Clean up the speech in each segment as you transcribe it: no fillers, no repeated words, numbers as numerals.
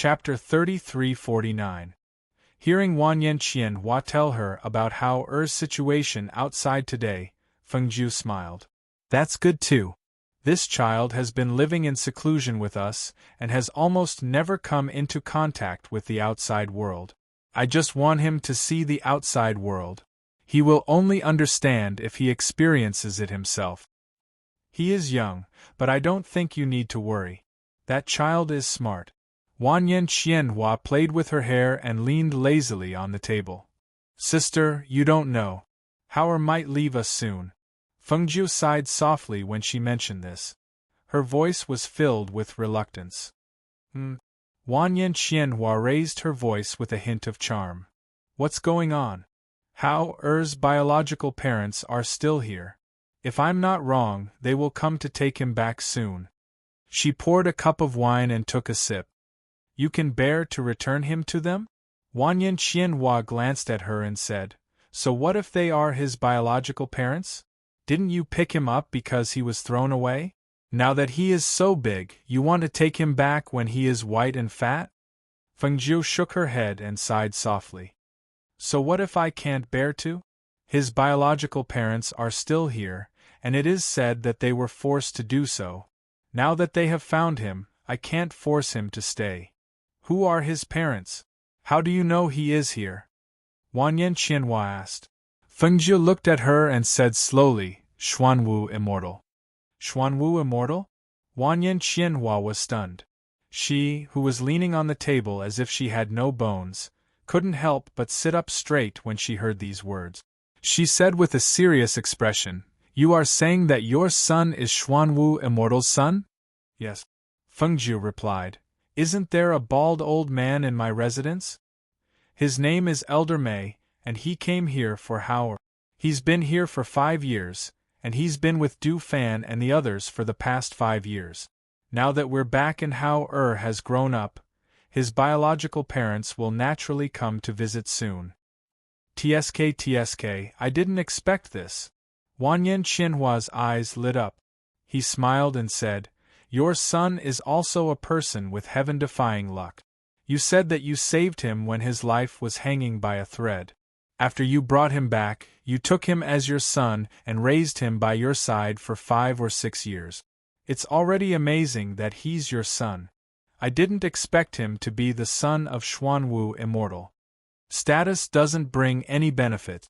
Chapter 3349. Hearing Wan Yanqianhua tell her about how situation outside today, Fengjiu smiled. That's good too. This child has been living in seclusion with us and has almost never come into contact with the outside world. I just want him to see the outside world. He will only understand if he experiences it himself. He is young, but I don't think you need to worry. That child is smart. Wan Yanqianhua played with her hair and leaned lazily on the table. Sister, you don't know. Howard might leave us soon. Fengjiu sighed softly when she mentioned this. Her voice was filled with reluctance. Wan Yanqianhua raised her voice with a hint of charm. What's going on? Howard's biological parents are still here. If I'm not wrong, they will come to take him back soon. She poured a cup of wine and took a sip. You can bear to return him to them? Wan Yanqianhua glanced at her and said, So what if they are his biological parents? Didn't you pick him up because he was thrown away? Now that he is so big, you want to take him back when he is white and fat? Fengjiu shook her head and sighed softly. So what if I can't bear to? His biological parents are still here, and it is said that they were forced to do so. Now that they have found him, I can't force him to stay. Who are his parents? How do you know he is here? Wan Yanqianhua asked. Fengjiu looked at her and said slowly, Xuanwu immortal. Xuanwu immortal? Wan Yanqianhua was stunned. She, who was leaning on the table as if she had no bones, couldn't help but sit up straight when she heard these words. She said with a serious expression, You are saying that your son is Xuanwu immortal's son? Yes. Fengjiu replied. Isn't there a bald old man in my residence? His name is Elder Mei, and he came here for Howard. He's been here for 5 years, and he's been with Du Fan and the others for the past 5 years. Now that we're back and Howard has grown up, his biological parents will naturally come to visit soon. TSK, I didn't expect this. Wan Yanqianhua's eyes lit up. He smiled and said, Your son is also a person with heaven-defying luck. You said that you saved him when his life was hanging by a thread. After you brought him back, you took him as your son and raised him by your side for 5 or 6 years. It's already amazing that he's your son. I didn't expect him to be the son of Xuanwu immortal. Status doesn't bring any benefit.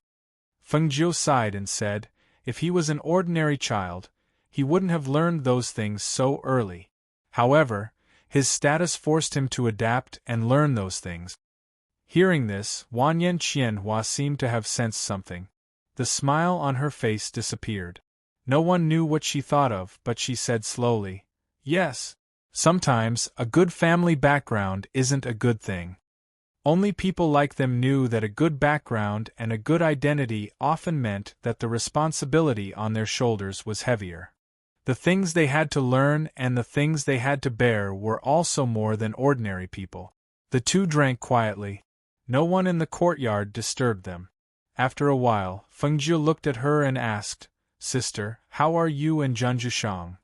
Fengjiu sighed and said, If he was an ordinary child, he wouldn't have learned those things so early. However, his status forced him to adapt and learn those things. Hearing this, Wan Yanqianhua seemed to have sensed something. The smile on her face disappeared. No one knew what she thought of, but she said slowly, Yes. Sometimes, a good family background isn't a good thing. Only people like them knew that a good background and a good identity often meant that the responsibility on their shoulders was heavier. The things they had to learn and the things they had to bear were also more than ordinary people. The two drank quietly. No one in the courtyard disturbed them. After a while, Fengjiu looked at her and asked, Sister, how are you and Zhengzhushang?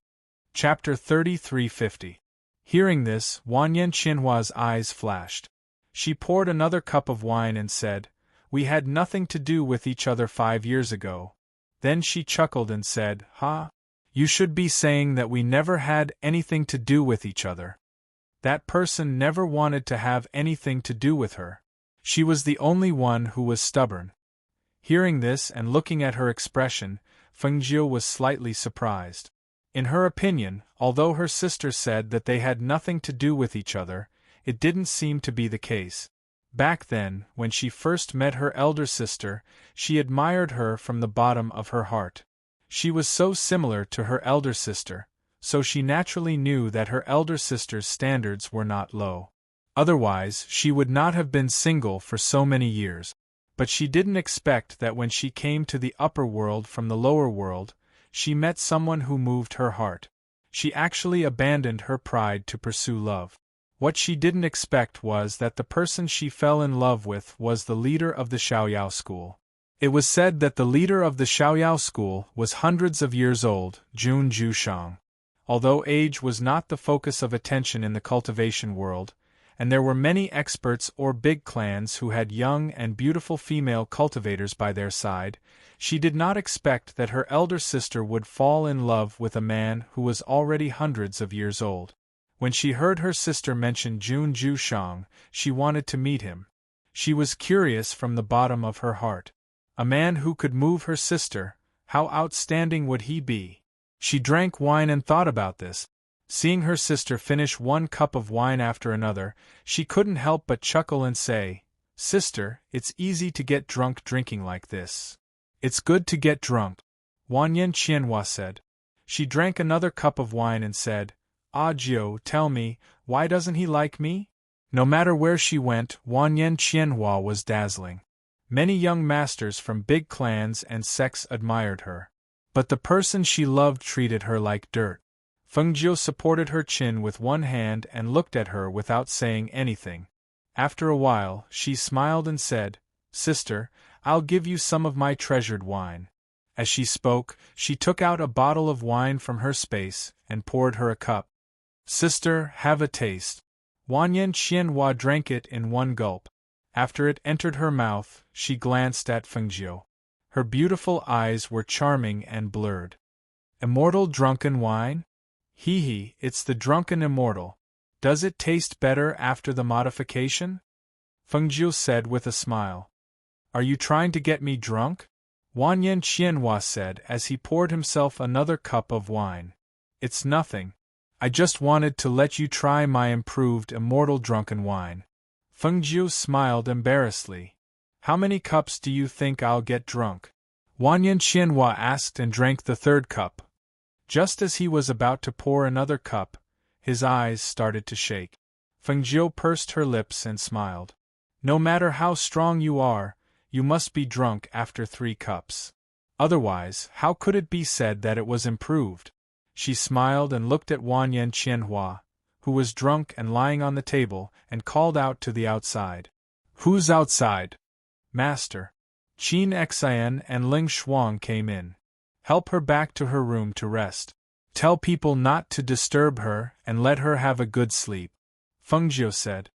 Chapter 3350. Hearing this, Wan Yanqianhua's eyes flashed. She poured another cup of wine and said, We had nothing to do with each other 5 years ago. Then she chuckled and said, You should be saying that we never had anything to do with each other. That person never wanted to have anything to do with her. She was the only one who was stubborn. Hearing this and looking at her expression, Fengjiu was slightly surprised. In her opinion, although her sister said that they had nothing to do with each other, it didn't seem to be the case. Back then, when she first met her elder sister, she admired her from the bottom of her heart. She was so similar to her elder sister, so she naturally knew that her elder sister's standards were not low. Otherwise, she would not have been single for so many years. But she didn't expect that when she came to the upper world from the lower world, she met someone who moved her heart. She actually abandoned her pride to pursue love. What she didn't expect was that the person she fell in love with was the leader of the Xiaoyao school. It was said that the leader of the Xiaoyao school was hundreds of years old, Zhengzhushang. Although age was not the focus of attention in the cultivation world, and there were many experts or big clans who had young and beautiful female cultivators by their side, she did not expect that her elder sister would fall in love with a man who was already hundreds of years old. When she heard her sister mention Jun Jushang, she wanted to meet him. She was curious from the bottom of her heart. A man who could move her sister, how outstanding would he be? She drank wine and thought about this. Seeing her sister finish one cup of wine after another, she couldn't help but chuckle and say, "Sister, it's easy to get drunk drinking like this." "It's good to get drunk," Wanyan Qianhua said. She drank another cup of wine and said, "Ah Jiu, tell me, why doesn't he like me?" No matter where she went, Wanyan Qianhua was dazzling. Many young masters from big clans and sects admired her. But the person she loved treated her like dirt. Feng Jiu supported her chin with one hand and looked at her without saying anything. After a while, she smiled and said, "Sister, I'll give you some of my treasured wine." As she spoke, she took out a bottle of wine from her space and poured her a cup. "Sister, have a taste." Wanyan Qianhua drank it in one gulp. After it entered her mouth, she glanced at Feng Jiu. Her beautiful eyes were charming and blurred. "Immortal drunken wine? Hee, it's the drunken immortal. Does it taste better after the modification?" Feng Jiu said with a smile. "Are you trying to get me drunk?" Wanyan Qianhua said as he poured himself another cup of wine. "It's nothing. I just wanted to let you try my improved immortal drunken wine." Feng Jiu smiled embarrassedly. "How many cups do you think I'll get drunk?" Wanyan Qianhua asked and drank the third cup. Just as he was about to pour another cup, his eyes started to shake. Feng Jiu pursed her lips and smiled. "No matter how strong you are, you must be drunk after 3 cups. Otherwise, how could it be said that it was improved?" She smiled and looked at Wanyan Qianhua, who was drunk and lying on the table, and called out to the outside. "Who's outside?" "Master." Qin Xian and Ling Shuang came in. "Help her back to her room to rest. Tell people not to disturb her and let her have a good sleep," Feng Jiu said.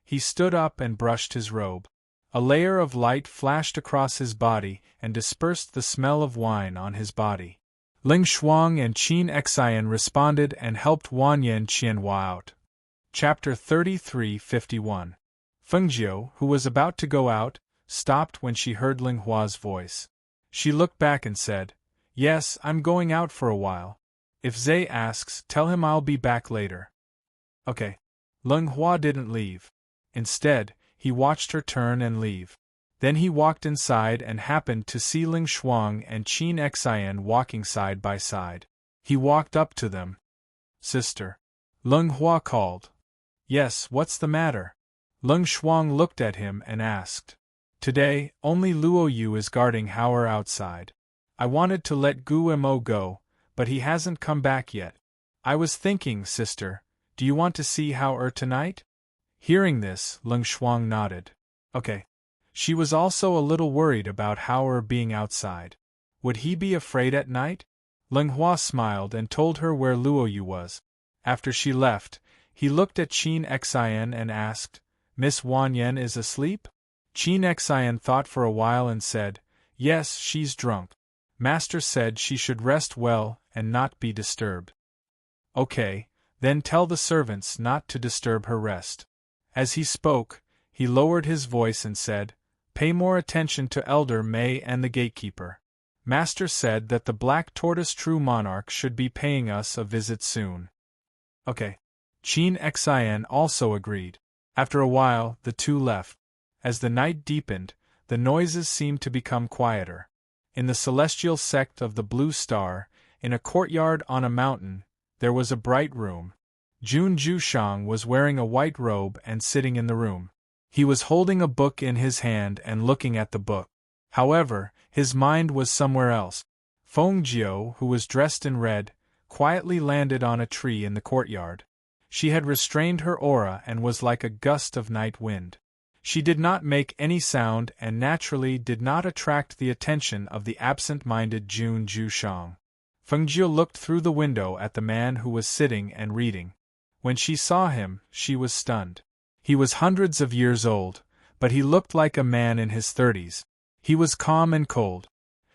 He stood up and brushed his robe. A layer of light flashed across his body and dispersed the smell of wine on his body. Ling Shuang and Qin Xian responded and helped Wanyan Qianhua out. Chapter 33:51. Feng Jiu, who was about to go out, stopped when she heard Ling Hua's voice. She looked back and said, "Yes, I'm going out for a while. If Zay asks, tell him I'll be back later." "Okay." Ling Hua didn't leave. Instead, he watched her turn and leave. Then he walked inside and happened to see Ling Shuang and Qin Xian walking side by side. He walked up to them. "Sister." Ling Hua called. "Yes, what's the matter?" Ling Shuang looked at him and asked. "Today, only Luo Yu is guarding How'er outside. I wanted to let Gu Mo go, but he hasn't come back yet. I was thinking, sister, do you want to see How'er tonight?" Hearing this, Ling Shuang nodded. "Okay." She was also a little worried about How'er being outside. Would he be afraid at night? Ling Hua smiled and told her where Luo Yu was. After she left, he looked at Qin Xian and asked, "Miss Wanyan is asleep?" Qin Xian thought for a while and said, "Yes, she's drunk. Master said she should rest well and not be disturbed." "Okay, then tell the servants not to disturb her rest." As he spoke, he lowered his voice and said, "Pay more attention to Elder Mei and the gatekeeper. Master said that the Black Tortoise True Monarch should be paying us a visit soon." "Okay." Qin Xian also agreed. After a while, the two left. As the night deepened, the noises seemed to become quieter. In the celestial sect of the Blue Star, in a courtyard on a mountain, there was a bright room. Jun Jushang was wearing a white robe and sitting in the room. He was holding a book in his hand and looking at the book. However, his mind was somewhere else. Feng Jiu, who was dressed in red, quietly landed on a tree in the courtyard. She had restrained her aura and was like a gust of night wind. She did not make any sound and naturally did not attract the attention of the absent-minded Jun Jushang. Feng Jiu looked through the window at the man who was sitting and reading. When she saw him, she was stunned. He was hundreds of years old, but he looked like a man in his 30s. He was calm and cold.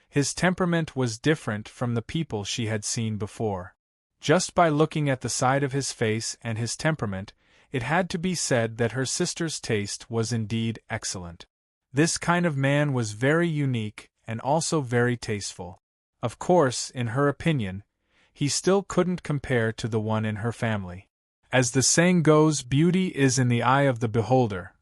His temperament was different from the people she had seen before. Just by looking at the side of his face and his temperament, it had to be said that her sister's taste was indeed excellent. This kind of man was very unique and also very tasteful. Of course, in her opinion, he still couldn't compare to the one in her family. As the saying goes, beauty is in the eye of the beholder.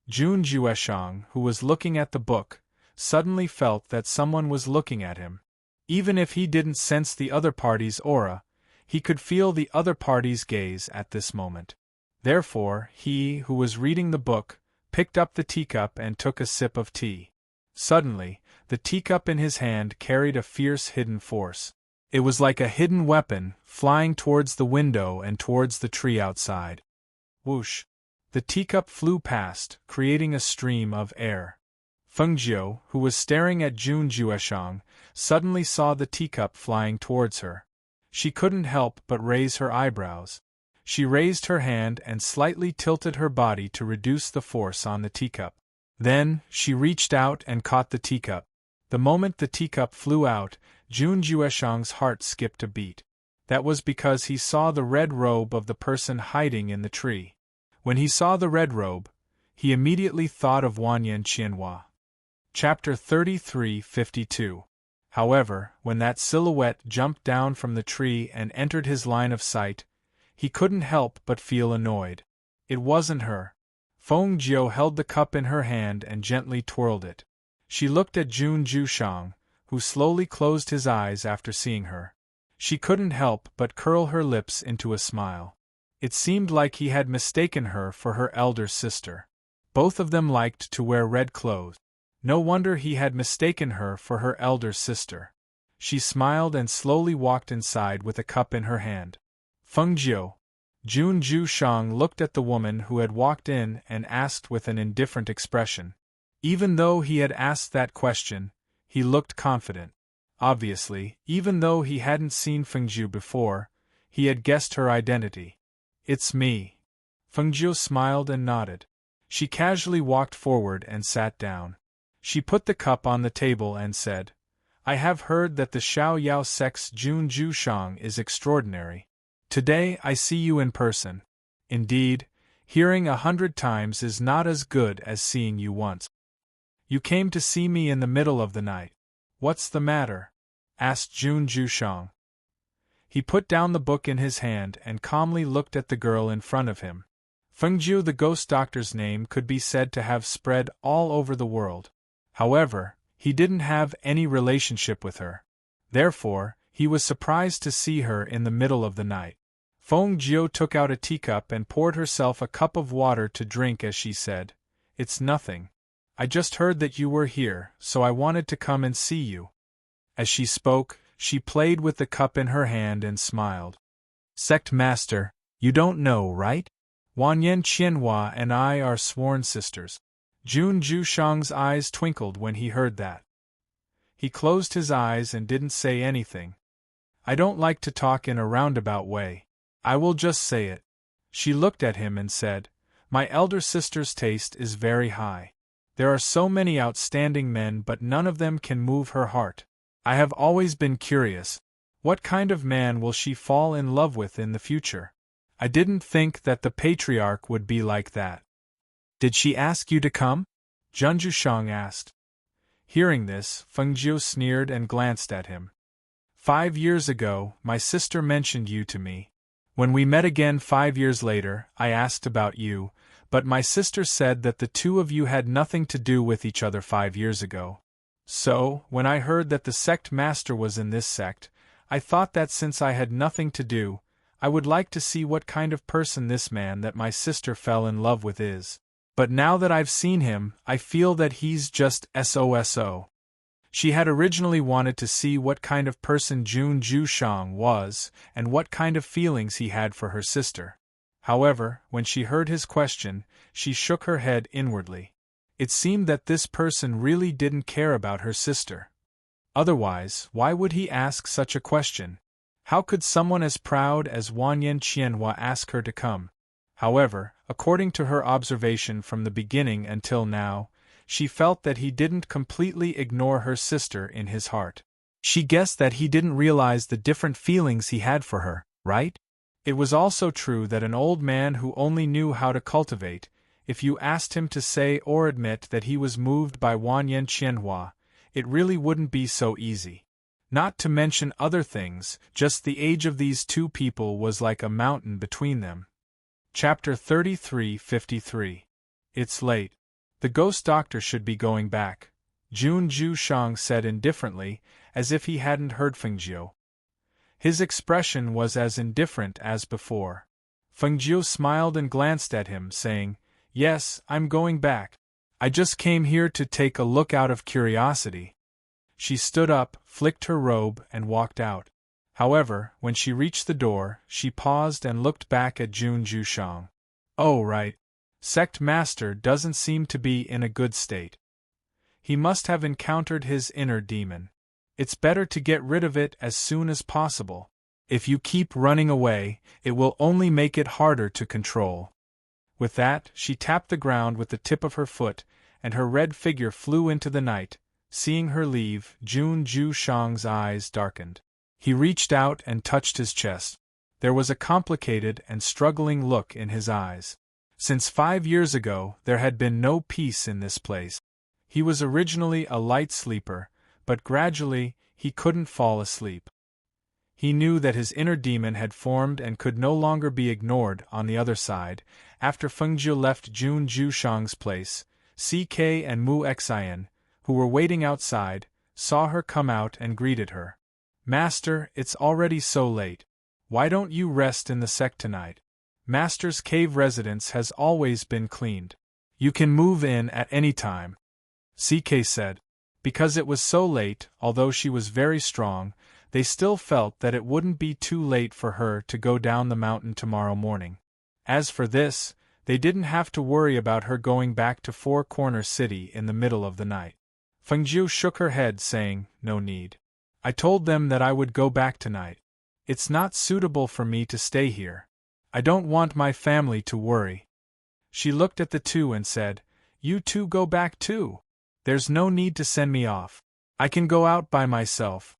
Jun Jueshang, who was looking at the book, suddenly felt that someone was looking at him. Even if he didn't sense the other party's aura, he could feel the other party's gaze at this moment. Therefore, he, who was reading the book, picked up the teacup and took a sip of tea. Suddenly, the teacup in his hand carried a fierce hidden force. It was like a hidden weapon, flying towards the window and towards the tree outside. Whoosh! The teacup flew past, creating a stream of air. Fengjiu, who was staring at Jun Jueshang, suddenly saw the teacup flying towards her. She couldn't help but raise her eyebrows. She raised her hand and slightly tilted her body to reduce the force on the teacup. Then, she reached out and caught the teacup. The moment the teacup flew out, Jun Jueshang's heart skipped a beat. That was because he saw the red robe of the person hiding in the tree. When he saw the red robe, he immediately thought of Wanyan Qianhua. Chapter 33:52. However, when that silhouette jumped down from the tree and entered his line of sight, he couldn't help but feel annoyed. It wasn't her. Feng Jiu held the cup in her hand and gently twirled it. She looked at Jun Jueshang, who slowly closed his eyes after seeing her. She couldn't help but curl her lips into a smile. It seemed like he had mistaken her for her elder sister. Both of them liked to wear red clothes. No wonder he had mistaken her for her elder sister. She smiled and slowly walked inside with a cup in her hand. Feng Jiu. Jun Jueshang looked at the woman who had walked in and asked with an indifferent expression. Even though he had asked that question, he looked confident. Obviously, even though he hadn't seen Feng Jiu before, he had guessed her identity. "It's me." Feng Jiu smiled and nodded. She casually walked forward and sat down. She put the cup on the table and said, "I have heard that the Xiao Yao sect's Jun Jueshang is extraordinary. Today I see you in person. Indeed, hearing 100 times is not as good as seeing you once. You came to see me in the middle of the night. What's the matter?" asked Jun Jueshang. He put down the book in his hand and calmly looked at the girl in front of him. Feng Jiu, the ghost doctor's name, could be said to have spread all over the world. However, he didn't have any relationship with her. Therefore, he was surprised to see her in the middle of the night. Feng Jiu took out a teacup and poured herself a cup of water to drink as she said, "It's nothing. I just heard that you were here, so I wanted to come and see you." As she spoke, she played with the cup in her hand and smiled. "Sect Master, you don't know, right? Wanyan Qianhua and I are sworn sisters." Jun Jueshang's eyes twinkled when he heard that. He closed his eyes and didn't say anything. "I don't like to talk in a roundabout way. I will just say it." She looked at him and said, "My elder sister's taste is very high. There are so many outstanding men, but none of them can move her heart. I have always been curious. What kind of man will she fall in love with in the future? I didn't think that the patriarch would be like that." "Did she ask you to come?" Jun Jueshang asked. Hearing this, Feng Jiu sneered and glanced at him. 5 years ago, my sister mentioned you to me. When we met again 5 years later, I asked about you, but my sister said that the two of you had nothing to do with each other 5 years ago. So, when I heard that the sect master was in this sect, I thought that since I had nothing to do, I would like to see what kind of person this man that my sister fell in love with is. But now that I've seen him, I feel that he's just SOSO. She had originally wanted to see what kind of person Jun Jueshang was, and what kind of feelings he had for her sister. However, when she heard his question, she shook her head inwardly. It seemed that this person really didn't care about her sister. Otherwise, why would he ask such a question? How could someone as proud as Wanyan Qianhua ask her to come? However, according to her observation from the beginning until now, she felt that he didn't completely ignore her sister in his heart. She guessed that he didn't realize the different feelings he had for her, right? It was also true that an old man who only knew how to cultivate, if you asked him to say or admit that he was moved by Wanyan Qianhua, it really wouldn't be so easy. Not to mention other things, just the age of these two people was like a mountain between them. Chapter 33:53. It's late. The ghost doctor should be going back, Jun Zhushang said indifferently, as if he hadn't heard Fengjiu. His expression was as indifferent as before. Fengjiu smiled and glanced at him, saying, "Yes, I'm going back. I just came here to take a look out of curiosity." She stood up, flicked her robe, and walked out. However, when she reached the door, she paused and looked back at Jun Zhushang. "Oh, right. Sect Master doesn't seem to be in a good state. He must have encountered his inner demon. It's better to get rid of it as soon as possible. If you keep running away, it will only make it harder to control." With that, she tapped the ground with the tip of her foot, and her red figure flew into the night. Seeing her leave, Jun Zhushang's eyes darkened. He reached out and touched his chest. There was a complicated and struggling look in his eyes. Since 5 years ago, there had been no peace in this place. He was originally a light sleeper, but gradually, he couldn't fall asleep. He knew that his inner demon had formed and could no longer be ignored. On the other side, after Fengjiu left Jun Zhushang's place, CK and Mu Xian, who were waiting outside, saw her come out and greeted her. "Master, it's already so late. Why don't you rest in the sect tonight? Master's cave residence has always been cleaned. You can move in at any time," CK said. Because it was so late, although she was very strong, they still felt that it wouldn't be too late for her to go down the mountain tomorrow morning. As for this, they didn't have to worry about her going back to Four Corner City in the middle of the night. Fengjiu shook her head, saying, "No need. I told them that I would go back tonight. It's not suitable for me to stay here. I don't want my family to worry." She looked at the two and said, "You two go back too. There's no need to send me off. I can go out by myself."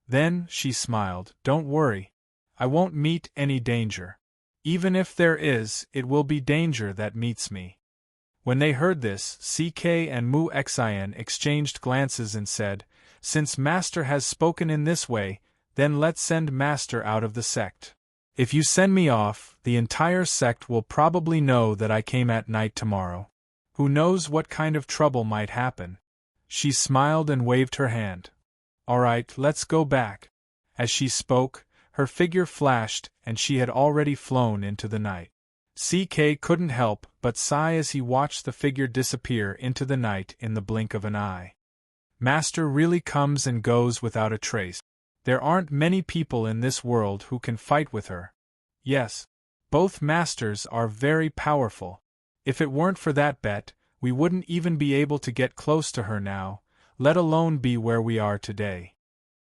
Then, she smiled, "Don't worry. I won't meet any danger. Even if there is, it will be danger that meets me." When they heard this, CK and Mu Xian exchanged glances and said, "Since Master has spoken in this way, then let's send Master out of the sect. If you send me off, the entire sect will probably know that I came at night tomorrow. Who knows what kind of trouble might happen?" She smiled and waved her hand. "All right, let's go back." As she spoke, her figure flashed and she had already flown into the night. CK couldn't help but sigh as he watched the figure disappear into the night in the blink of an eye. Master really comes and goes without a trace. There aren't many people in this world who can fight with her. Yes, both masters are very powerful. If it weren't for that bet, we wouldn't even be able to get close to her now, let alone be where we are today.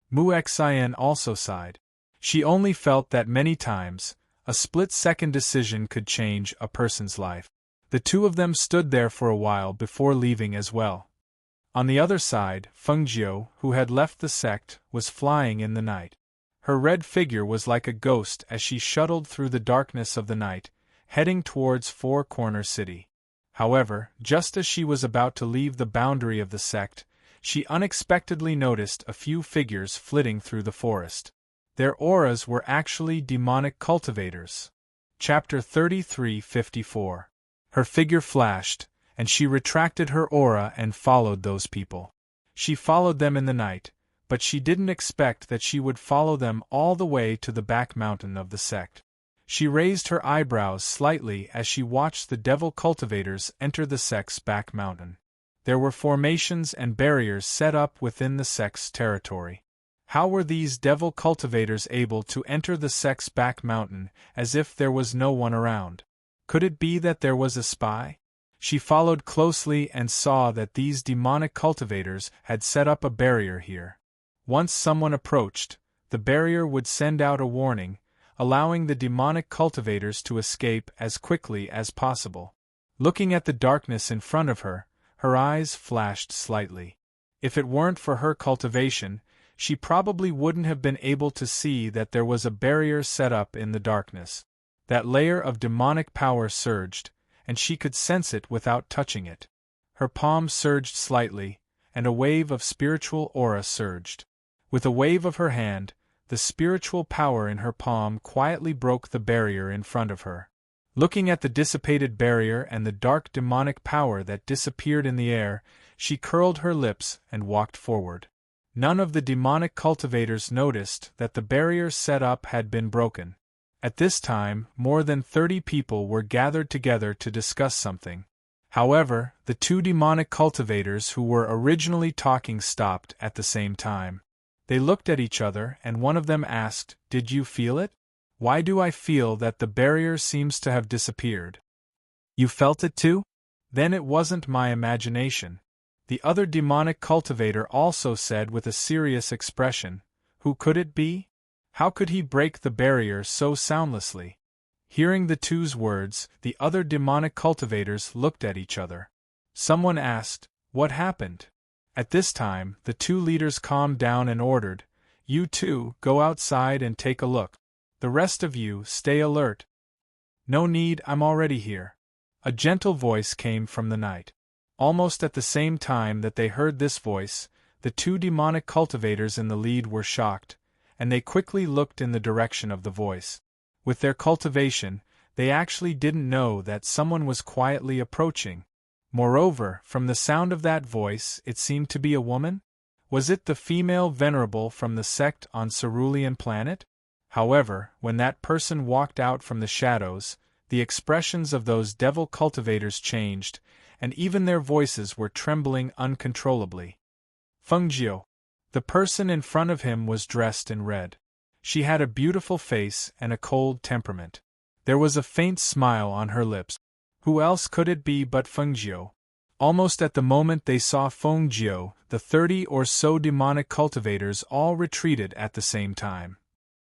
Mu Xian also sighed. She only felt that many times, a split-second decision could change a person's life. The two of them stood there for a while before leaving as well. On the other side, Fengjiu, who had left the sect, was flying in the night. Her red figure was like a ghost as she shuttled through the darkness of the night, heading towards Four Corner City. However, just as she was about to leave the boundary of the sect, she unexpectedly noticed a few figures flitting through the forest. Their auras were actually demonic cultivators. Chapter 33:54. Her figure flashed, and she retracted her aura and followed those people. She followed them in the night, but she didn't expect that she would follow them all the way to the back mountain of the sect. She raised her eyebrows slightly as she watched the devil cultivators enter the sect's back mountain. There were formations and barriers set up within the sect's territory. How were these devil cultivators able to enter the sect's back mountain as if there was no one around? Could it be that there was a spy? She followed closely and saw that these demonic cultivators had set up a barrier here. Once someone approached, the barrier would send out a warning, allowing the demonic cultivators to escape as quickly as possible. Looking at the darkness in front of her, her eyes flashed slightly. If it weren't for her cultivation, she probably wouldn't have been able to see that there was a barrier set up in the darkness. That layer of demonic power surged, and she could sense it without touching it. Her palm surged slightly, and a wave of spiritual aura surged. With a wave of her hand, the spiritual power in her palm quietly broke the barrier in front of her. Looking at the dissipated barrier and the dark demonic power that disappeared in the air, she curled her lips and walked forward. None of the demonic cultivators noticed that the barrier set up had been broken. At this time, more than 30 people were gathered together to discuss something. However, the two demonic cultivators who were originally talking stopped at the same time. They looked at each other and one of them asked, "Did you feel it? Why do I feel that the barrier seems to have disappeared?" "You felt it too? Then it wasn't my imagination." The other demonic cultivator also said with a serious expression, "Who could it be? How could he break the barrier so soundlessly?" Hearing the two's words, the other demonic cultivators looked at each other. Someone asked, "What happened?" At this time, the two leaders calmed down and ordered, "You two, go outside and take a look. The rest of you, stay alert." "No need, I'm already here." A gentle voice came from the night. Almost at the same time that they heard this voice, the two demonic cultivators in the lead were shocked, and they quickly looked in the direction of the voice. With their cultivation, they actually didn't know that someone was quietly approaching. Moreover, from the sound of that voice, it seemed to be a woman? Was it the female venerable from the sect on Cerulean Planet? However, when that person walked out from the shadows, the expressions of those devil cultivators changed, and even their voices were trembling uncontrollably. Fengjiu. The person in front of him was dressed in red. She had a beautiful face and a cold temperament. There was a faint smile on her lips. Who else could it be but Fengjiu? Almost at the moment they saw Fengjiu, the 30 or so demonic cultivators all retreated at the same time.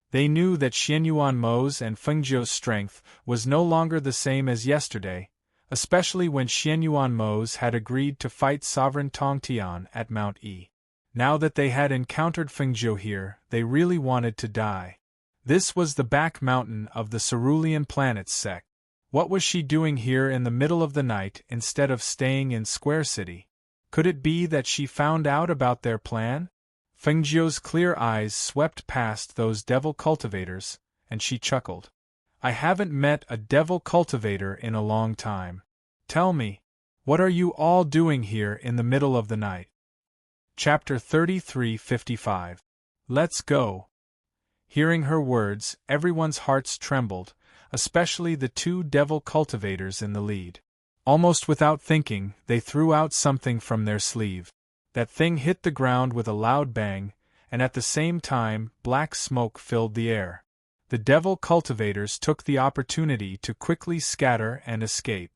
They knew that Xianyuan Mo's and Fengjiu's strength was no longer the same as yesterday, especially when Xianyuan Mo's had agreed to fight Sovereign Tongtian at Mount E. Now that they had encountered Fengjiu here, they really wanted to die. This was the back mountain of the Cerulean Planet sect. What was she doing here in the middle of the night instead of staying in Square City? Could it be that she found out about their plan? Fengjiu's clear eyes swept past those devil cultivators, and she chuckled. "I haven't met a devil cultivator in a long time. Tell me, what are you all doing here in the middle of the night?" Chapter 33:55. Let's go. Hearing her words, everyone's hearts trembled, especially the two devil cultivators in the lead. Almost without thinking, they threw out something from their sleeve. That thing hit the ground with a loud bang, and at the same time, black smoke filled the air. The devil cultivators took the opportunity to quickly scatter and escape.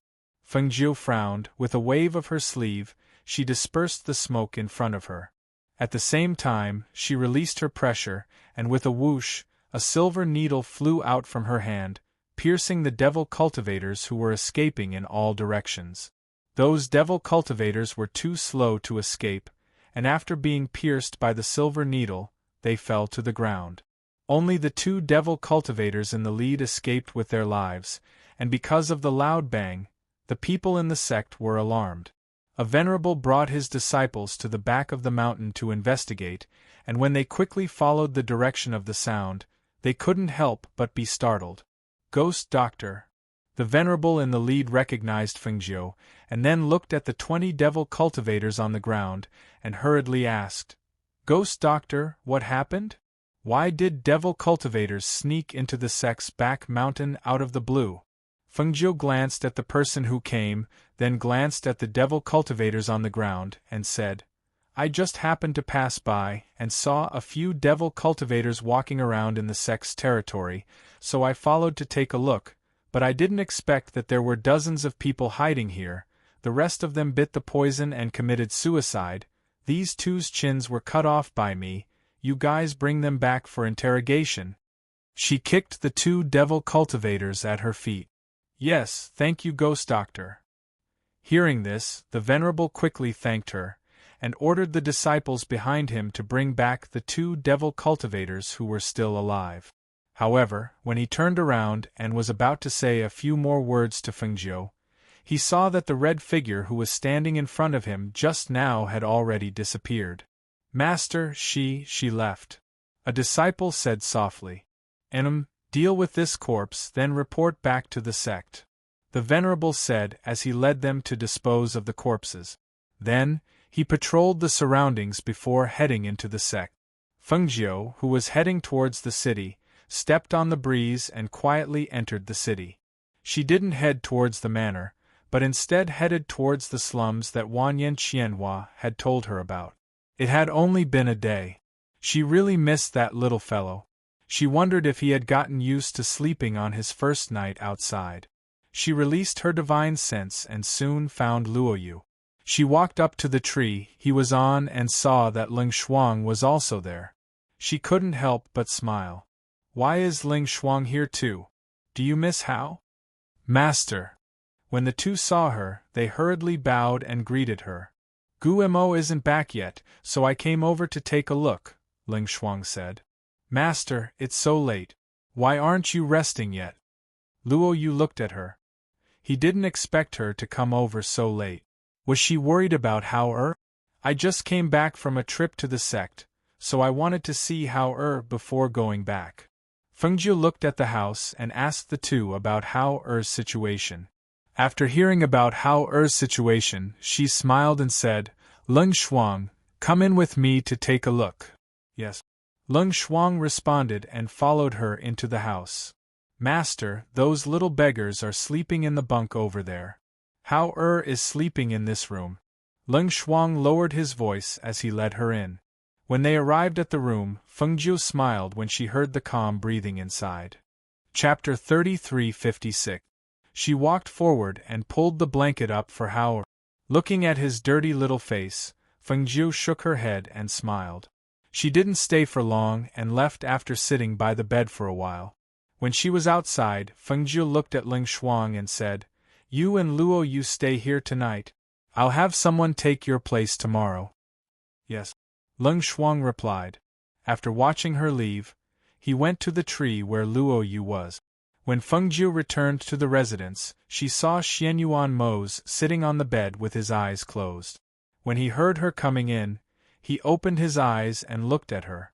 Fengjiu frowned. With a wave of her sleeve, she dispersed the smoke in front of her. At the same time, she released her pressure, and with a whoosh, a silver needle flew out from her hand, piercing the devil cultivators who were escaping in all directions. Those devil cultivators were too slow to escape, and after being pierced by the silver needle, they fell to the ground. Only the two devil cultivators in the lead escaped with their lives, and because of the loud bang, the people in the sect were alarmed. A venerable brought his disciples to the back of the mountain to investigate, and when they quickly followed the direction of the sound, they couldn't help but be startled. "Ghost Doctor." The venerable in the lead recognized Fengjiu, and then looked at the 20 devil cultivators on the ground, and hurriedly asked, "Ghost Doctor, what happened? Why did devil cultivators sneak into the sect's back mountain out of the blue?" Fengjiu glanced at the person who came, then glanced at the devil cultivators on the ground, and said, "I just happened to pass by, and saw a few devil cultivators walking around in the sect's territory, so I followed to take a look, but I didn't expect that there were dozens of people hiding here. The rest of them bit the poison and committed suicide. These two's chins were cut off by me. You guys bring them back for interrogation." She kicked the 2 devil cultivators at her feet. Yes, thank you, Ghost Doctor. Hearing this, the Venerable quickly thanked her, and ordered the disciples behind him to bring back the 2 devil cultivators who were still alive. However, when he turned around and was about to say a few more words to Fengjiu, he saw that the red figure who was standing in front of him just now had already disappeared. Master, she left. A disciple said softly. Deal with this corpse, then report back to the sect. The Venerable said as he led them to dispose of the corpses. Then, he patrolled the surroundings before heading into the sect. Fengjiu, who was heading towards the city, stepped on the breeze and quietly entered the city. She didn't head towards the manor, but instead headed towards the slums that Wanyan Qianhua had told her about. It had only been a day. She really missed that little fellow. She wondered if he had gotten used to sleeping on his first night outside. She released her divine sense and soon found Luoyu. She walked up to the tree he was on and saw that Ling Shuang was also there. She couldn't help but smile. Why is Ling Shuang here too? Do you miss Hao? Master. When the 2 saw her, they hurriedly bowed and greeted her. Guemo isn't back yet, so I came over to take a look, Ling Shuang said. Master, it's so late. Why aren't you resting yet? Luoyu looked at her. He didn't expect her to come over so late. Was she worried about Hao? I just came back from a trip to the sect, so I wanted to see Hao before going back. Fengjiu looked at the house and asked the 2 about Hao's situation. After hearing about Hao's situation, she smiled and said, Ling Shuang, come in with me to take a look. Yes. Ling Shuang responded and followed her into the house. Master, those little beggars are sleeping in the bunk over there. Hao is sleeping in this room. Ling Shuang lowered his voice as he led her in. When they arrived at the room, Fengjiu smiled when she heard the calm breathing inside. Chapter 33:56. She walked forward and pulled the blanket up for Hao. Looking at his dirty little face, Fengjiu shook her head and smiled. She didn't stay for long and left after sitting by the bed for a while. When she was outside, Fengjiu looked at Ling Shuang and said, You and Luoyu stay here tonight. I'll have someone take your place tomorrow. Yes. Ling Shuang replied. After watching her leave, he went to the tree where Luoyu was. When Fengjiu returned to the residence, she saw Xianyuan Mose sitting on the bed with his eyes closed. When he heard her coming in, he opened his eyes and looked at her.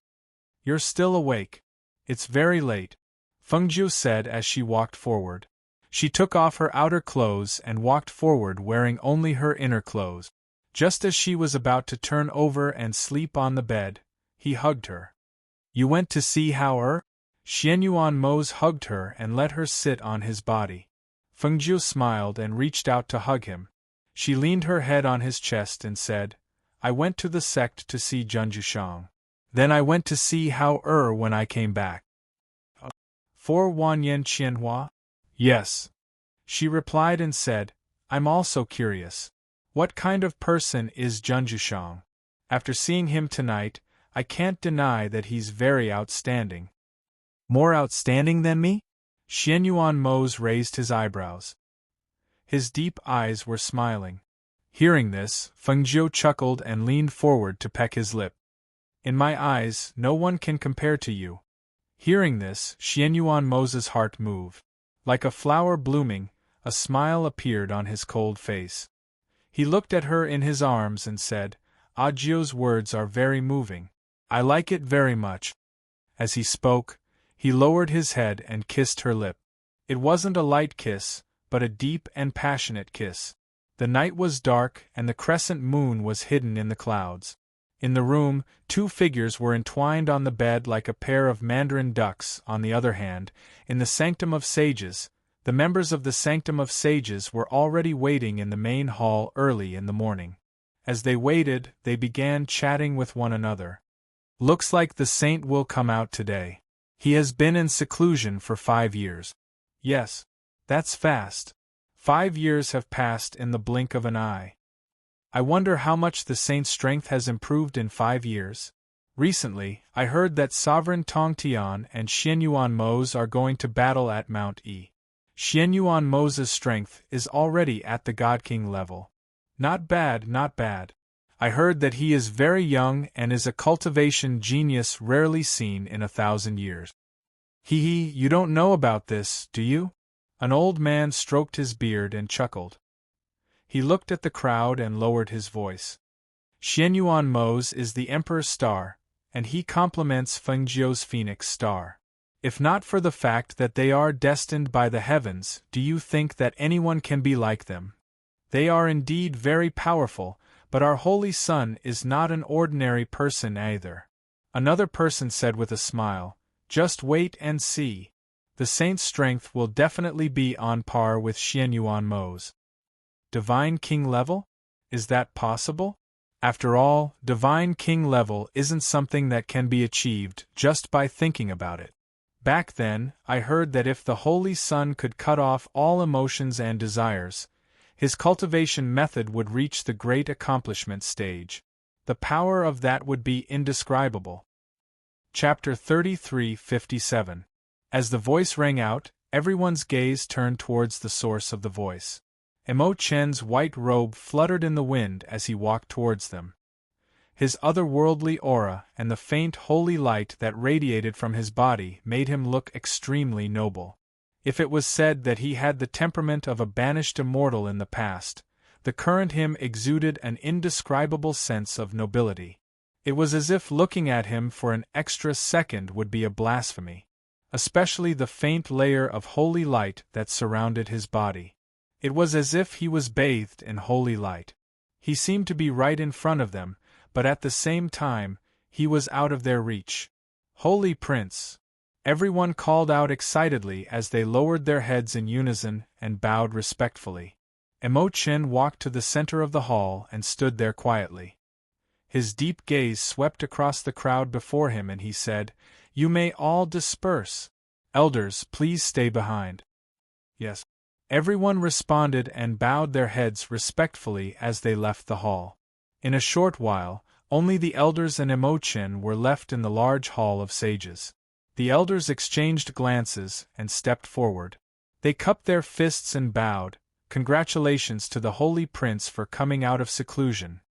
You're still awake. It's very late, Fengjiu said as she walked forward. She took off her outer clothes and walked forward wearing only her inner clothes. Just as she was about to turn over and sleep on the bed, he hugged her. You went to see Hao? Xianyuan Mose hugged her and let her sit on his body. Fengjiu smiled and reached out to hug him. She leaned her head on his chest and said, I went to the sect to see Junjushang. Then I went to see Hao when I came back. For Wanyan Qianhua? Yes. She replied and said, I'm also curious. What kind of person is Junjushang? After seeing him tonight, I can't deny that he's very outstanding. More outstanding than me? Xianyuan Mose raised his eyebrows. His deep eyes were smiling. Hearing this, Fengjiu chuckled and leaned forward to peck his lip. In my eyes, no one can compare to you. Hearing this, Xianyuan Mose's heart moved. Like a flower blooming, a smile appeared on his cold face. He looked at her in his arms and said, Ajio's words are very moving. I like it very much. As he spoke, he lowered his head and kissed her lip. It wasn't a light kiss, but a deep and passionate kiss. The night was dark and the crescent moon was hidden in the clouds. In the room, 2 figures were entwined on the bed like a pair of mandarin ducks. On the other hand, in the Sanctum of Sages, the members of the Sanctum of Sages were already waiting in the main hall early in the morning. As they waited, they began chatting with one another. Looks like the saint will come out today. He has been in seclusion for 5 years. Yes. That's fast. 5 years have passed in the blink of an eye. I wonder how much the saint's strength has improved in 5 years. Recently, I heard that Sovereign Tongtian and Xianyuan Mo's are going to battle at Mount E. Xianyuan Mo's strength is already at the God King level. Not bad, not bad. I heard that he is very young and is a cultivation genius rarely seen in 1,000 years. Hee hee, you don't know about this, do you? An old man stroked his beard and chuckled. He looked at the crowd and lowered his voice. Xianyuan Mo's is the Emperor's star, and he complements Fengjiu's Phoenix star. If not for the fact that they are destined by the heavens, do you think that anyone can be like them? They are indeed very powerful, but our holy son is not an ordinary person either. Another person said with a smile, just wait and see. The saint's strength will definitely be on par with Xianyuan Mo's. Divine King level? Is that possible? After all, Divine King level isn't something that can be achieved just by thinking about it. Back then, I heard that if the Holy Son could cut off all emotions and desires, his cultivation method would reach the great accomplishment stage. The power of that would be indescribable. Chapter 33:57. As the voice rang out, everyone's gaze turned towards the source of the voice. Emo Chen's white robe fluttered in the wind as he walked towards them. His otherworldly aura and the faint holy light that radiated from his body made him look extremely noble. If it was said that he had the temperament of a banished immortal in the past, the current him exuded an indescribable sense of nobility. It was as if looking at him for an extra second would be a blasphemy, especially the faint layer of holy light that surrounded his body. It was as if he was bathed in holy light. He seemed to be right in front of them, but at the same time, he was out of their reach. Holy Prince! Everyone called out excitedly as they lowered their heads in unison and bowed respectfully. Emo Chen walked to the center of the hall and stood there quietly. His deep gaze swept across the crowd before him and he said, "You may all disperse. Elders, please stay behind." Yes. Everyone responded and bowed their heads respectfully as they left the hall. In a short while, only the elders and Emo Chen were left in the large hall of sages. The elders exchanged glances and stepped forward. They cupped their fists and bowed, "Congratulations to the Holy Prince for coming out of seclusion."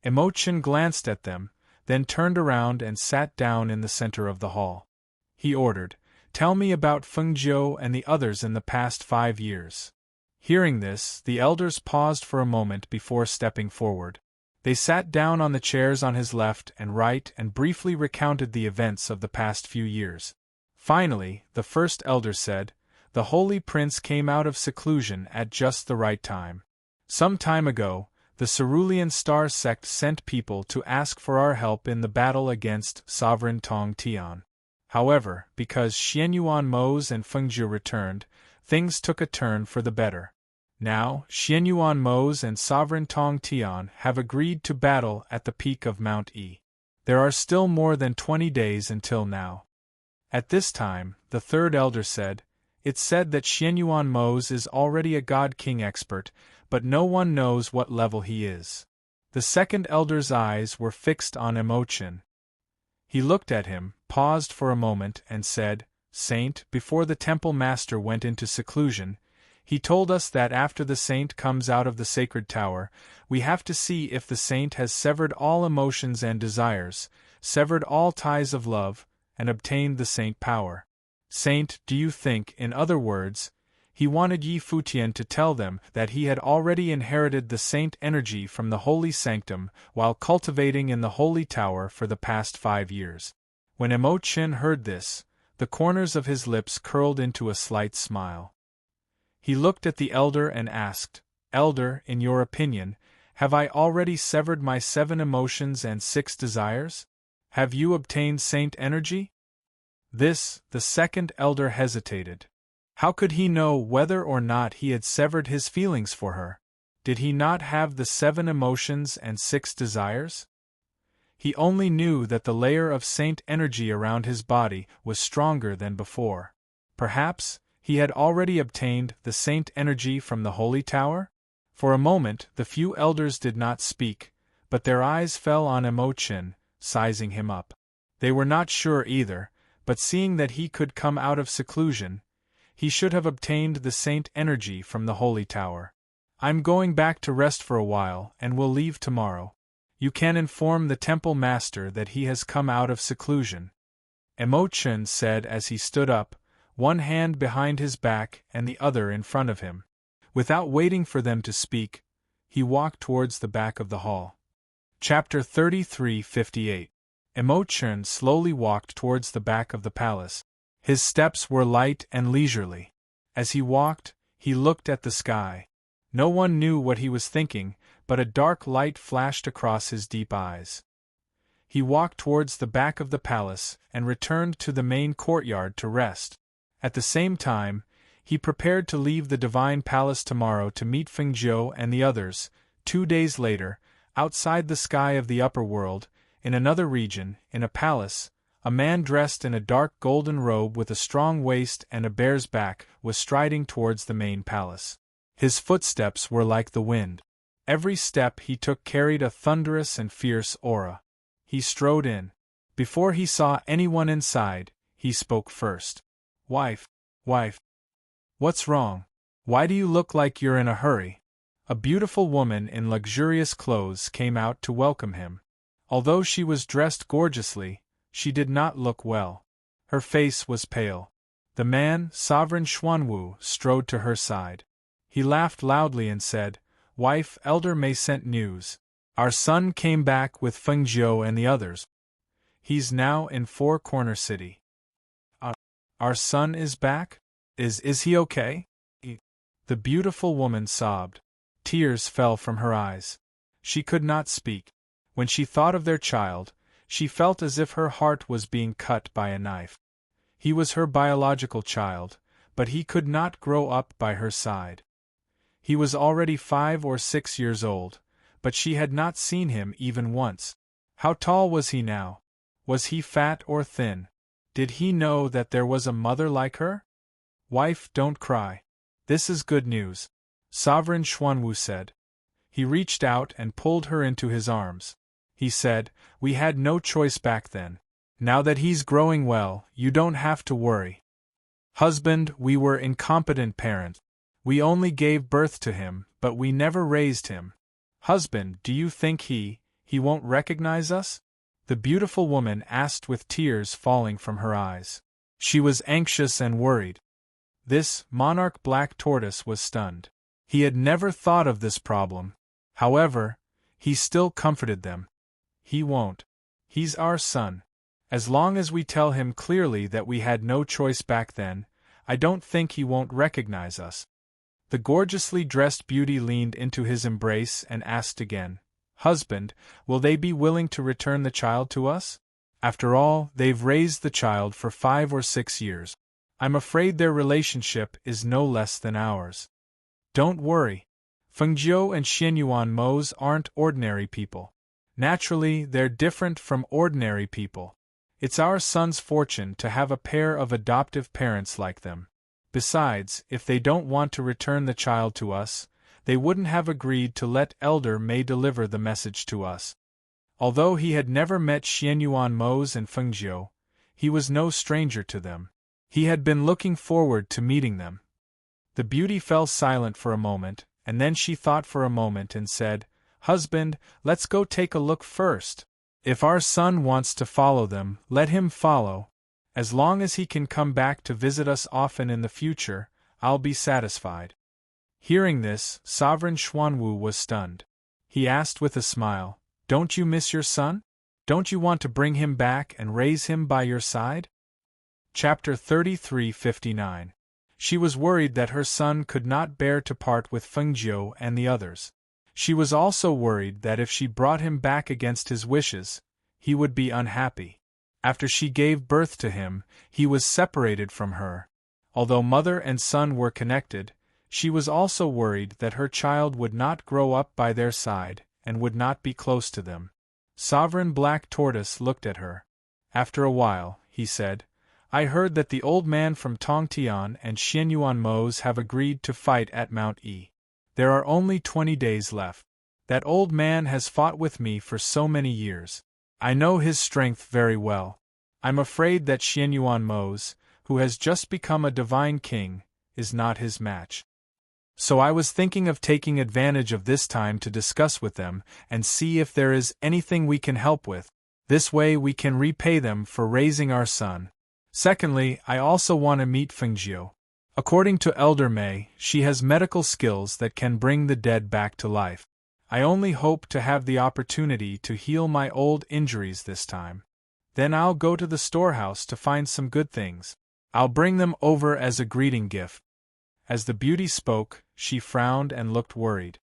Emo Chen glanced at them, then turned around and sat down in the center of the hall. He ordered, "Tell me about Fengjiu and the others in the past 5 years." Hearing this, the elders paused for a moment before stepping forward. They sat down on the chairs on his left and right and briefly recounted the events of the past few years. Finally, the first elder said, "The Holy Prince came out of seclusion at just the right time. Some time ago, the Cerulean Star Sect sent people to ask for our help in the battle against Sovereign Tong Tian. However, because Xianyuan Mo's and Fengjiu returned, things took a turn for the better. Now, Xianyuan Mo's and Sovereign Tong Tian have agreed to battle at the peak of Mount E. There are still more than 20 days until now." At this time, the third elder said, "It's said that Xianyuan Mo's is already a God King expert, but no one knows what level he is." The second elder's eyes were fixed on Emo Chen. He looked at him, paused for a moment, and said, "Saint, before the temple master went into seclusion, he told us that after the saint comes out of the sacred tower, we have to see if the saint has severed all emotions and desires, severed all ties of love, and obtained the saint power. Saint, do you think, in other words, he wanted Yi Futian to tell them that he had already inherited the saint energy from the holy sanctum while cultivating in the holy tower for the past 5 years?" When Emo Chen heard this, the corners of his lips curled into a slight smile. He looked at the elder and asked, "Elder, in your opinion, have I already severed my 7 emotions and 6 desires? Have you obtained saint energy?" The second elder hesitated. How could he know whether or not he had severed his feelings for her? Did he not have the 7 emotions and 6 desires? He only knew that the layer of saint energy around his body was stronger than before. Perhaps he had already obtained the saint energy from the holy tower? For a moment the few elders did not speak, but their eyes fell on Emo Chen, sizing him up. They were not sure either, but seeing that he could come out of seclusion, he should have obtained the saint energy from the holy tower. I'm going back to rest for a while and will leave tomorrow. You can inform the temple master that he has come out of seclusion. Emo-chan said as he stood up, one hand behind his back and the other in front of him. Without waiting for them to speak, he walked towards the back of the hall. Chapter 33:58. Emo-chan slowly walked towards the back of the palace. His steps were light and leisurely. As he walked, he looked at the sky. No one knew what he was thinking, but a dark light flashed across his deep eyes. He walked towards the back of the palace and returned to the main courtyard to rest. At the same time, he prepared to leave the divine palace tomorrow to meet Fengzhou and the others. 2 days later, outside the sky of the upper world, in another region, in a palace, a man dressed in a dark golden robe with a strong waist and a bear's back was striding towards the main palace. His footsteps were like the wind. Every step he took carried a thunderous and fierce aura. He strode in. Before he saw anyone inside, he spoke first. Wife, what's wrong? Why do you look like you're in a hurry? A beautiful woman in luxurious clothes came out to welcome him. Although she was dressed gorgeously, she did not look well. Her face was pale. The man, Sovereign Xuanwu, strode to her side. He laughed loudly and said, Wife, Elder Mei sent news. Our son came back with Fengzhou and the others. He's now in Four Corner City. Our son is back? Is he okay? The beautiful woman sobbed. Tears fell from her eyes. She could not speak. When she thought of their child, she felt as if her heart was being cut by a knife. He was her biological child, but he could not grow up by her side. He was already 5 or 6 years old, but she had not seen him even once. How tall was he now? Was he fat or thin? Did he know that there was a mother like her? Wife, don't cry. This is good news, Sovereign Xuanwu said. He reached out and pulled her into his arms. He said, We had no choice back then. Now that he's growing well, you don't have to worry. Husband, we were incompetent parents. We only gave birth to him, but we never raised him. Husband, do you think he won't recognize us? The beautiful woman asked with tears falling from her eyes. She was anxious and worried. This monarch black tortoise was stunned. He had never thought of this problem. However, he still comforted them. He won't. He's our son. As long as we tell him clearly that we had no choice back then, I don't think he won't recognize us. The gorgeously dressed beauty leaned into his embrace and asked again, Husband, will they be willing to return the child to us? After all, they've raised the child for 5 or 6 years. I'm afraid their relationship is no less than ours. Don't worry. Fengzhou and Xianyuan Mo's aren't ordinary people. Naturally, they're different from ordinary people. It's our son's fortune to have a pair of adoptive parents like them. Besides, if they don't want to return the child to us, they wouldn't have agreed to let Elder Mei deliver the message to us. Although he had never met Xianyuan Mo's and Fengzhou, he was no stranger to them. He had been looking forward to meeting them. The beauty fell silent for a moment, and then she thought for a moment and said, Husband, let's go take a look first. If our son wants to follow them, let him follow. As long as he can come back to visit us often in the future, I'll be satisfied. Hearing this, Sovereign Xuanwu was stunned. He asked with a smile, Don't you miss your son? Don't you want to bring him back and raise him by your side? Chapter 33:59. She was worried that her son could not bear to part with Fengzhou and the others. She was also worried that if she brought him back against his wishes, he would be unhappy. After she gave birth to him, he was separated from her. Although mother and son were connected, she was also worried that her child would not grow up by their side and would not be close to them. Sovereign Black Tortoise looked at her. After a while, he said, I heard that the old man from Tongtian and Xianyuan Mo's have agreed to fight at Mount E. There are only 20 days left. That old man has fought with me for so many years. I know his strength very well. I'm afraid that Xianyuan Mo's, who has just become a divine king, is not his match. So I was thinking of taking advantage of this time to discuss with them and see if there is anything we can help with. This way we can repay them for raising our son. Secondly, I also want to meet Fengjiu. According to Elder Mei, she has medical skills that can bring the dead back to life. I only hope to have the opportunity to heal my old injuries this time. Then I'll go to the storehouse to find some good things. I'll bring them over as a greeting gift. As the beauty spoke, she frowned and looked worried.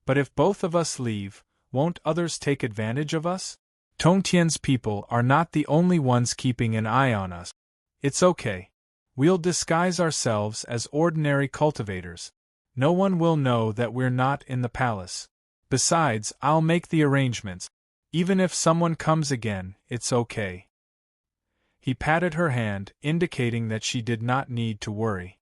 But if both of us leave, won't others take advantage of us? Tongtian's people are not the only ones keeping an eye on us. It's okay. We'll disguise ourselves as ordinary cultivators. No one will know that we're not in the palace. Besides, I'll make the arrangements. Even if someone comes again, it's okay. He patted her hand, indicating that she did not need to worry.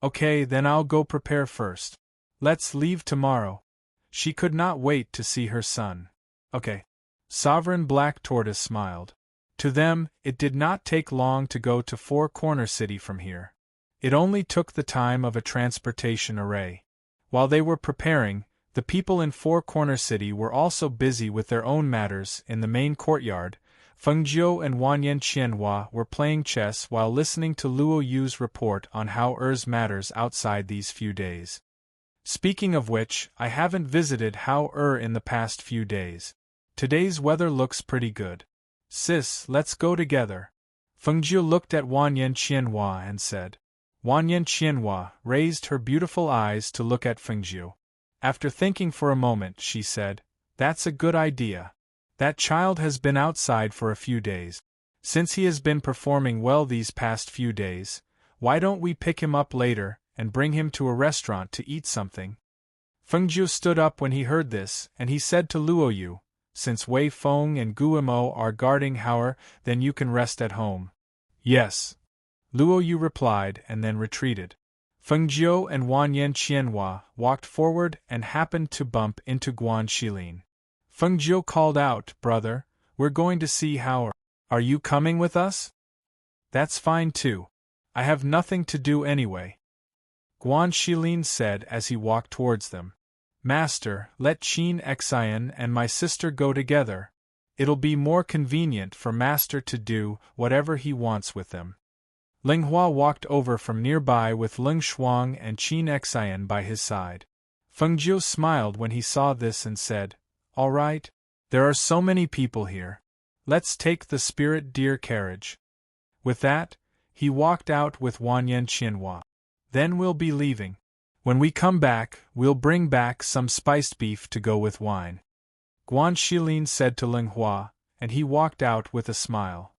Okay, then I'll go prepare first. Let's leave tomorrow. She could not wait to see her son. Okay. Sovereign Black Tortoise smiled. To them, it did not take long to go to Four Corner City from here. It only took the time of a transportation array. While they were preparing, the people in Four Corner City were also busy with their own matters. In the main courtyard, Fengjiu and Wanyan Qianhua were playing chess while listening to Luo Yu's report on how matters outside these few days. Speaking of which, I haven't visited How in the past few days. Today's weather looks pretty good. Sis, let's go together. Fengjiu looked at Wanyan Qianhua and said. Wanyan Qianhua raised her beautiful eyes to look at Fengjiu. After thinking for a moment, she said, That's a good idea. That child has been outside for a few days. Since he has been performing well these past few days, why don't we pick him up later and bring him to a restaurant to eat something? Fengjiu stood up when he heard this, and he said to Luo Yu, Since Wei Feng and Guimo are guarding Hauer, then you can rest at home. Yes. Luo Yu replied and then retreated. Fengjiu and Wanyan Qianhua walked forward and happened to bump into Guan Shilin. Fengjiu called out, Brother, we're going to see Hauer. Are you coming with us? That's fine too. I have nothing to do anyway. Guan Shilin said as he walked towards them. Master, let Qin Xian and my sister go together. It'll be more convenient for Master to do whatever he wants with them. Ling Hua walked over from nearby with Ling Shuang and Qin Xian by his side. Fengjiu smiled when he saw this and said, All right. There are so many people here. Let's take the spirit deer carriage. With that, he walked out with Wanyan Qianhua. Then we'll be leaving. When we come back, we'll bring back some spiced beef to go with wine. Guan Shilin said to Ling Hua, and he walked out with a smile.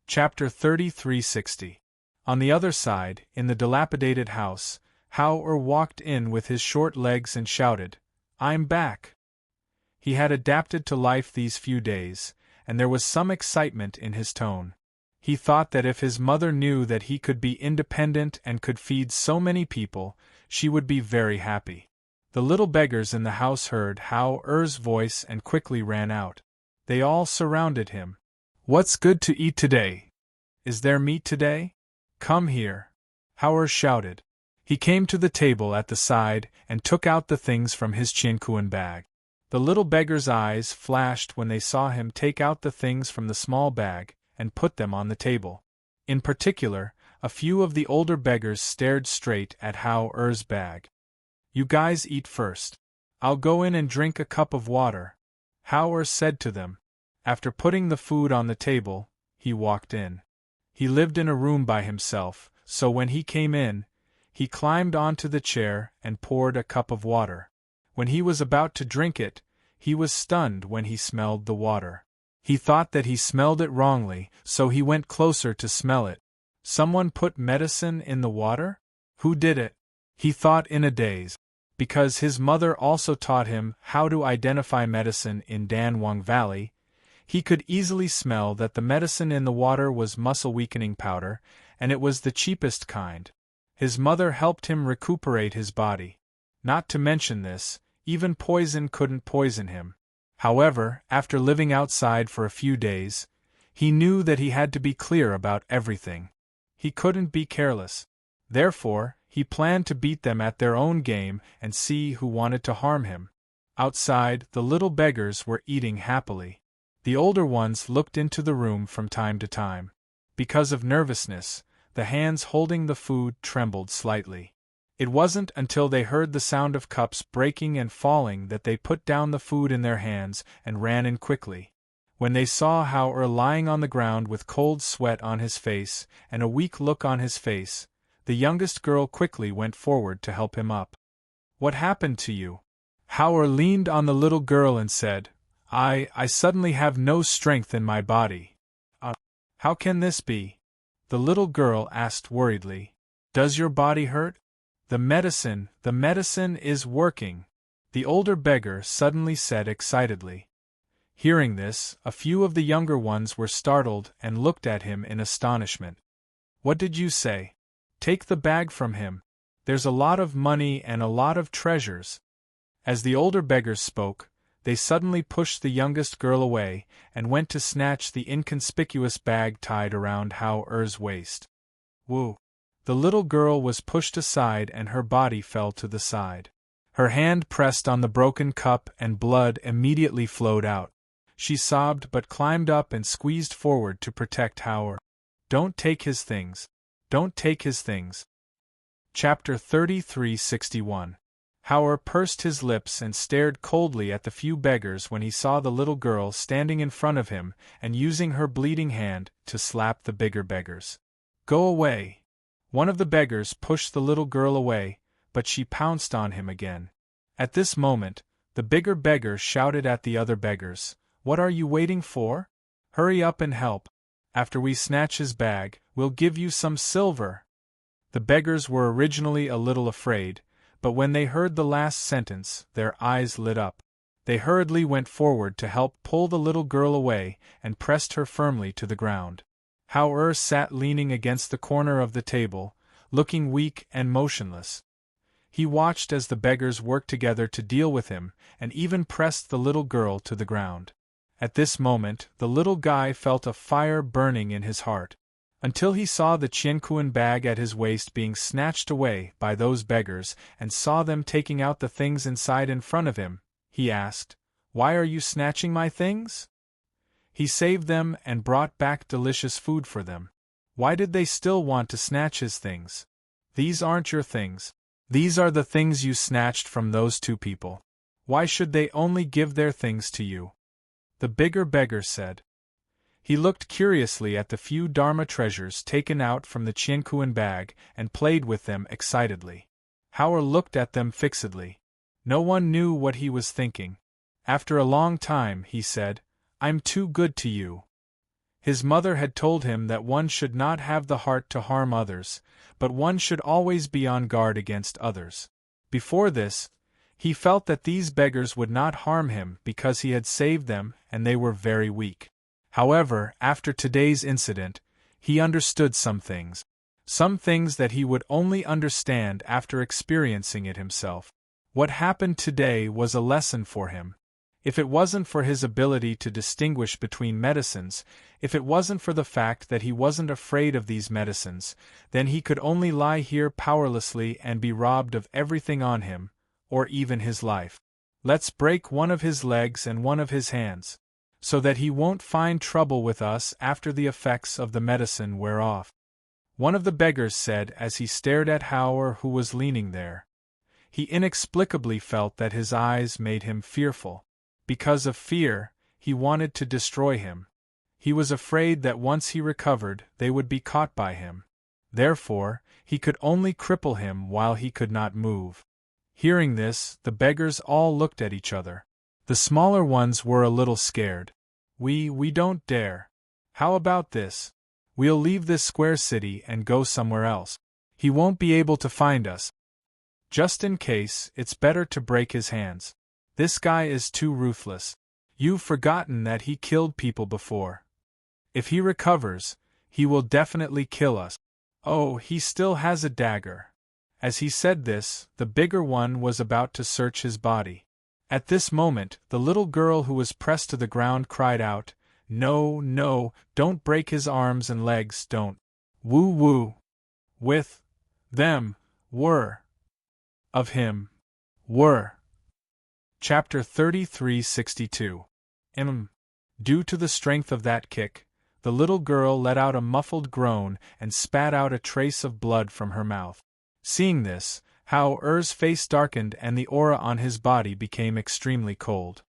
Chapter 3360. On the other side, in the dilapidated house, Hao walked in with his short legs and shouted, I'm back! He had adapted to life these few days, and there was some excitement in his tone. He thought that if his mother knew that he could be independent and could feed so many people, she would be very happy. The little beggars in the house heard Hao-er's voice and quickly ran out. They all surrounded him. What's good to eat today? Is there meat today? Come here. Hao shouted. He came to the table at the side and took out the things from his Qiankuan bag. The little beggar's eyes flashed when they saw him take out the things from the small bag and put them on the table. In particular, a few of the older beggars stared straight at Hao-er's bag. You guys eat first. I'll go in and drink a cup of water, Hao said to them. After putting the food on the table, he walked in. He lived in a room by himself, so when he came in, he climbed onto the chair and poured a cup of water. When he was about to drink it, he was stunned when he smelled the water. He thought that he smelled it wrongly, so he went closer to smell it. Someone put medicine in the water? Who did it? He thought in a daze. Because his mother also taught him how to identify medicine in Danwang Valley, he could easily smell that the medicine in the water was muscle-weakening powder, and it was the cheapest kind. His mother helped him recuperate his body. Not to mention this, even poison couldn't poison him. However, after living outside for a few days, He knew that he had to be clear about everything. He couldn't be careless. Therefore, he planned to beat them at their own game and see who wanted to harm him. Outside, the little beggars were eating happily. The older ones looked into the room from time to time. Because of nervousness, the hands holding the food trembled slightly. It wasn't until they heard the sound of cups breaking and falling that they put down the food in their hands and ran in quickly. When they saw Howard lying on the ground with cold sweat on his face and a weak look on his face, the youngest girl quickly went forward to help him up. "What happened to you?" Howard leaned on the little girl and said, I suddenly have no strength in my body." How can this be?" the little girl asked worriedly. "Does your body hurt?" The medicine is working," the older beggar suddenly said excitedly. Hearing this, a few of the younger ones were startled and looked at him in astonishment. "What did you say? Take the bag from him. There's a lot of money and a lot of treasures." As the older beggars spoke, they suddenly pushed the youngest girl away and went to snatch the inconspicuous bag tied around Howard's waist. Woo! The little girl was pushed aside and her body fell to the side. Her hand pressed on the broken cup and blood immediately flowed out. She sobbed but climbed up and squeezed forward to protect Howard. "Don't take his things. Don't take his things." Chapter 33:61. Howard pursed his lips and stared coldly at the few beggars when he saw the little girl standing in front of him and using her bleeding hand to slap the bigger beggars. "Go away!" One of the beggars pushed the little girl away, but she pounced on him again. At this moment, the bigger beggar shouted at the other beggars, "What are you waiting for? Hurry up and help. After we snatch his bag, we'll give you some silver." The beggars were originally a little afraid, but when they heard the last sentence, their eyes lit up. They hurriedly went forward to help pull the little girl away and pressed her firmly to the ground. Howard sat leaning against the corner of the table, looking weak and motionless. He watched as the beggars worked together to deal with him, and even pressed the little girl to the ground. At this moment, the little guy felt a fire burning in his heart. Until he saw the Qianquan bag at his waist being snatched away by those beggars and saw them taking out the things inside in front of him, he asked, "Why are you snatching my things?" He saved them and brought back delicious food for them. Why did they still want to snatch his things? "These aren't your things. These are the things you snatched from those two people. Why should they only give their things to you?" the bigger beggar said. He looked curiously at the few Dharma treasures taken out from the Qianquan bag and played with them excitedly. Howard looked at them fixedly. No one knew what he was thinking. After a long time, he said, "I'm too good to you." His mother had told him that one should not have the heart to harm others, but one should always be on guard against others. Before this, he felt that these beggars would not harm him because he had saved them and they were very weak. However, after today's incident, he understood some things that he would only understand after experiencing it himself. What happened today was a lesson for him. If it wasn't for his ability to distinguish between medicines, if it wasn't for the fact that he wasn't afraid of these medicines, then he could only lie here powerlessly and be robbed of everything on him, or even his life. Let's break one of his legs and one of his hands, so that he won't find trouble with us after the effects of the medicine wear off," one of the beggars said as he stared at Howard, who was leaning there. He inexplicably felt that his eyes made him fearful. Because of fear, he wanted to destroy him. He was afraid that once he recovered, they would be caught by him. Therefore, he could only cripple him while he could not move. Hearing this, the beggars all looked at each other. The smaller ones were a little scared. We don't dare. How about this? We'll leave this square city and go somewhere else. He won't be able to find us. Just in case, it's better to break his hands. This guy is too ruthless. You've forgotten that he killed people before. If he recovers, he will definitely kill us. Oh, he still has a dagger. As he said this, the bigger one was about to search his body. At this moment, the little girl who was pressed to the ground cried out, No, no, don't break his arms and legs, don't. Woo woo. With them were of him were. Chapter 33:62. Due to the strength of that kick, the little girl let out a muffled groan and spat out a trace of blood from her mouth. Seeing this, Hao-er's face darkened and the aura on his body became extremely cold.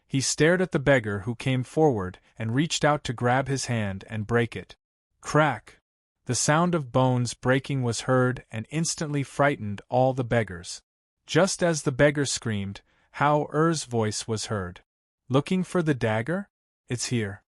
He stared at the beggar who came forward and reached out to grab his hand and break it. Crack! The sound of bones breaking was heard and instantly frightened all the beggars. Just as the beggar screamed, Hao-er's voice was heard. Looking for the dagger? It's here.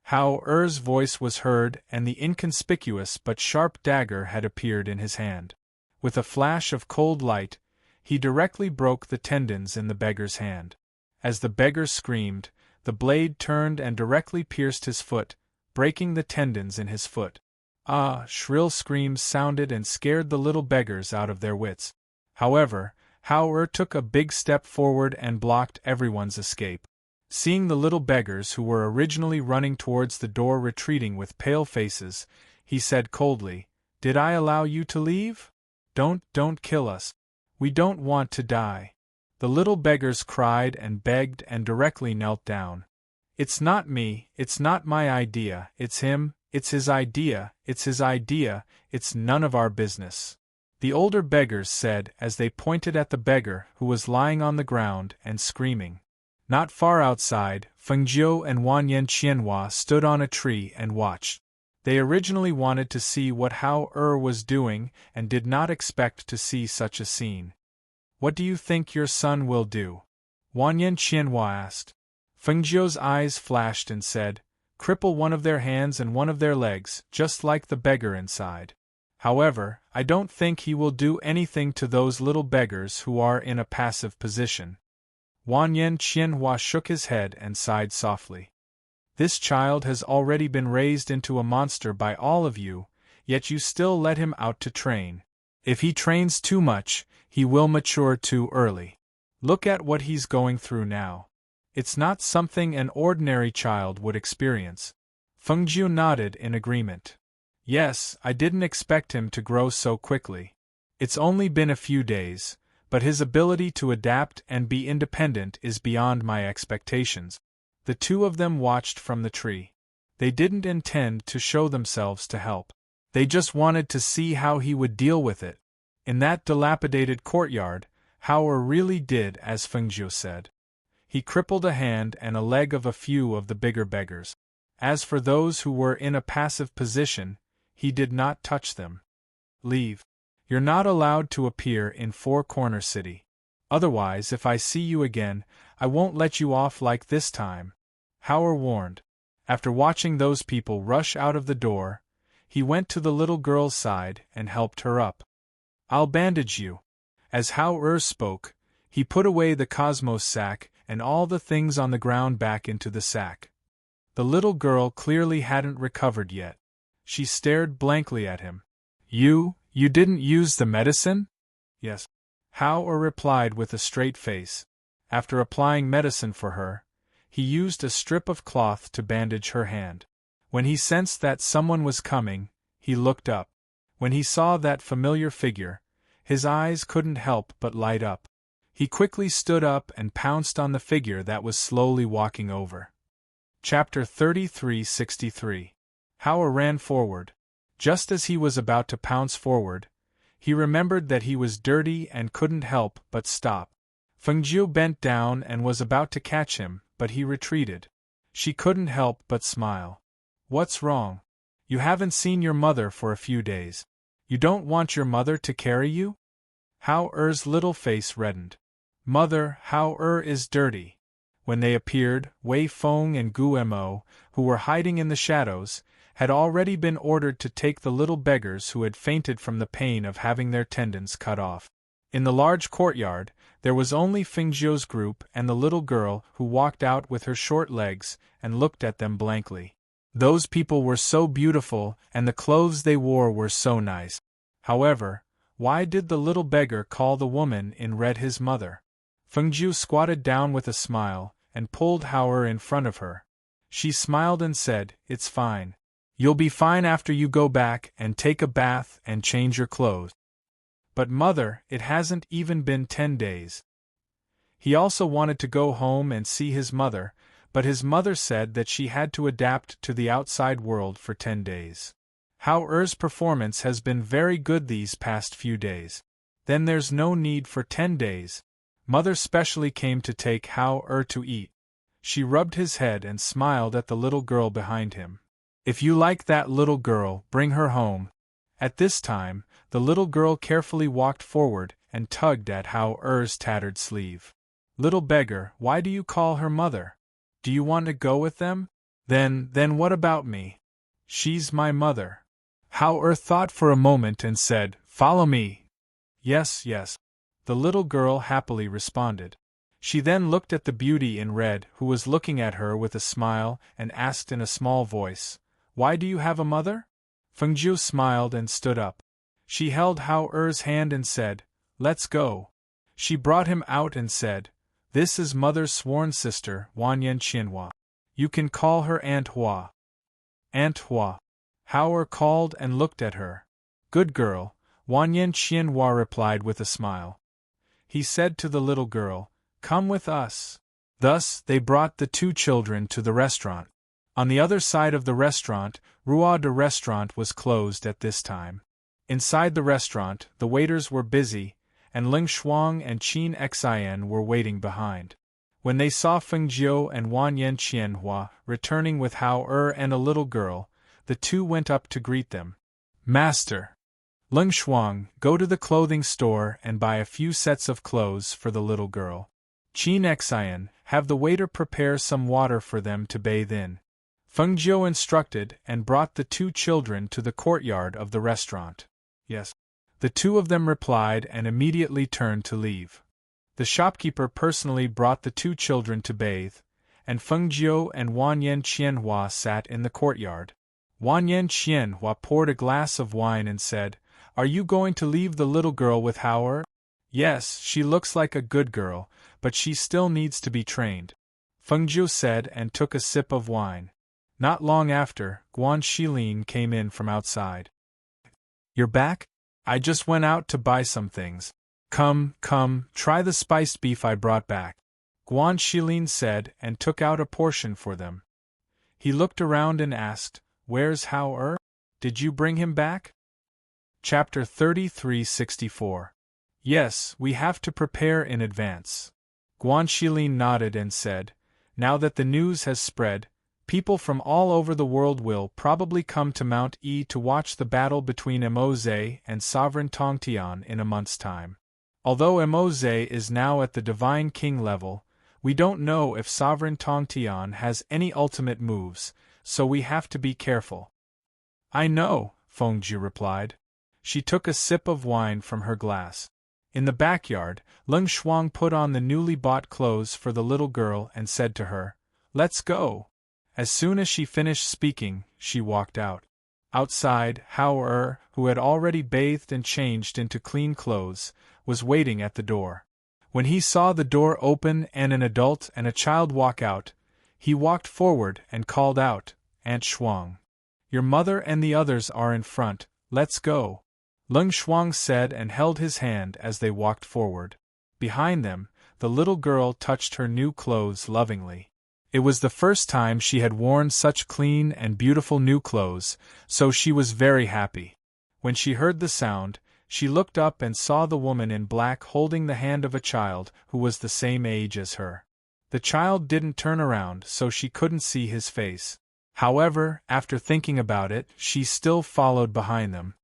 Hao-er's voice was heard and the inconspicuous but sharp dagger had appeared in his hand. With a flash of cold light, he directly broke the tendons in the beggar's hand. As the beggar screamed, the blade turned and directly pierced his foot, breaking the tendons in his foot. Ah! Shrill screams sounded and scared the little beggars out of their wits. However, Hao-er took a big step forward and blocked everyone's escape. Seeing the little beggars who were originally running towards the door retreating with pale faces, he said coldly, "Did I allow you to leave? Don't kill us. We don't want to die." The little beggars cried and begged and directly knelt down. "It's not me, it's not my idea, it's him, it's his idea, it's his idea, it's none of our business," the older beggars said as they pointed at the beggar who was lying on the ground and screaming. Not far outside, Fengjiu and Wanyan Qianhua stood on a tree and watched. They originally wanted to see what Hao-er was doing and did not expect to see such a scene. "What do you think your son will do?" Wanyan Qianhua asked. Fengjiu's eyes flashed and said, "Cripple one of their hands and one of their legs, just like the beggar inside. However, I don't think he will do anything to those little beggars who are in a passive position." Wanyan Qianhua shook his head and sighed softly. "This child has already been raised into a monster by all of you, yet you still let him out to train. If he trains too much, he will mature too early. Look at what he's going through now. It's not something an ordinary child would experience." Fengjiu nodded in agreement. "Yes, I didn't expect him to grow so quickly. It's only been a few days, but his ability to adapt and be independent is beyond my expectations." The two of them watched from the tree. They didn't intend to show themselves to help. They just wanted to see how he would deal with it. In that dilapidated courtyard, Hao-er really did as Fengjiu said. He crippled a hand and a leg of a few of the bigger beggars. As for those who were in a passive position, he did not touch them. "Leave. You're not allowed to appear in Four Corner City. Otherwise, if I see you again, I won't let you off like this time," Hao-er warned. After watching those people rush out of the door, he went to the little girl's side and helped her up. "I'll bandage you." As Hao-er spoke, he put away the cosmos sack and all the things on the ground back into the sack. The little girl clearly hadn't recovered yet. She stared blankly at him. You didn't use the medicine?" "Yes," Hao-er replied with a straight face. After applying medicine for her, he used a strip of cloth to bandage her hand. When he sensed that someone was coming, he looked up. When he saw that familiar figure, his eyes couldn't help but light up. He quickly stood up and pounced on the figure that was slowly walking over. Chapter 33:63. Hao-er ran forward. Just as he was about to pounce forward, he remembered that he was dirty and couldn't help but stop. Fengjiu bent down and was about to catch him, but he retreated. She couldn't help but smile. "What's wrong? You haven't seen your mother for a few days. You don't want your mother to carry you?" Hao-er's little face reddened. "Mother, Hao-er is dirty." When they appeared, Wei Feng and Gu Mo, who were hiding in the shadows, had already been ordered to take the little beggars who had fainted from the pain of having their tendons cut off. In the large courtyard, there was only Fengjiu's group and the little girl who walked out with her short legs and looked at them blankly. Those people were so beautiful and the clothes they wore were so nice. However, why did the little beggar call the woman in red his mother? Fengjiu squatted down with a smile and pulled Hao-er in front of her. She smiled and said, "It's fine. You'll be fine after you go back and take a bath and change your clothes." "But mother, it hasn't even been 10 days. He also wanted to go home and see his mother, but his mother said that she had to adapt to the outside world for 10 days. Hao-er's performance has been very good these past few days. Then there's no need for 10 days. Mother specially came to take Hao-er to eat." She rubbed his head and smiled at the little girl behind him. "If you like that little girl, bring her home." At this time, the little girl carefully walked forward and tugged at Hao-er's tattered sleeve. "Little beggar, why do you call her mother? Do you want to go with them? Then what about me? She's my mother." Hao-er thought for a moment and said, "Follow me." "Yes, yes," the little girl happily responded. She then looked at the beauty in red who was looking at her with a smile and asked in a small voice, "Why do you have a mother?" Fengjiu smiled and stood up. She held Hao-er's hand and said, "Let's go." She brought him out and said, "This is mother's sworn sister, Wanyan Qianhua. You can call her Aunt Hua." "Aunt Hua." Hao-er called and looked at her. "Good girl," Wanyan Qianhua replied with a smile. He said to the little girl, "Come with us." Thus, they brought the two children to the restaurant. On the other side of the restaurant, Rua de restaurant was closed at this time. Inside the restaurant, the waiters were busy, and Ling Shuang and Qin Xian were waiting behind. When they saw Fengjiu and Wanyan Qianhua returning with Hao-er and a little girl, the two went up to greet them. "Master! Ling Shuang, go to the clothing store and buy a few sets of clothes for the little girl. Qin Xian, have the waiter prepare some water for them to bathe in." Fengjiu instructed and brought the two children to the courtyard of the restaurant. "Yes." The two of them replied and immediately turned to leave. The shopkeeper personally brought the two children to bathe, and Fengjiu and Wanyan Qianhua sat in the courtyard. Wanyan Qianhua poured a glass of wine and said, "Are you going to leave the little girl with Hao-er?" "Yes, she looks like a good girl, but she still needs to be trained," Fengjiu said and took a sip of wine. Not long after, Guan Shilin came in from outside. "You're back? I just went out to buy some things. Come, try the spiced beef I brought back," Guan Shilin said and took out a portion for them. He looked around and asked, "Where's Hao-er? Did you bring him back?" Chapter 3364. "Yes, we have to prepare in advance." Guan Shilin nodded and said, "Now that the news has spread, people from all over the world will probably come to Mount E to watch the battle between Moze and Sovereign Tongtian in a month's time. Although Moze is now at the Divine King level, we don't know if Sovereign Tongtian has any ultimate moves, so we have to be careful." "I know," Fengjiu replied. She took a sip of wine from her glass. In the backyard, Ling Shuang put on the newly bought clothes for the little girl and said to her, "Let's go." As soon as she finished speaking, she walked out. Outside, Hao-er, who had already bathed and changed into clean clothes, was waiting at the door. When he saw the door open and an adult and a child walk out, he walked forward and called out, "Aunt Shuang. Your mother and the others are in front, let's go." Ling Shuang said and held his hand as they walked forward. Behind them, the little girl touched her new clothes lovingly. It was the first time she had worn such clean and beautiful new clothes, so she was very happy. When she heard the sound, she looked up and saw the woman in black holding the hand of a child who was the same age as her. The child didn't turn around, so she couldn't see his face. However, after thinking about it, she still followed behind them.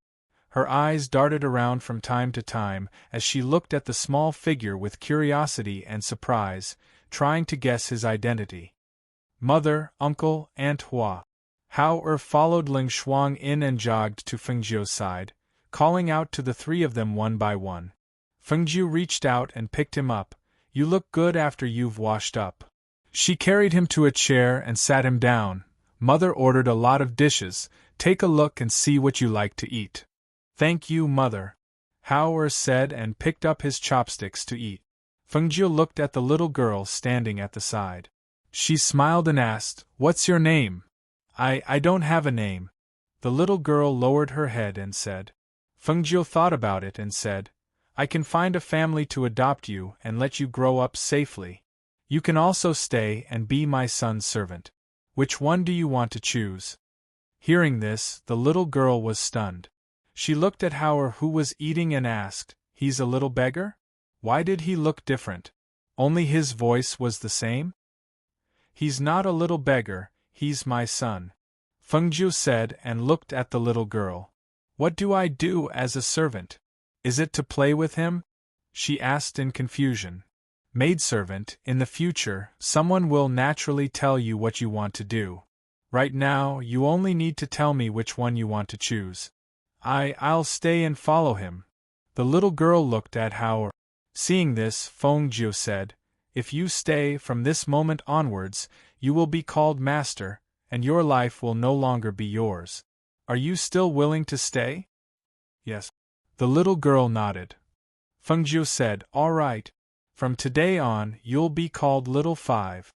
Her eyes darted around from time to time as she looked at the small figure with curiosity and surprise, trying to guess his identity. "Mother, uncle, Aunt Hua." Hao-er followed Ling Shuang in and jogged to Fengjiu's side, calling out to the three of them one by one. Fengjiu reached out and picked him up. "You look good after you've washed up." She carried him to a chair and sat him down. "Mother ordered a lot of dishes, take a look and see what you like to eat." "Thank you, Mother," Hao-er said and picked up his chopsticks to eat. Fengjiu looked at the little girl standing at the side. She smiled and asked, "What's your name?" I don't have a name." The little girl lowered her head and said. Fengjiu thought about it and said, "I can find a family to adopt you and let you grow up safely. You can also stay and be my son's servant. Which one do you want to choose?" Hearing this, the little girl was stunned. She looked at Howard, who was eating, and asked, "He's a little beggar? Why did he look different? Only his voice was the same?" "He's not a little beggar, he's my son," Fengjiu said and looked at the little girl. "What do I do as a servant? Is it to play with him?" she asked in confusion. "Maidservant, in the future, someone will naturally tell you what you want to do. Right now, you only need to tell me which one you want to choose." I'll stay and follow him." The little girl looked at Howard. Seeing this, Fengjiu said, "If you stay, from this moment onwards, you will be called master, and your life will no longer be yours. Are you still willing to stay?" "Yes." The little girl nodded. Fengjiu said, "All right. From today on, you'll be called Little Five."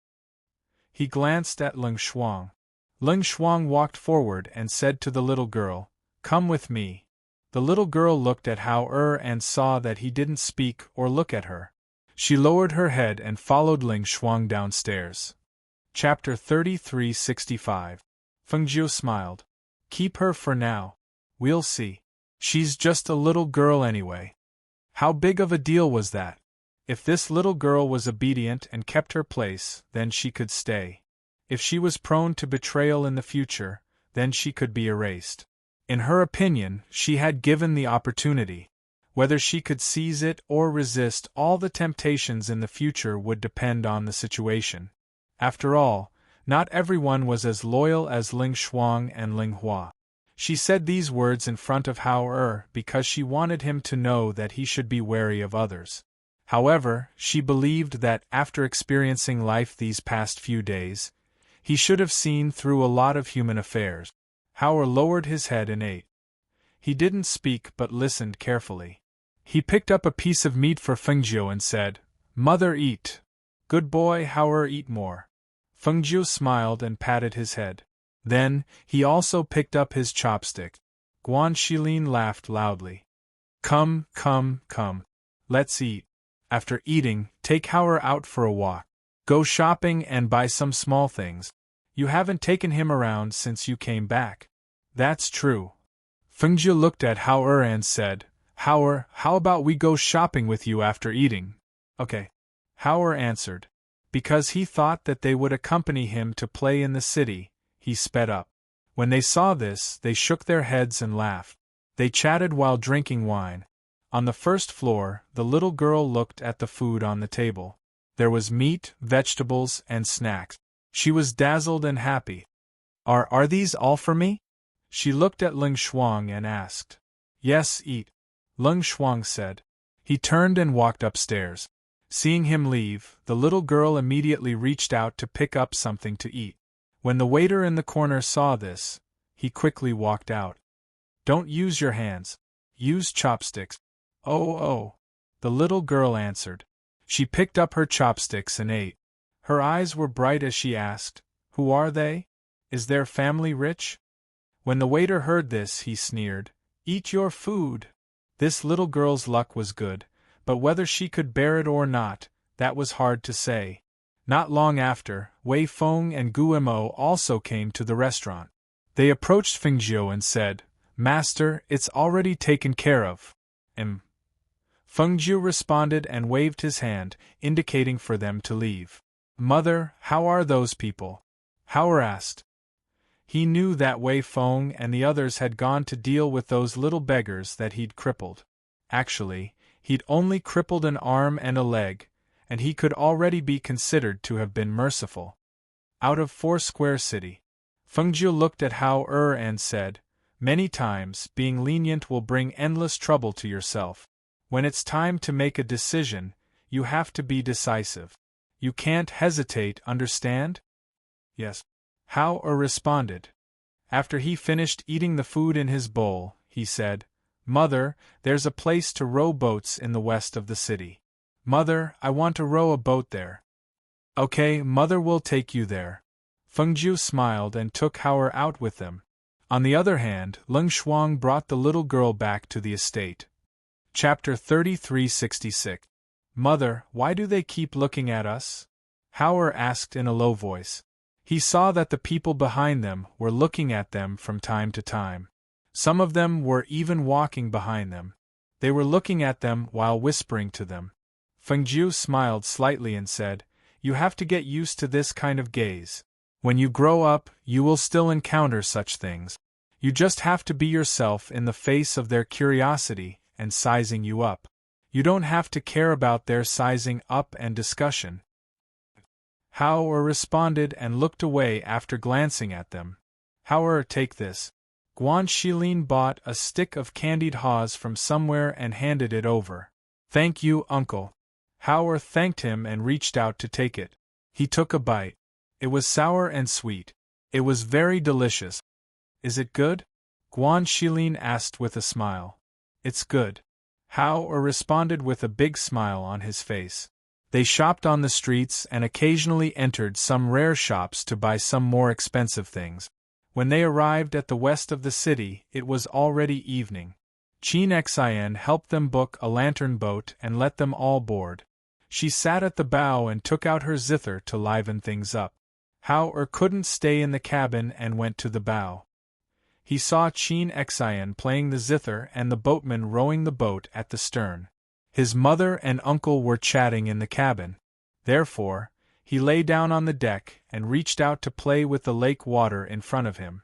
He glanced at Ling Shuang. Ling Shuang walked forward and said to the little girl, "Come with me." The little girl looked at Hao and saw that he didn't speak or look at her. She lowered her head and followed Ling Shuang downstairs. Chapter 3365. Fengjiu smiled. "Keep her for now. We'll see. She's just a little girl anyway." How big of a deal was that? If this little girl was obedient and kept her place, then she could stay. If she was prone to betrayal in the future, then she could be erased. In her opinion, she had given the opportunity. Whether she could seize it or resist all the temptations in the future would depend on the situation. After all, not everyone was as loyal as Ling Shuang and Ling Hua. She said these words in front of Hao because she wanted him to know that he should be wary of others. However, she believed that after experiencing life these past few days, he should have seen through a lot of human affairs. Howard lowered his head and ate. He didn't speak but listened carefully. He picked up a piece of meat for Fengjiu and said, "Mother, eat." "Good boy, Howard, eat more." Fengjiu smiled and patted his head. Then, he also picked up his chopstick. Guan Shilin laughed loudly. Come, let's eat. After eating, take Howard out for a walk. Go shopping and buy some small things. You haven't taken him around since you came back." "That's true." Fengjiu looked at Howard and said, "Howard, how about we go shopping with you after eating?" "Okay." Howard answered. Because he thought that they would accompany him to play in the city, he sped up. When they saw this, they shook their heads and laughed. They chatted while drinking wine. On the first floor, the little girl looked at the food on the table. There was meat, vegetables, and snacks. She was dazzled and happy. Are these all for me?" She looked at Ling Shuang and asked. "Yes, eat," Ling Shuang said. He turned and walked upstairs. Seeing him leave, the little girl immediately reached out to pick up something to eat. When the waiter in the corner saw this, he quickly walked out. "Don't use your hands. Use chopsticks." Oh, the little girl answered. She picked up her chopsticks and ate. Her eyes were bright as she asked, "Who are they? Is their family rich?" When the waiter heard this, he sneered, "Eat your food." This little girl's luck was good, but whether she could bear it or not, that was hard to say. Not long after, Wei Feng and Guimo also came to the restaurant. They approached Fengjiu and said, "Master, it's already taken care of." Fengjiu responded and waved his hand, indicating for them to leave. "Mother, how are those people?" Howard asked. He knew that Wei Feng and the others had gone to deal with those little beggars that he'd crippled. Actually, he'd only crippled an arm and a leg, and he could already be considered to have been merciful. Out of 4 Square City. Fengjiu looked at Hao and said, "Many times, being lenient will bring endless trouble to yourself. When it's time to make a decision, you have to be decisive. You can't hesitate, understand?" "Yes." Hao responded. After he finished eating the food in his bowl, he said, "Mother, there's a place to row boats in the west of the city. Mother, I want to row a boat there." Okay, mother will take you there. Fengjiu smiled and took Hao out with them. On the other hand, Leng Shuang brought the little girl back to the estate. Chapter 3366. Mother, why do they keep looking at us? Hao asked in a low voice. He saw that the people behind them were looking at them from time to time. Some of them were even walking behind them. They were looking at them while whispering to them. Fengjiu smiled slightly and said, "You have to get used to this kind of gaze. When you grow up, you will still encounter such things. You just have to be yourself in the face of their curiosity and sizing you up. You don't have to care about their sizing up and discussion." Hao responded and looked away after glancing at them. "Hao, take this." Guan Shilin bought a stick of candied haws from somewhere and handed it over. "Thank you, uncle." Hao thanked him and reached out to take it. He took a bite. It was sour and sweet. It was very delicious. "Is it good?" Guan Shilin asked with a smile. "It's good." Hao responded with a big smile on his face. They shopped on the streets and occasionally entered some rare shops to buy some more expensive things. When they arrived at the west of the city, it was already evening. Qin Xian helped them book a lantern boat and let them all board. She sat at the bow and took out her zither to liven things up. Hao couldn't stay in the cabin and went to the bow. He saw Qin Xian playing the zither and the boatman rowing the boat at the stern. His mother and uncle were chatting in the cabin. Therefore, he lay down on the deck and reached out to play with the lake water in front of him.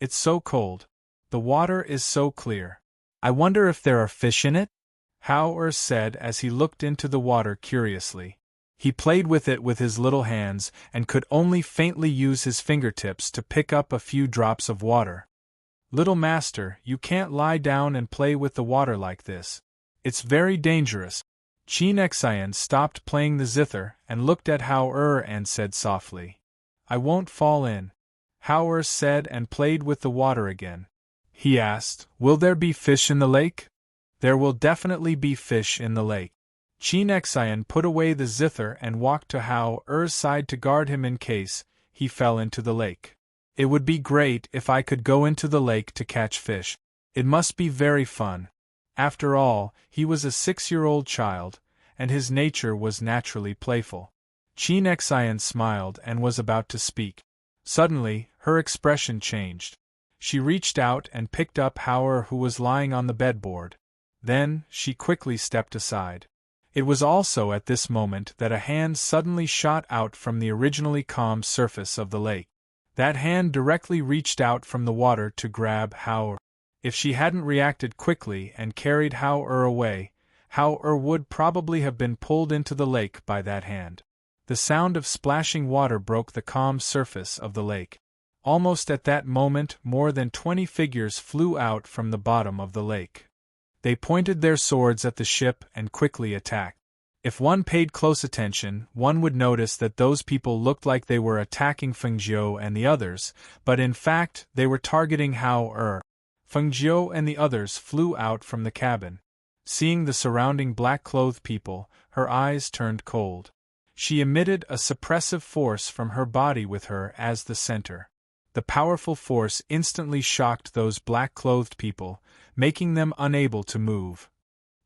"It's so cold. The water is so clear. I wonder if there are fish in it?" Hao said as he looked into the water curiously. He played with it with his little hands and could only faintly use his fingertips to pick up a few drops of water. "Little master, you can't lie down and play with the water like this. It's very dangerous." Qin Xian stopped playing the zither and looked at Hao and said softly, "I won't fall in." Hao said and played with the water again. He asked, "Will there be fish in the lake?" "There will definitely be fish in the lake." Qin Xian put away the zither and walked to Hao's side to guard him in case he fell into the lake. "It would be great if I could go into the lake to catch fish. It must be very fun." After all, he was a 6-year-old child, and his nature was naturally playful. Qin Xian smiled and was about to speak. Suddenly, her expression changed. She reached out and picked up Hao, who was lying on the bedboard. Then, she quickly stepped aside. It was also at this moment that a hand suddenly shot out from the originally calm surface of the lake. That hand directly reached out from the water to grab Hao. If she hadn't reacted quickly and carried Hao away, Hao would probably have been pulled into the lake by that hand. The sound of splashing water broke the calm surface of the lake. Almost at that moment, more than 20 figures flew out from the bottom of the lake. They pointed their swords at the ship and quickly attacked. If one paid close attention, one would notice that those people looked like they were attacking Fengjiu and the others, but in fact, they were targeting Hao. Fengjiu and the others flew out from the cabin. Seeing the surrounding black-clothed people, her eyes turned cold. She emitted a suppressive force from her body with her as the center. The powerful force instantly shocked those black-clothed people, making them unable to move.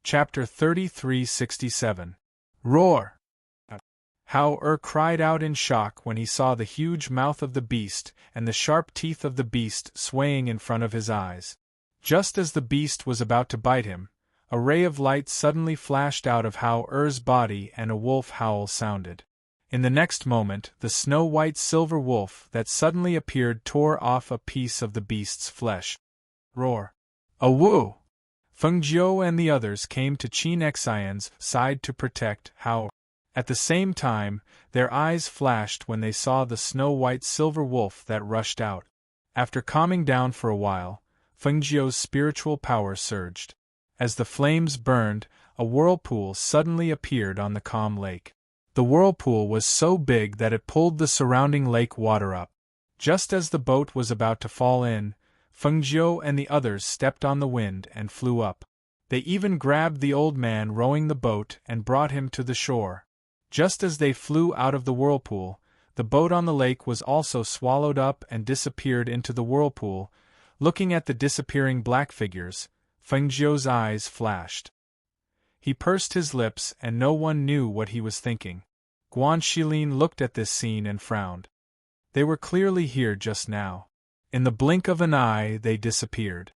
Chapter 3367. Roar! Hao cried out in shock when he saw the huge mouth of the beast and the sharp teeth of the beast swaying in front of his eyes. Just as the beast was about to bite him, a ray of light suddenly flashed out of Hao's body and a wolf howl sounded. In the next moment, the snow-white silver wolf that suddenly appeared tore off a piece of the beast's flesh. Roar! Awoo! Fengjiu and the others came to Qin Xian's side to protect Hao. At the same time, their eyes flashed when they saw the snow-white silver wolf that rushed out. After calming down for a while, Fengjiu's spiritual power surged. As the flames burned, a whirlpool suddenly appeared on the calm lake. The whirlpool was so big that it pulled the surrounding lake water up. Just as the boat was about to fall in, Fengjiu and the others stepped on the wind and flew up. They even grabbed the old man rowing the boat and brought him to the shore. Just as they flew out of the whirlpool, the boat on the lake was also swallowed up and disappeared into the whirlpool. Looking at the disappearing black figures, Feng Zhou's eyes flashed. He pursed his lips and no one knew what he was thinking. Guan Shilin looked at this scene and frowned. They were clearly here just now. In the blink of an eye they disappeared.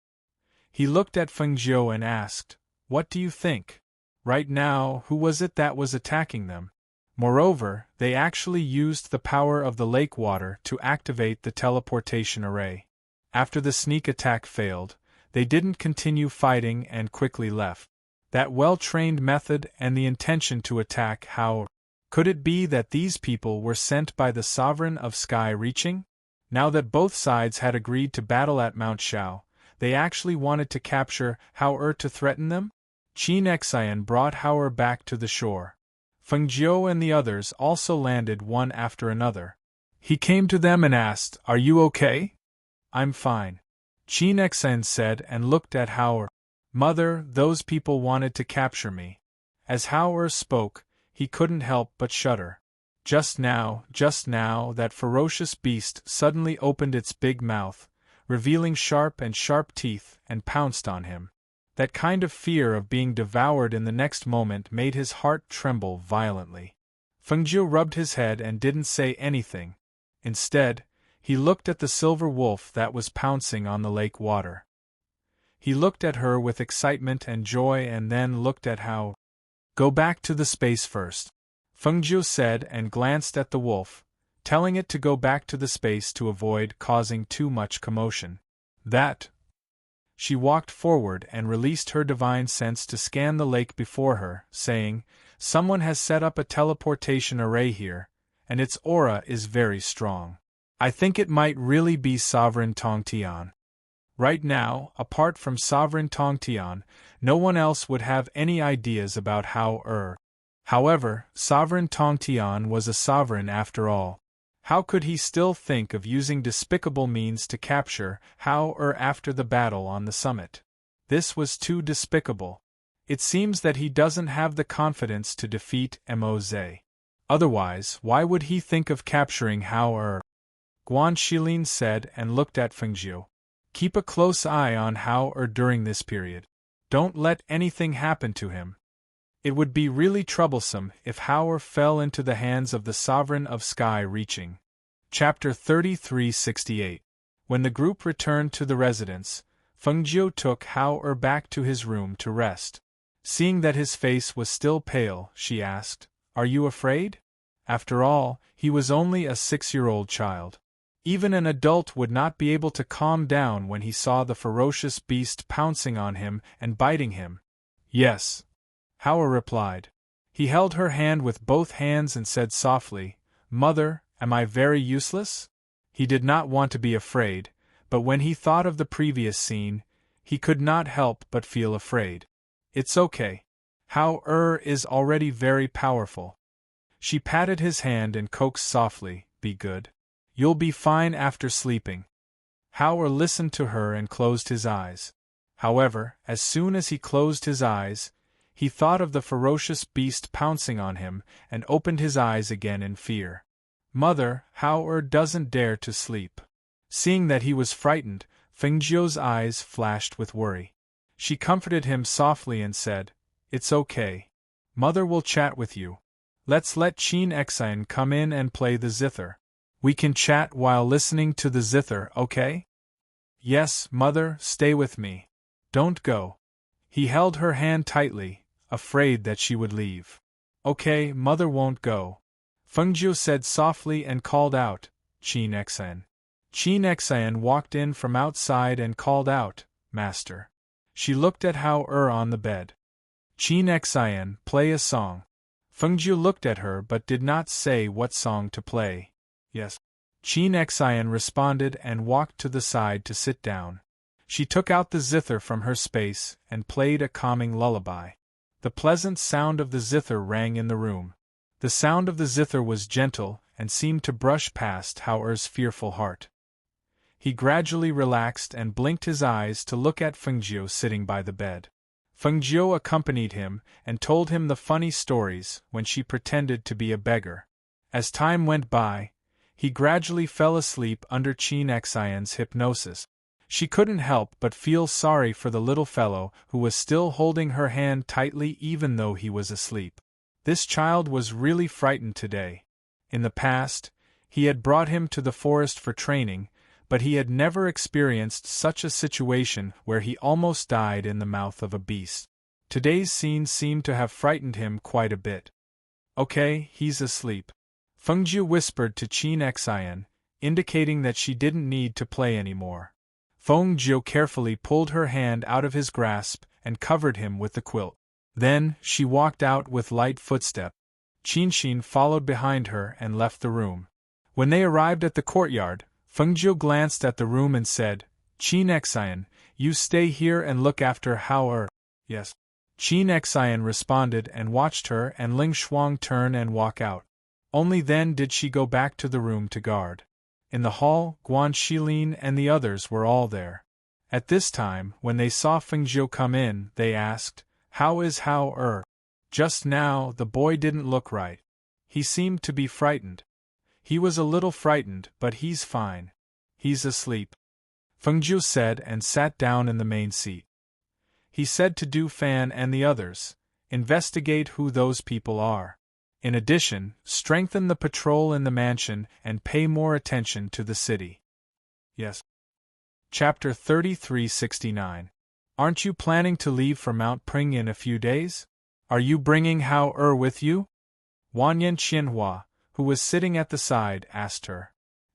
He looked at Feng Zhou and asked, "What do you think? Right now, who was it that was attacking them?" Moreover, they actually used the power of the lake water to activate the teleportation array. After the sneak attack failed, they didn't continue fighting and quickly left. That well-trained method and the intention to attack how? Could it be that these people were sent by the Sovereign of Sky Reaching? Now that both sides had agreed to battle at Mount Shao, they actually wanted to capture Hao to threaten them? Qin Xian brought Hao back to the shore. Feng Zhou and the others also landed one after another. He came to them and asked, "Are you okay?" "I'm fine," Qin Xian said and looked at Hao. "Mother, those people wanted to capture me." As Hao spoke, he couldn't help but shudder. Just now, that ferocious beast suddenly opened its big mouth, revealing sharp teeth, and pounced on him. That kind of fear of being devoured in the next moment made his heart tremble violently. Feng Zhou rubbed his head and didn't say anything. Instead, he looked at the silver wolf that was pouncing on the lake water. He looked at her with excitement and joy and then looked at Hao. "Go back to the space first," Feng Zhou said and glanced at the wolf, telling it to go back to the space to avoid causing too much commotion. That. She walked forward and released her divine sense to scan the lake before her, saying, "Someone has set up a teleportation array here, and its aura is very strong. I think it might really be Sovereign Tongtian. Right now, apart from Sovereign Tongtian, no one else would have any ideas about Hao. However, Sovereign Tongtian was a sovereign after all. How could he still think of using despicable means to capture Hao after the battle on the summit? This was too despicable. It seems that he doesn't have the confidence to defeat Moze. Otherwise, why would he think of capturing Hao? Guan Shilin said and looked at Feng Zhou. "Keep a close eye on Hao during this period. Don't let anything happen to him. It would be really troublesome if Hao fell into the hands of the Sovereign of Sky Reaching." Chapter 3368. When the group returned to the residence, Feng Zhou took Hao back to his room to rest. Seeing that his face was still pale, she asked, "Are you afraid?" After all, he was only a 6-year-old child. Even an adult would not be able to calm down when he saw the ferocious beast pouncing on him and biting him. "Yes," Hao replied. He held her hand with both hands and said softly, "Mother, am I very useless?" He did not want to be afraid, but when he thought of the previous scene, he could not help but feel afraid. "It's okay. Hao is already very powerful." She patted his hand and coaxed softly, "Be good. You'll be fine after sleeping." Hao listened to her and closed his eyes. However, as soon as he closed his eyes, he thought of the ferocious beast pouncing on him and opened his eyes again in fear. "Mother, Hao doesn't dare to sleep." Seeing that he was frightened, Feng Zhou's eyes flashed with worry. She comforted him softly and said, "It's okay. Mother will chat with you. Let's let Qin Xian come in and play the zither. We can chat while listening to the zither, okay?" "Yes, Mother, stay with me. Don't go." He held her hand tightly, afraid that she would leave. "Okay, Mother won't go," Feng Zhou said softly and called out, "Qin Xian." Qin Xian walked in from outside and called out, "Master." She looked at Hao on the bed. "Qin Xian, play a song." Feng Zhou looked at her but did not say what song to play. "Yes." Qin Xian responded and walked to the side to sit down. She took out the zither from her space and played a calming lullaby. The pleasant sound of the zither rang in the room. The sound of the zither was gentle and seemed to brush past Hao's fearful heart. He gradually relaxed and blinked his eyes to look at Feng Zhou sitting by the bed. Feng Jiu accompanied him and told him the funny stories when she pretended to be a beggar. As time went by, he gradually fell asleep under Qin Xian's hypnosis. She couldn't help but feel sorry for the little fellow who was still holding her hand tightly even though he was asleep. This child was really frightened today. In the past, he had brought him to the forest for training, but he had never experienced such a situation where he almost died in the mouth of a beast. Today's scene seemed to have frightened him quite a bit. Okay, he's asleep. Feng Jiu whispered to Qin Xian, indicating that she didn't need to play anymore. Feng Jiu carefully pulled her hand out of his grasp and covered him with the quilt. Then, she walked out with light footsteps. Qin followed behind her and left the room. When they arrived at the courtyard, Feng Jiu glanced at the room and said, Qin Xian, you stay here and look after Hao. Yes. Qin Xian responded and watched her and Ling Shuang turn and walk out. Only then did she go back to the room to guard. In the hall, Guan Shilin and the others were all there. At this time, when they saw Feng Jiu come in, they asked, How is Hao? Just now, the boy didn't look right. He seemed to be frightened. He was a little frightened, but he's fine. He's asleep. Feng Jiu said and sat down in the main seat. He said to Du Fan and the others, investigate who those people are. In addition, strengthen the patrol in the mansion and pay more attention to the city. Yes. Chapter 3369. Aren't you planning to leave for Mount Pring in a few days? Are you bringing Hao with you? Wanyan Qianhua, who was sitting at the side, asked her.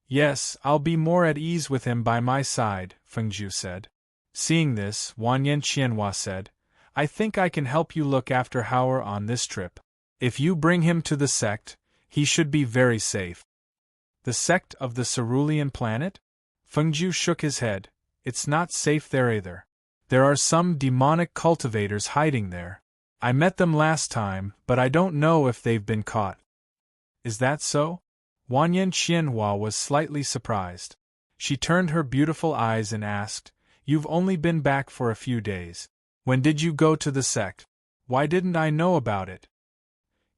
Yes, I'll be more at ease with him by my side, Feng Jiu said. Seeing this, Wanyan Qianhua said, I think I can help you look after Hao on this trip. If you bring him to the sect, he should be very safe. The sect of the cerulean planet? Feng Jiu shook his head. It's not safe there either. There are some demonic cultivators hiding there. I met them last time, but I don't know if they've been caught. Is that so? Wanyan Qianhua was slightly surprised. She turned her beautiful eyes and asked, You've only been back for a few days. When did you go to the sect? Why didn't I know about it?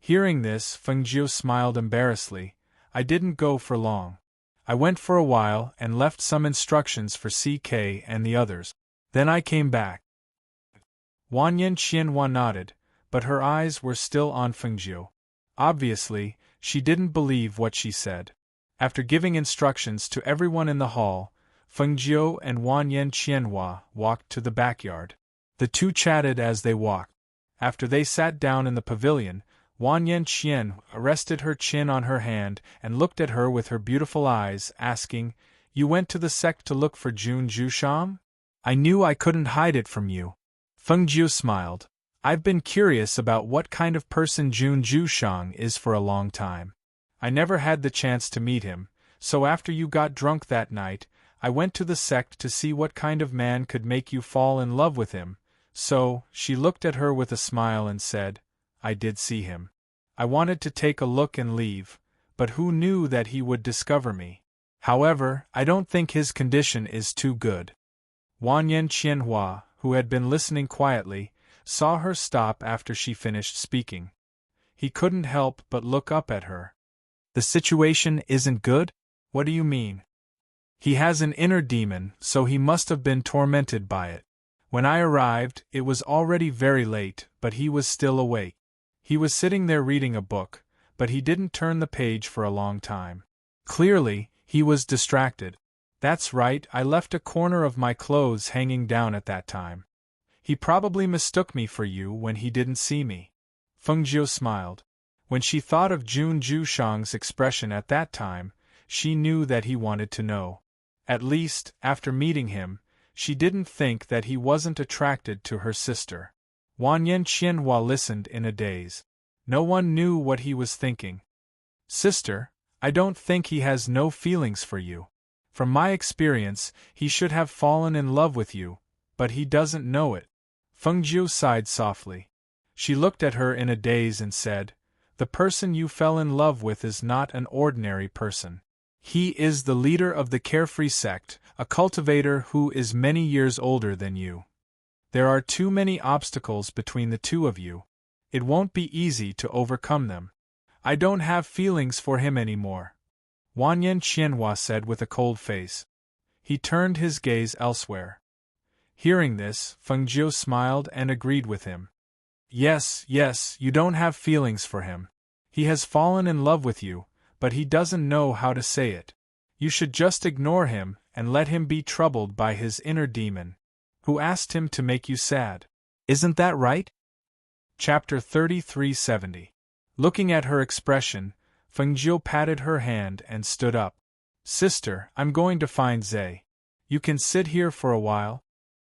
Hearing this, Feng Jiu smiled embarrassedly. I didn't go for long. I went for a while and left some instructions for CK and the others. Then I came back. Wanyan Qianhua nodded, but her eyes were still on Feng Jiu. Obviously, she didn't believe what she said. After giving instructions to everyone in the hall, Feng Jiu and Wanyan Qianhua walked to the backyard. The two chatted as they walked. After they sat down in the pavilion, Wanyan Qian rested her chin on her hand and looked at her with her beautiful eyes, asking, You went to the sect to look for Jun Zhushang? I knew I couldn't hide it from you. Feng Jiu smiled. I've been curious about what kind of person Jun Zhushang is for a long time. I never had the chance to meet him, so after you got drunk that night, I went to the sect to see what kind of man could make you fall in love with him. So, she looked at her with a smile and said, I did see him. I wanted to take a look and leave, but who knew that he would discover me? However, I don't think his condition is too good. Wanyan Qianhua, who had been listening quietly, saw her stop after she finished speaking. He couldn't help but look up at her. The situation isn't good? What do you mean? He has an inner demon, so he must have been tormented by it. When I arrived, it was already very late, but he was still awake. He was sitting there reading a book, but he didn't turn the page for a long time. Clearly, he was distracted. That's right, I left a corner of my clothes hanging down at that time. He probably mistook me for you when he didn't see me. Feng Jiu smiled. When she thought of Jun Zhushang's expression at that time, she knew that he wanted to know. At least, after meeting him, she didn't think that he wasn't attracted to her sister. Wanyan Qianhua listened in a daze. No one knew what he was thinking. Sister, I don't think he has no feelings for you. From my experience, he should have fallen in love with you, but he doesn't know it. Feng Jiu sighed softly. She looked at her in a daze and said, The person you fell in love with is not an ordinary person. He is the leader of the Carefree sect, a cultivator who is many years older than you. There are too many obstacles between the two of you. It won't be easy to overcome them. I don't have feelings for him anymore, Wanyan Qianhua said with a cold face. He turned his gaze elsewhere. Hearing this, Fengjiu smiled and agreed with him. Yes, you don't have feelings for him. He has fallen in love with you, but he doesn't know how to say it. You should just ignore him and let him be troubled by his inner demon. Who asked him to make you sad? Isn't that right? Chapter 3370. Looking at her expression, Fengjiu patted her hand and stood up. Sister, I'm going to find Zhe. You can sit here for a while.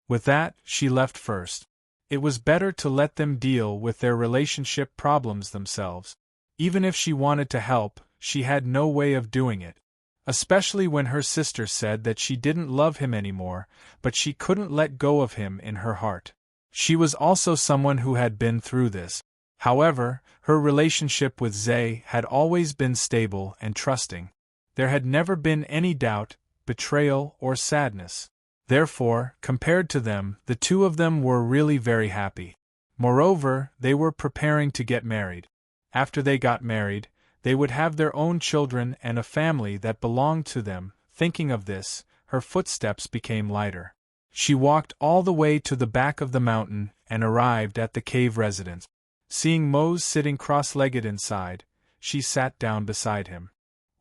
With that, she left first. It was better to let them deal with their relationship problems themselves. Even if she wanted to help, she had no way of doing it. Especially when her sister said that she didn't love him anymore, but she couldn't let go of him in her heart. She was also someone who had been through this. However, her relationship with Zhe had always been stable and trusting. There had never been any doubt, betrayal, or sadness. Therefore, compared to them, the two of them were really very happy. Moreover, they were preparing to get married. After they got married, they would have their own children and a family that belonged to them. Thinking of this, her footsteps became lighter. She walked all the way to the back of the mountain and arrived at the cave residence. Seeing Mose sitting cross-legged inside, she sat down beside him.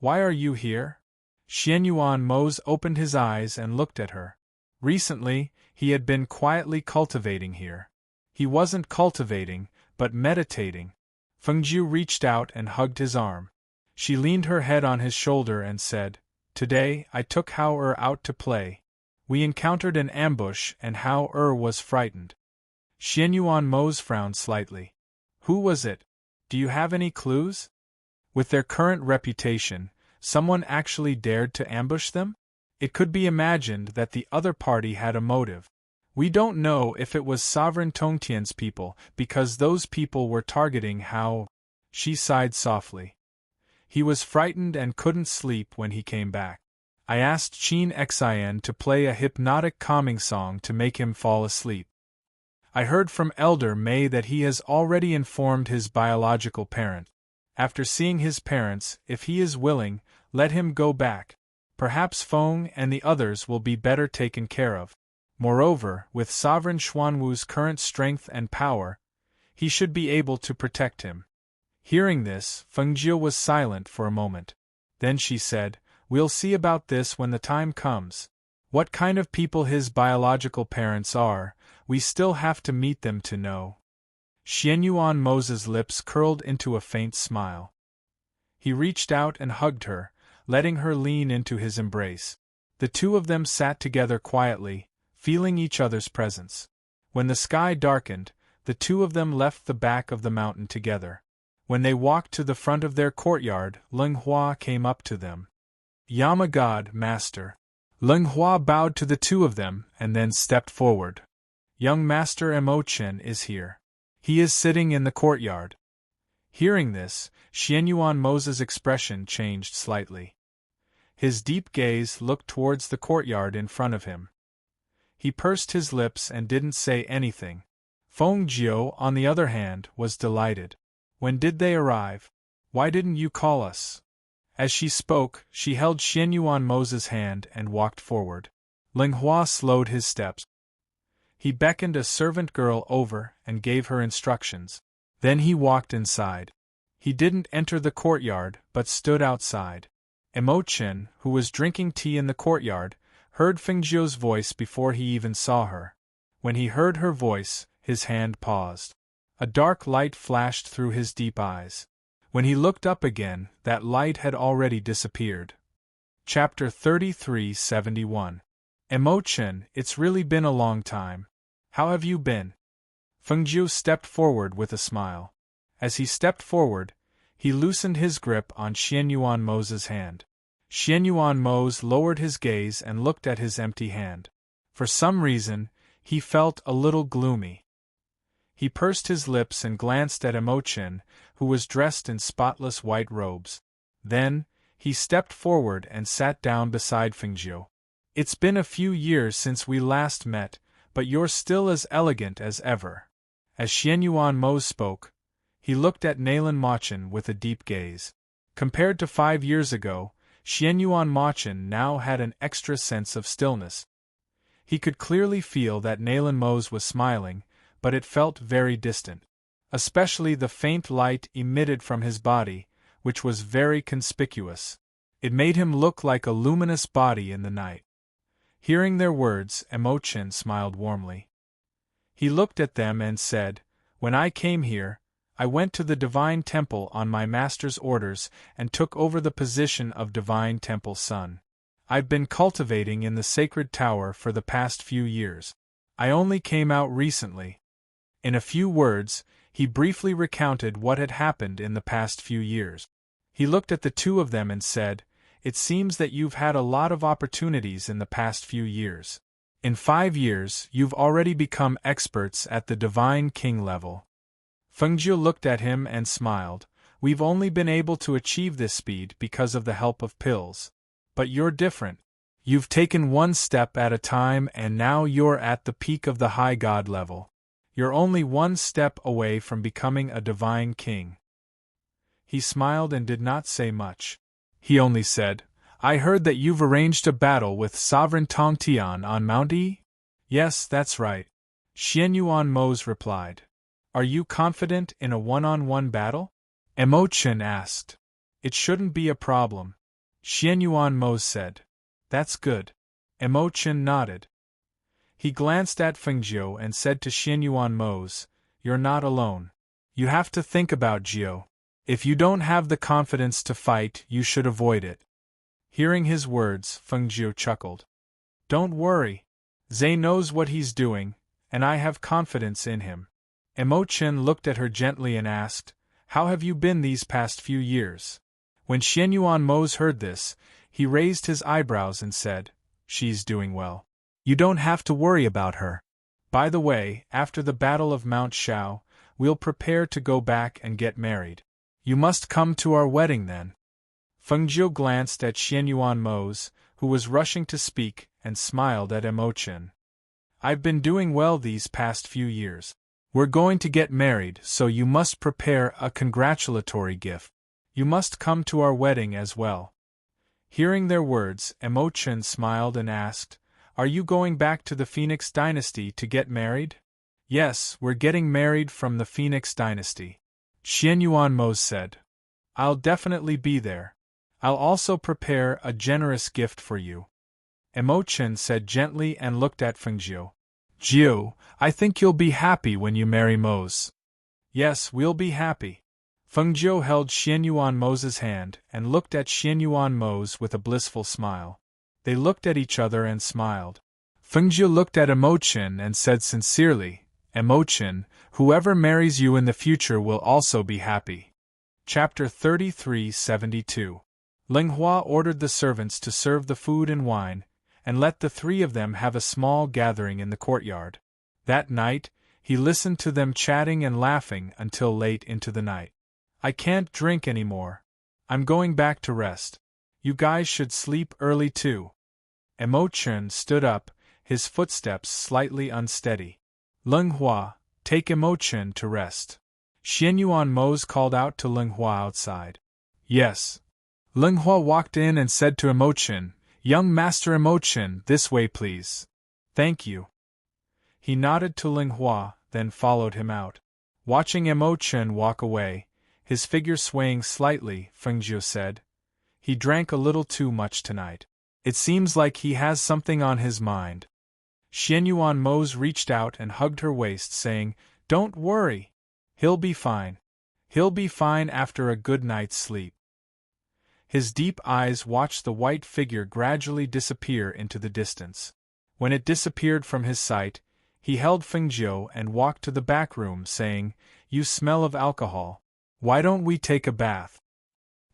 Why are you here? Xianyuan Mose opened his eyes and looked at her. Recently, he had been quietly cultivating here. He wasn't cultivating, but meditating. Fengjiu reached out and hugged his arm. She leaned her head on his shoulder and said, Today, I took Hao out to play. We encountered an ambush and Hao was frightened. Xianyuan Mose frowned slightly. Who was it? Do you have any clues? With their current reputation, someone actually dared to ambush them? It could be imagined that the other party had a motive. We don't know if it was Sovereign Tongtian's people, because those people were targeting Hao. She sighed softly. He was frightened and couldn't sleep when he came back. I asked Qin Xian to play a hypnotic calming song to make him fall asleep. I heard from Elder Mei that he has already informed his biological parent. After seeing his parents, if he is willing, let him go back. Perhaps Feng and the others will be better taken care of. Moreover, with Sovereign Xuanwu's current strength and power, he should be able to protect him. Hearing this, Fengjiu was silent for a moment. Then she said, We'll see about this when the time comes. What kind of people his biological parents are, we still have to meet them to know. Xianyuan Mose's lips curled into a faint smile. He reached out and hugged her, letting her lean into his embrace. The two of them sat together quietly, feeling each other's presence. When the sky darkened, the two of them left the back of the mountain together. When they walked to the front of their courtyard, Leng Hua came up to them. Yama God, Master. Leng Hua bowed to the two of them and then stepped forward. Young Master Emochen is here. He is sitting in the courtyard. Hearing this, Xianyuan Mose's expression changed slightly. His deep gaze looked towards the courtyard in front of him. He pursed his lips and didn't say anything. Feng Jiu, on the other hand, was delighted. When did they arrive? Why didn't you call us? As she spoke, she held Xianyuan Mose's hand and walked forward. Leng Hua slowed his steps. He beckoned a servant girl over and gave her instructions. Then he walked inside. He didn't enter the courtyard, but stood outside. Emochen, who was drinking tea in the courtyard, heard Fengjiu's voice before he even saw her. When he heard her voice, his hand paused. A dark light flashed through his deep eyes. When he looked up again, that light had already disappeared. Chapter 3371. Emochen, it's really been a long time. How have you been? Fengjiu stepped forward with a smile. As he stepped forward, he loosened his grip on Xianyuan Mose's hand. Xianyuan Mose lowered his gaze and looked at his empty hand. For some reason, he felt a little gloomy. He pursed his lips and glanced at Emochen, who was dressed in spotless white robes. Then, he stepped forward and sat down beside Fengjiu. It's been a few years since we last met, but you're still as elegant as ever. As Xianyuan Mo spoke, he looked at Nalan Machin with a deep gaze. Compared to 5 years ago, Xianyuan Machin now had an extra sense of stillness. He could clearly feel that Nalan Mose was smiling, but it felt very distant. Especially the faint light emitted from his body, which was very conspicuous. It made him look like a luminous body in the night. Hearing their words, Emochin smiled warmly. He looked at them and said, "When I came here, I went to the Divine Temple on my master's orders and took over the position of Divine Temple Son. I've been cultivating in the sacred tower for the past few years. I only came out recently." In a few words, he briefly recounted what had happened in the past few years. He looked at the two of them and said, "It seems that you've had a lot of opportunities in the past few years. In 5 years, you've already become experts at the Divine King level." Fengjiu looked at him and smiled. "We've only been able to achieve this speed because of the help of pills. But you're different. You've taken one step at a time and now you're at the peak of the high god level. You're only one step away from becoming a divine king." He smiled and did not say much. He only said, "I heard that you've arranged a battle with Sovereign Tongtian on Mount E?" "Yes, that's right," Xianyuan Mose replied. "Are you confident in a one-on-one battle?" Emochin asked. "It shouldn't be a problem," Xianyuan Mose said. "That's good." Emochin nodded. He glanced at Fengjiu and said to Xianyuan Mose, "You're not alone. You have to think about Jiu. If you don't have the confidence to fight, you should avoid it." Hearing his words, Fengjiu chuckled. "Don't worry. Zhe knows what he's doing, and I have confidence in him." Emochin looked at her gently and asked, "How have you been these past few years?" When Xianyuan Mose heard this, he raised his eyebrows and said, "She's doing well. You don't have to worry about her. By the way, after the Battle of Mount Shao, we'll prepare to go back and get married. You must come to our wedding then." Fengjiu glanced at Xianyuan Mose, who was rushing to speak, and smiled at Emochin. "I've been doing well these past few years. We're going to get married, so you must prepare a congratulatory gift. You must come to our wedding as well." Hearing their words, Emochin smiled and asked, "Are you going back to the Phoenix Dynasty to get married?" "Yes, we're getting married from the Phoenix Dynasty," Xianyuan Mose said. "I'll definitely be there. I'll also prepare a generous gift for you," Emochin said gently and looked at Fengjiu. "Jiu, I think you'll be happy when you marry Mose." "Yes, we'll be happy." Fengjiu held Xianyuan Mose's hand and looked at Xianyuan Mose with a blissful smile. They looked at each other and smiled. Fengjiu looked at Emochin and said sincerely, "Emochin, whoever marries you in the future will also be happy." Chapter 3372. Linghua ordered the servants to serve the food and wine, and let the three of them have a small gathering in the courtyard. That night, he listened to them chatting and laughing until late into the night. "I can't drink anymore. I'm going back to rest. You guys should sleep early too." Emochin stood up, his footsteps slightly unsteady. "Linghua, take Emochin to rest." Xianyuan Mose called out to Linghua outside. "Yes." Linghua walked in and said to Emochin, "Young Master Emochin, this way please." "Thank you." He nodded to Linghua, then followed him out. Watching Emochin walk away, his figure swaying slightly, Fengjiu said, "He drank a little too much tonight. It seems like he has something on his mind." Xianyuan Mose reached out and hugged her waist, saying, "Don't worry. He'll be fine. He'll be fine after a good night's sleep." His deep eyes watched the white figure gradually disappear into the distance. When it disappeared from his sight, he held Fengjiu and walked to the back room, saying, "You smell of alcohol. Why don't we take a bath?"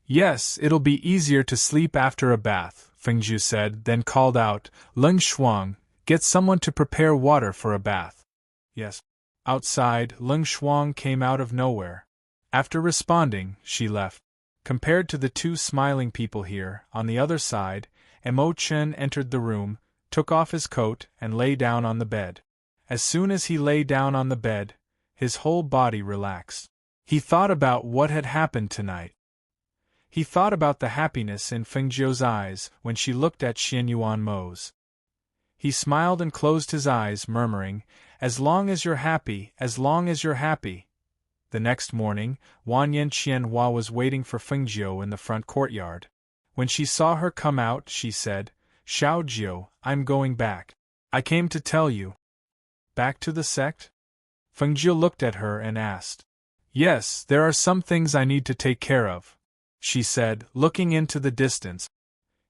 "Yes, it'll be easier to sleep after a bath," Fengjiu said, then called out, "Leng Shuang, get someone to prepare water for a bath." "Yes." Outside, Leng Shuang came out of nowhere. After responding, she left. Compared to the two smiling people here, on the other side, Emochin entered the room, took off his coat, and lay down on the bed. As soon as he lay down on the bed, his whole body relaxed. He thought about what had happened tonight. He thought about the happiness in Fengjiu's eyes when she looked at Xianyuan Mo's. He smiled and closed his eyes, murmuring, "As long as you're happy, as long as you're happy." The next morning, Wanyan Qianhua was waiting for Fengjiu in the front courtyard. When she saw her come out, she said, "Xiaojiu, I'm going back. I came to tell you." "Back to the sect?" Fengjiu looked at her and asked. "Yes, there are some things I need to take care of," she said, looking into the distance.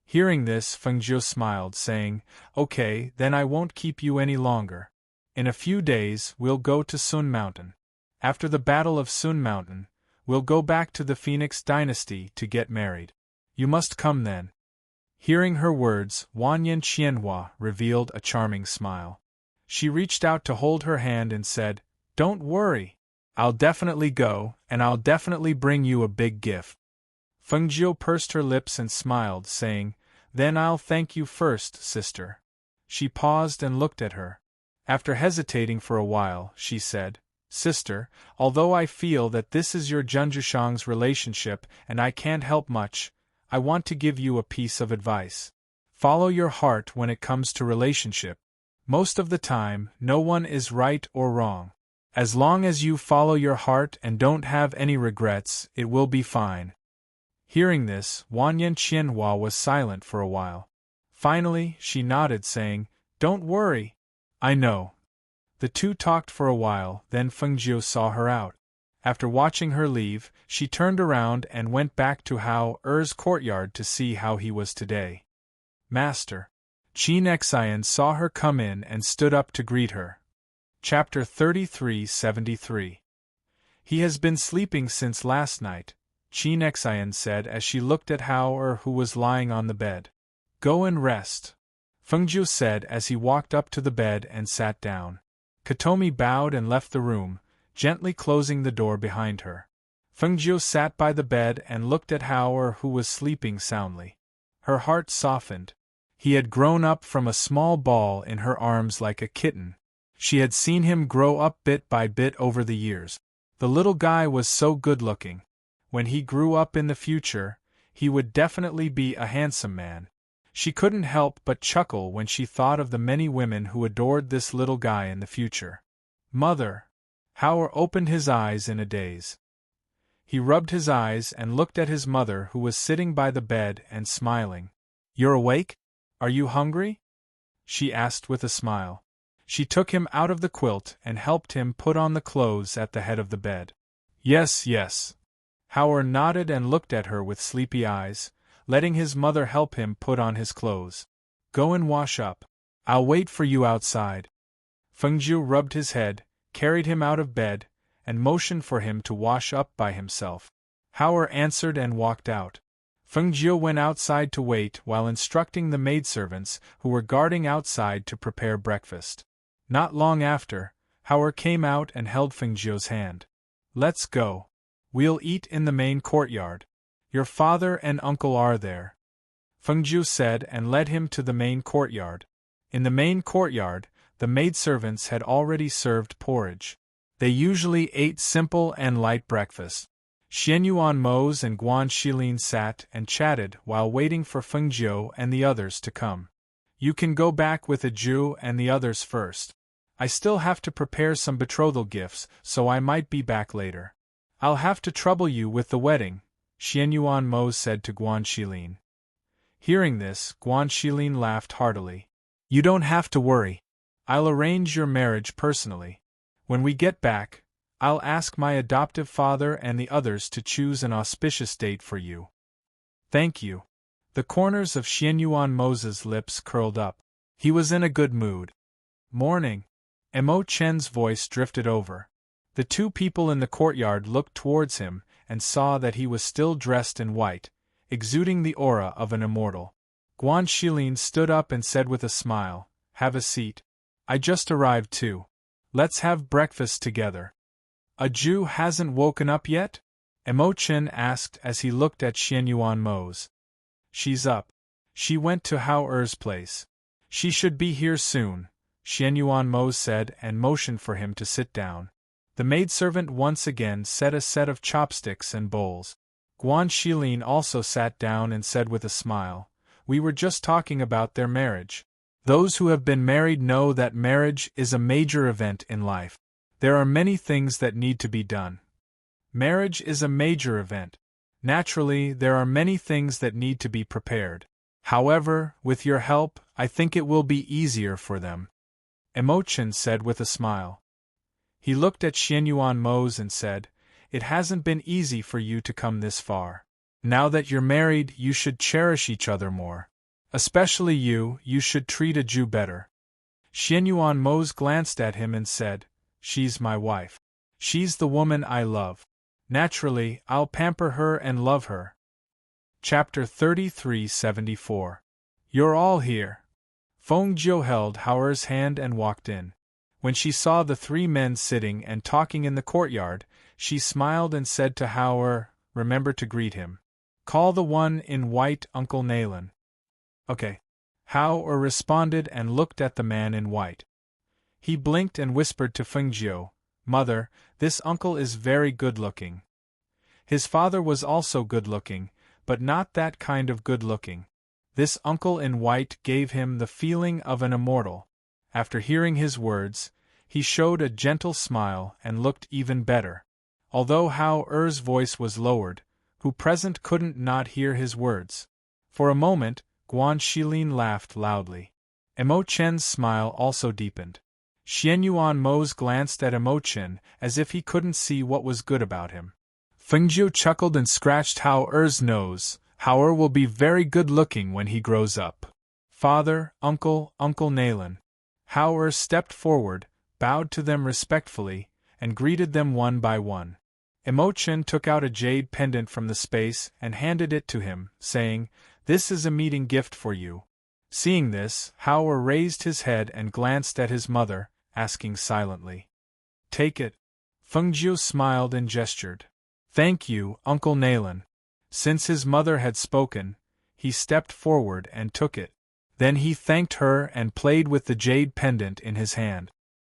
Hearing this, Fengjiu smiled, saying, "Okay, then I won't keep you any longer. In a few days, we'll go to Sun Mountain. After the Battle of Sun Mountain, we'll go back to the Phoenix Dynasty to get married. You must come then." Hearing her words, Wanyan Qianhua revealed a charming smile. She reached out to hold her hand and said, "Don't worry. I'll definitely go, and I'll definitely bring you a big gift." Fengjiu pursed her lips and smiled, saying, "Then I'll thank you first, sister." She paused and looked at her. After hesitating for a while, she said, "Sister, although I feel that this is your Junjushang's relationship and I can't help much, I want to give you a piece of advice. Follow your heart when it comes to relationship. Most of the time, no one is right or wrong. As long as you follow your heart and don't have any regrets, it will be fine." Hearing this, Wanyan Qianhua was silent for a while. Finally, she nodded, saying, "Don't worry. I know." The two talked for a while, then Fengjiu saw her out. After watching her leave, she turned around and went back to Hao Er's courtyard to see how he was today. "Master." Qin Xian saw her come in and stood up to greet her. Chapter 33-73. "He has been sleeping since last night," Qin Xian said as she looked at Hao Er, who was lying on the bed. "Go and rest," Fengjiu said as he walked up to the bed and sat down. Katomi bowed and left the room, gently closing the door behind her. Fengjiu sat by the bed and looked at Hao Er, who was sleeping soundly. Her heart softened. He had grown up from a small ball in her arms like a kitten. She had seen him grow up bit by bit over the years. The little guy was so good-looking. When he grew up in the future, he would definitely be a handsome man. She couldn't help but chuckle when she thought of the many women who adored this little guy in the future. "Mother!" Hao opened his eyes in a daze. He rubbed his eyes and looked at his mother, who was sitting by the bed and smiling. "You're awake? Are you hungry?" she asked with a smile. She took him out of the quilt and helped him put on the clothes at the head of the bed. "Yes, yes." Hao nodded and looked at her with sleepy eyes, letting his mother help him put on his clothes. "Go and wash up. I'll wait for you outside." Fengjiu rubbed his head, carried him out of bed, and motioned for him to wash up by himself. Hao answered and walked out. Fengjiu went outside to wait while instructing the maidservants who were guarding outside to prepare breakfast. Not long after, Hao came out and held Fengjiu's hand. "Let's go. We'll eat in the main courtyard. Your father and uncle are there," Fengjiu said and led him to the main courtyard. In the main courtyard, the maidservants had already served porridge. They usually ate simple and light breakfast. Xianyuan Mose and Guan Shilin sat and chatted while waiting for Fengjiu and the others to come. "You can go back with Aju and the others first. I still have to prepare some betrothal gifts, so I might be back later." "I'll have to trouble you with the wedding," Xianyuan Mose said to Guan Shilin. Hearing this, Guan Shilin laughed heartily. "You don't have to worry. I'll arrange your marriage personally. When we get back, I'll ask my adoptive father and the others to choose an auspicious date for you." "Thank you." The corners of Xianyuan Mose's lips curled up. He was in a good mood. "Morning." Mo Chen's voice drifted over. The two people in the courtyard looked towards him and saw that he was still dressed in white, exuding the aura of an immortal. Guan Shilin stood up and said with a smile, "Have a seat. I just arrived too. Let's have breakfast together." "Aju hasn't woken up yet?" Mo Chen asked as he looked at Xianyuan Mose. "She's up. She went to Hao Er's place. She should be here soon," Xianyuan Mo said and motioned for him to sit down. The maidservant once again set a set of chopsticks and bowls. Guan Shilin also sat down and said with a smile, "We were just talking about their marriage. Those who have been married know that marriage is a major event in life. There are many things that need to be done. Marriage is a major event. Naturally, there are many things that need to be prepared. However, with your help, I think it will be easier for them," Emochin said with a smile. He looked at Xianyuan Mose and said, "It hasn't been easy for you to come this far. Now that you're married, you should cherish each other more. Especially you should treat a Jew better." Xianyuan Mose glanced at him and said, "She's my wife. She's the woman I love. Naturally, I'll pamper her and love her." Chapter 33-74. You're all here. Feng Jiu held Haoer's hand and walked in. When she saw the three men sitting and talking in the courtyard, she smiled and said to Haoer, "Remember to greet him. Call the one in white Uncle Nalen." "Okay." Haoer responded and looked at the man in white. He blinked and whispered to Feng Jiu, "Mother, this uncle is very good-looking." His father was also good-looking, but not that kind of good-looking. This uncle in white gave him the feeling of an immortal. After hearing his words, he showed a gentle smile and looked even better. Although Haoer's voice was lowered, who present couldn't not hear his words. For a moment, Guan Shilin laughed loudly. Emochen's smile also deepened. Xianyuan Mose glanced at Emochin as if he couldn't see what was good about him. Fengjiu chuckled and scratched Haoer's nose. "Haoer will be very good-looking when he grows up. Father, Uncle Nalen." Haoer stepped forward, bowed to them respectfully, and greeted them one by one. Emochin took out a jade pendant from the space and handed it to him, saying, "This is a meeting gift for you." Seeing this, Haoer raised his head and glanced at his mother, asking silently, "Take it." Fengjiu smiled and gestured. "Thank you, Uncle Nalen." Since his mother had spoken, he stepped forward and took it. Then he thanked her and played with the jade pendant in his hand.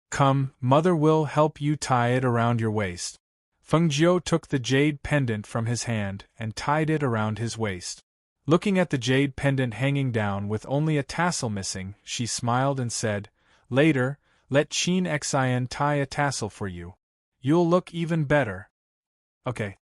"Come, Mother will help you tie it around your waist." Fengjiu took the jade pendant from his hand and tied it around his waist. Looking at the jade pendant hanging down with only a tassel missing, she smiled and said, "Later, let Qin Xian tie a tassel for you. You'll look even better." "Okay."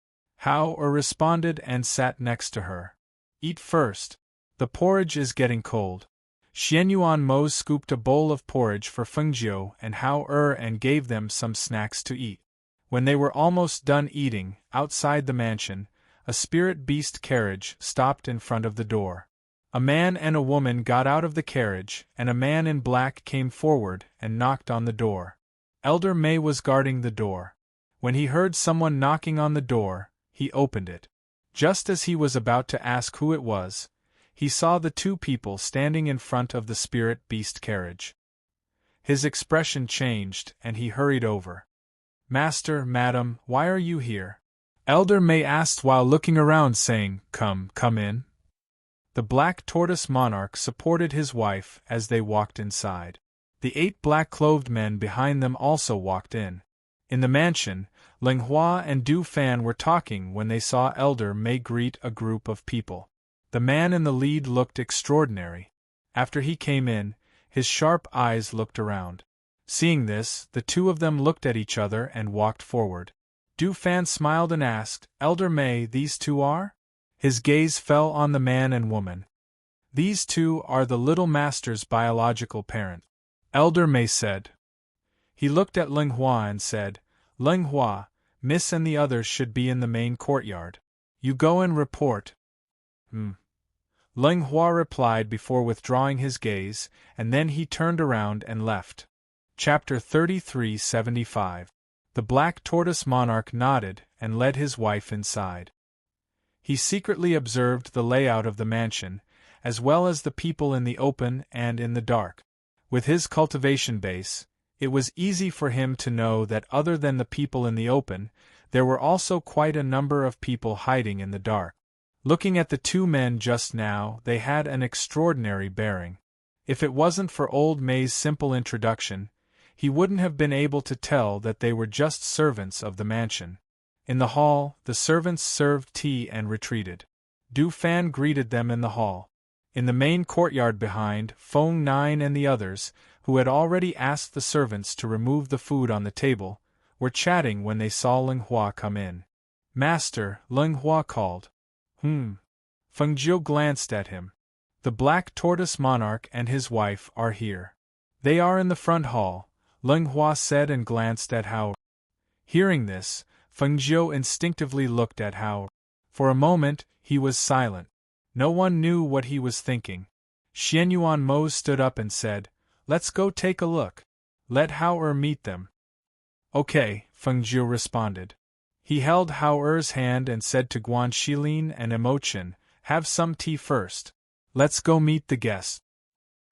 Haoer responded and sat next to her. "Eat first. The porridge is getting cold." Xianyuan Mose scooped a bowl of porridge for Fengjiu and Haoer and gave them some snacks to eat. When they were almost done eating, outside the mansion, a spirit beast carriage stopped in front of the door. A man and a woman got out of the carriage, and a man in black came forward and knocked on the door. Elder May was guarding the door. When he heard someone knocking on the door, he opened it. Just as he was about to ask who it was, he saw the two people standing in front of the spirit beast carriage. His expression changed, and he hurried over. "Master, madam, why are you here?" Elder May asked while looking around, saying, Come in." The black tortoise monarch supported his wife as they walked inside. The 8 black-clothed men behind them also walked in. In the mansion, Ling Hua and Du Fan were talking when they saw Elder May greet a group of people. The man in the lead looked extraordinary. After he came in, his sharp eyes looked around. Seeing this, the two of them looked at each other and walked forward. Du Fan smiled and asked, "Elder May, these two are?" His gaze fell on the man and woman. "These two are the little master's biological parent," Elder May said. He looked at Ling Hua and said, "Ling Hua, Miss and the others should be in the main courtyard. You go and report." Ling Hua replied before withdrawing his gaze, and then he turned around and left. Chapter 33-75. The Black Tortoise Monarch nodded and led his wife inside. He secretly observed the layout of the mansion, as well as the people in the open and in the dark. With his cultivation base, it was easy for him to know that other than the people in the open, there were also quite a number of people hiding in the dark. Looking at the two men just now, they had an extraordinary bearing. If it wasn't for old May's simple introduction, he wouldn't have been able to tell that they were just servants of the mansion. In the hall, the servants served tea and retreated. Du Fan greeted them in the hall. In the main courtyard behind, Feng Nine and the others, who had already asked the servants to remove the food on the table, were chatting when they saw Ling Hua come in. "Master," Ling Hua called. Feng Jiu glanced at him. "The Black Tortoise Monarch and his wife are here. They are in the front hall," Ling Hua said and glanced at Hao. Hearing this, Feng Jiu instinctively looked at Hao. For a moment, he was silent. No one knew what he was thinking. Xianyuan Mo stood up and said, "Let's go take a look. Let Hao meet them." "Okay," Feng Jiu responded. He held Hao-er's hand and said to Guan Shilin and Emochen, "Have some tea first. Let's go meet the guests."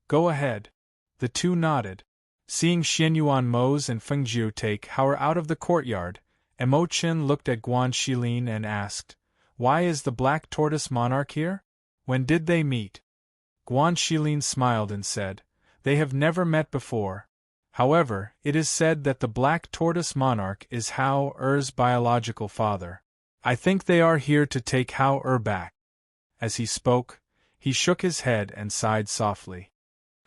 "Go ahead." The two nodded. Seeing Xianyuan Mo's and Feng Jiu take Hao out of the courtyard, Emochen looked at Guan Shilin and asked, "Why is the Black Tortoise Monarch here? When did they meet?" Guan Shilin smiled and said, "They have never met before. However, it is said that the Black Tortoise Monarch is Hao-er's biological father. I think they are here to take Hao-er back." As he spoke, he shook his head and sighed softly.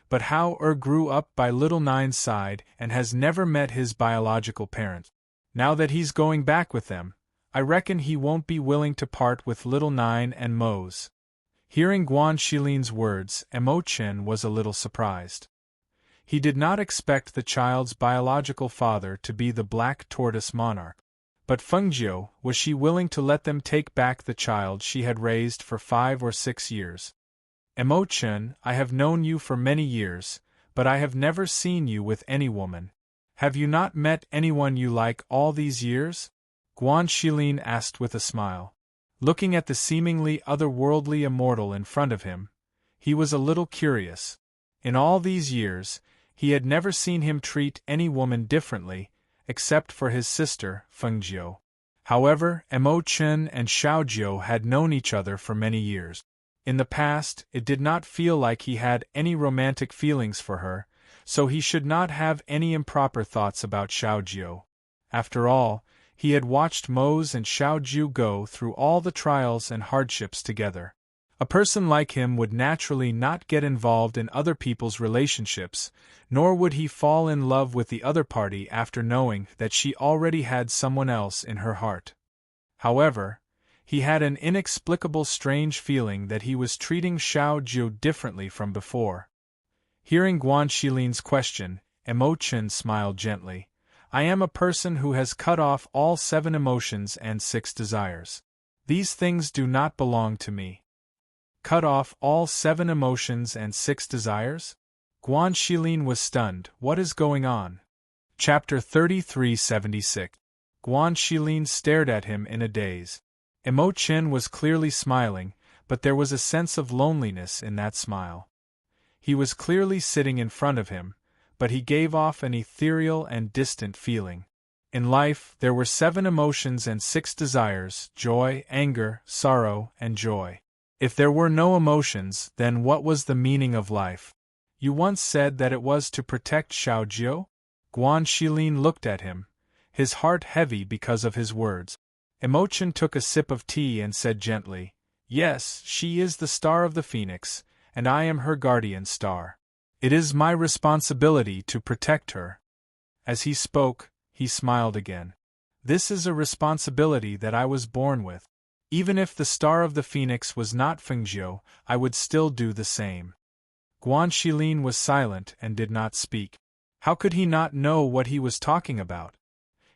"But Hao-er grew up by Little Nine's side and has never met his biological parents. Now that he's going back with them, I reckon he won't be willing to part with Little Nine and Mo's." Hearing Guan Shilin's words, Emochen was a little surprised. He did not expect the child's biological father to be the Black Tortoise Monarch. But Feng Jiu, was she willing to let them take back the child she had raised for 5 or 6 years? "Emochen, I have known you for many years, but I have never seen you with any woman. Have you not met anyone you like all these years?" Guan Shilin asked with a smile. Looking at the seemingly otherworldly immortal in front of him, he was a little curious. In all these years, he had never seen him treat any woman differently, except for his sister, Feng Jiu. However, Emochen and Xiaojiu had known each other for many years. In the past, it did not feel like he had any romantic feelings for her, so he should not have any improper thoughts about Xiaojiu. After all, he had watched Mo's and Xiaojiu go through all the trials and hardships together. A person like him would naturally not get involved in other people's relationships, nor would he fall in love with the other party after knowing that she already had someone else in her heart. However, he had an inexplicable strange feeling that he was treating Xiaojiu differently from before. Hearing Guan Shilin's question, Emochen smiled gently. "I am a person who has cut off all 7 emotions and 6 desires. These things do not belong to me." "Cut off all 7 emotions and 6 desires?" Guan Shilin was stunned. What is going on? Chapter 3376. Guan Shilin stared at him in a daze. Emochen was clearly smiling, but there was a sense of loneliness in that smile. He was clearly sitting in front of him, but he gave off an ethereal and distant feeling. In life, there were 7 emotions and 6 desires: joy, anger, sorrow, and joy. If there were no emotions, then what was the meaning of life? "You once said that it was to protect Xiaojiu?" Guan Shilin looked at him, his heart heavy because of his words. Emochen took a sip of tea and said gently, "Yes, she is the star of the phoenix, and I am her guardian star. It is my responsibility to protect her." As he spoke, he smiled again. "This is a responsibility that I was born with. Even if the star of the phoenix was not Feng Jiu, I would still do the same." Guan Shilin was silent and did not speak. How could he not know what he was talking about?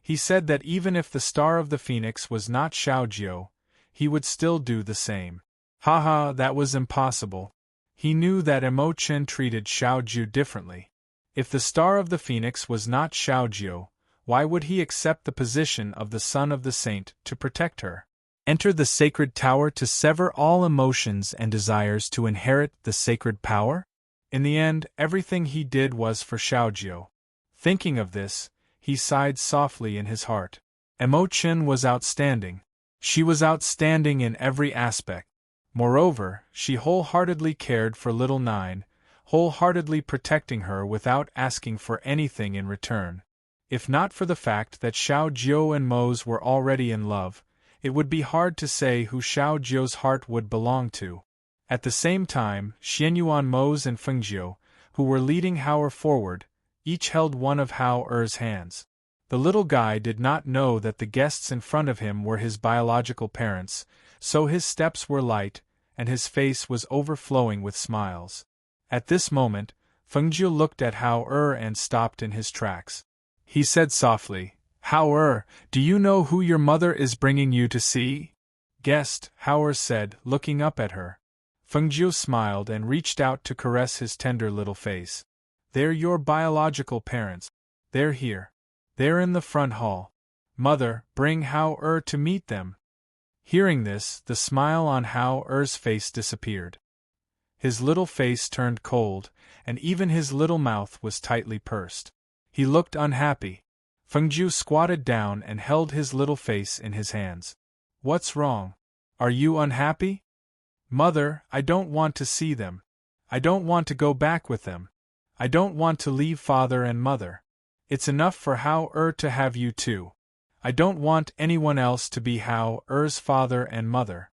He said that even if the star of the phoenix was not Xiaojiu, he would still do the same. Haha, that was impossible. He knew that Emochen treated Xiaojiu differently. If the star of the phoenix was not Xiaojiu, why would he accept the position of the son of the saint to protect her? Enter the sacred tower to sever all emotions and desires to inherit the sacred power? In the end, everything he did was for Xiaojiu. Thinking of this, he sighed softly in his heart. Emochen was outstanding. She was outstanding in every aspect. Moreover, she wholeheartedly cared for Little Nine, wholeheartedly protecting her without asking for anything in return. If not for the fact that Xiao Jiu and Mose were already in love, it would be hard to say who Xiao Jiu's heart would belong to. At the same time, Xianyuan Mose and Fengjiu, who were leading Hao Er forward, each held one of Hao Er's hands. The little guy did not know that the guests in front of him were his biological parents, so his steps were light, and his face was overflowing with smiles. At this moment, Fengjiu looked at Hao Er and stopped in his tracks. He said softly, "Hao Er, do you know who your mother is bringing you to see?" "Guest," Hao Er said, looking up at her. Fengjiu smiled and reached out to caress his tender little face. "They're your biological parents. They're here. They're in the front hall. Mother, bring Hao Er to meet them." Hearing this, the smile on Hao Er's face disappeared. His little face turned cold, and even his little mouth was tightly pursed. He looked unhappy. Fengjiu squatted down and held his little face in his hands. "What's wrong? Are you unhappy?" "Mother, I don't want to see them. I don't want to go back with them. I don't want to leave father and mother. It's enough for Hao Er to have you too. I don't want anyone else to be Hao Er's father and mother."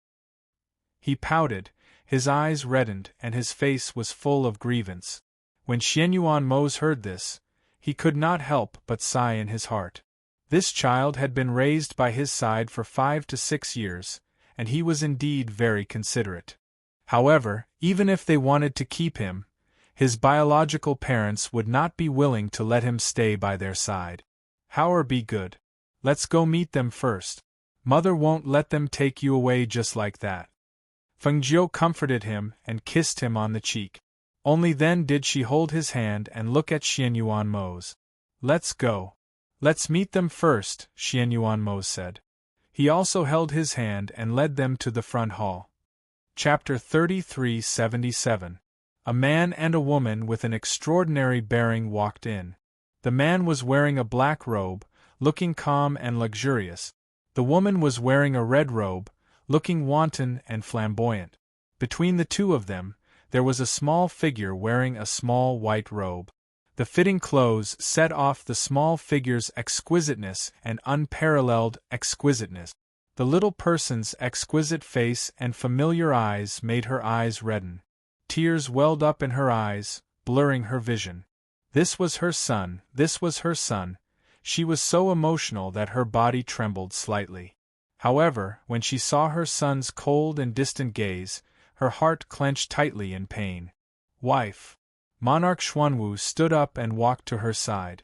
He pouted, his eyes reddened, and his face was full of grievance. When Xianyuan Mose heard this, he could not help but sigh in his heart. This child had been raised by his side for 5 to 6 years, and he was indeed very considerate. However, even if they wanted to keep him, his biological parents would not be willing to let him stay by their side. "Hao Er, be good. Let's go meet them first. Mother won't let them take you away just like that." Fengjiu comforted him and kissed him on the cheek. Only then did she hold his hand and look at Xianyuan Mose. "Let's go. Let's meet them first," Xianyuan Mose said. He also held his hand and led them to the front hall. Chapter 3377. A man and a woman with an extraordinary bearing walked in. The man was wearing a black robe, looking calm and luxurious. The woman was wearing a red robe, looking wanton and flamboyant. Between the two of them, there was a small figure wearing a small white robe. The fitting clothes set off the small figure's exquisiteness and unparalleled exquisiteness. The little person's exquisite face and familiar eyes made her eyes redden. Tears welled up in her eyes, blurring her vision. This was her son, this was her son. She was so emotional that her body trembled slightly. However, when she saw her son's cold and distant gaze, her heart clenched tightly in pain. "Wife." Monarch Xuanwu stood up and walked to her side.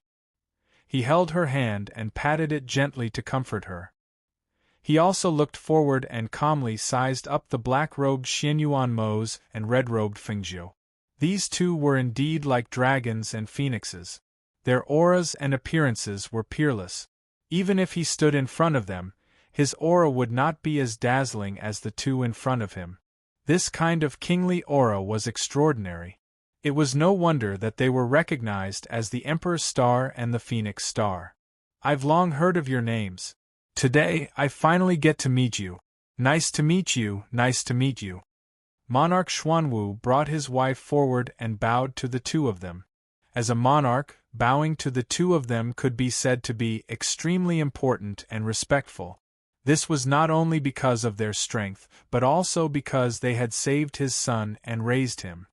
He held her hand and patted it gently to comfort her. He also looked forward and calmly sized up the black-robed Xianyuan Mose and red-robed Fengjiu. These two were indeed like dragons and phoenixes. Their auras and appearances were peerless. Even if he stood in front of them, his aura would not be as dazzling as the two in front of him. This kind of kingly aura was extraordinary. It was no wonder that they were recognized as the Emperor's Star and the Phoenix Star. "I've long heard of your names. Today, I finally get to meet you. Nice to meet you, nice to meet you." Monarch Xuanwu brought his wife forward and bowed to the two of them. As a monarch, bowing to the two of them could be said to be extremely important and respectful. This was not only because of their strength, but also because they had saved his son and raised him.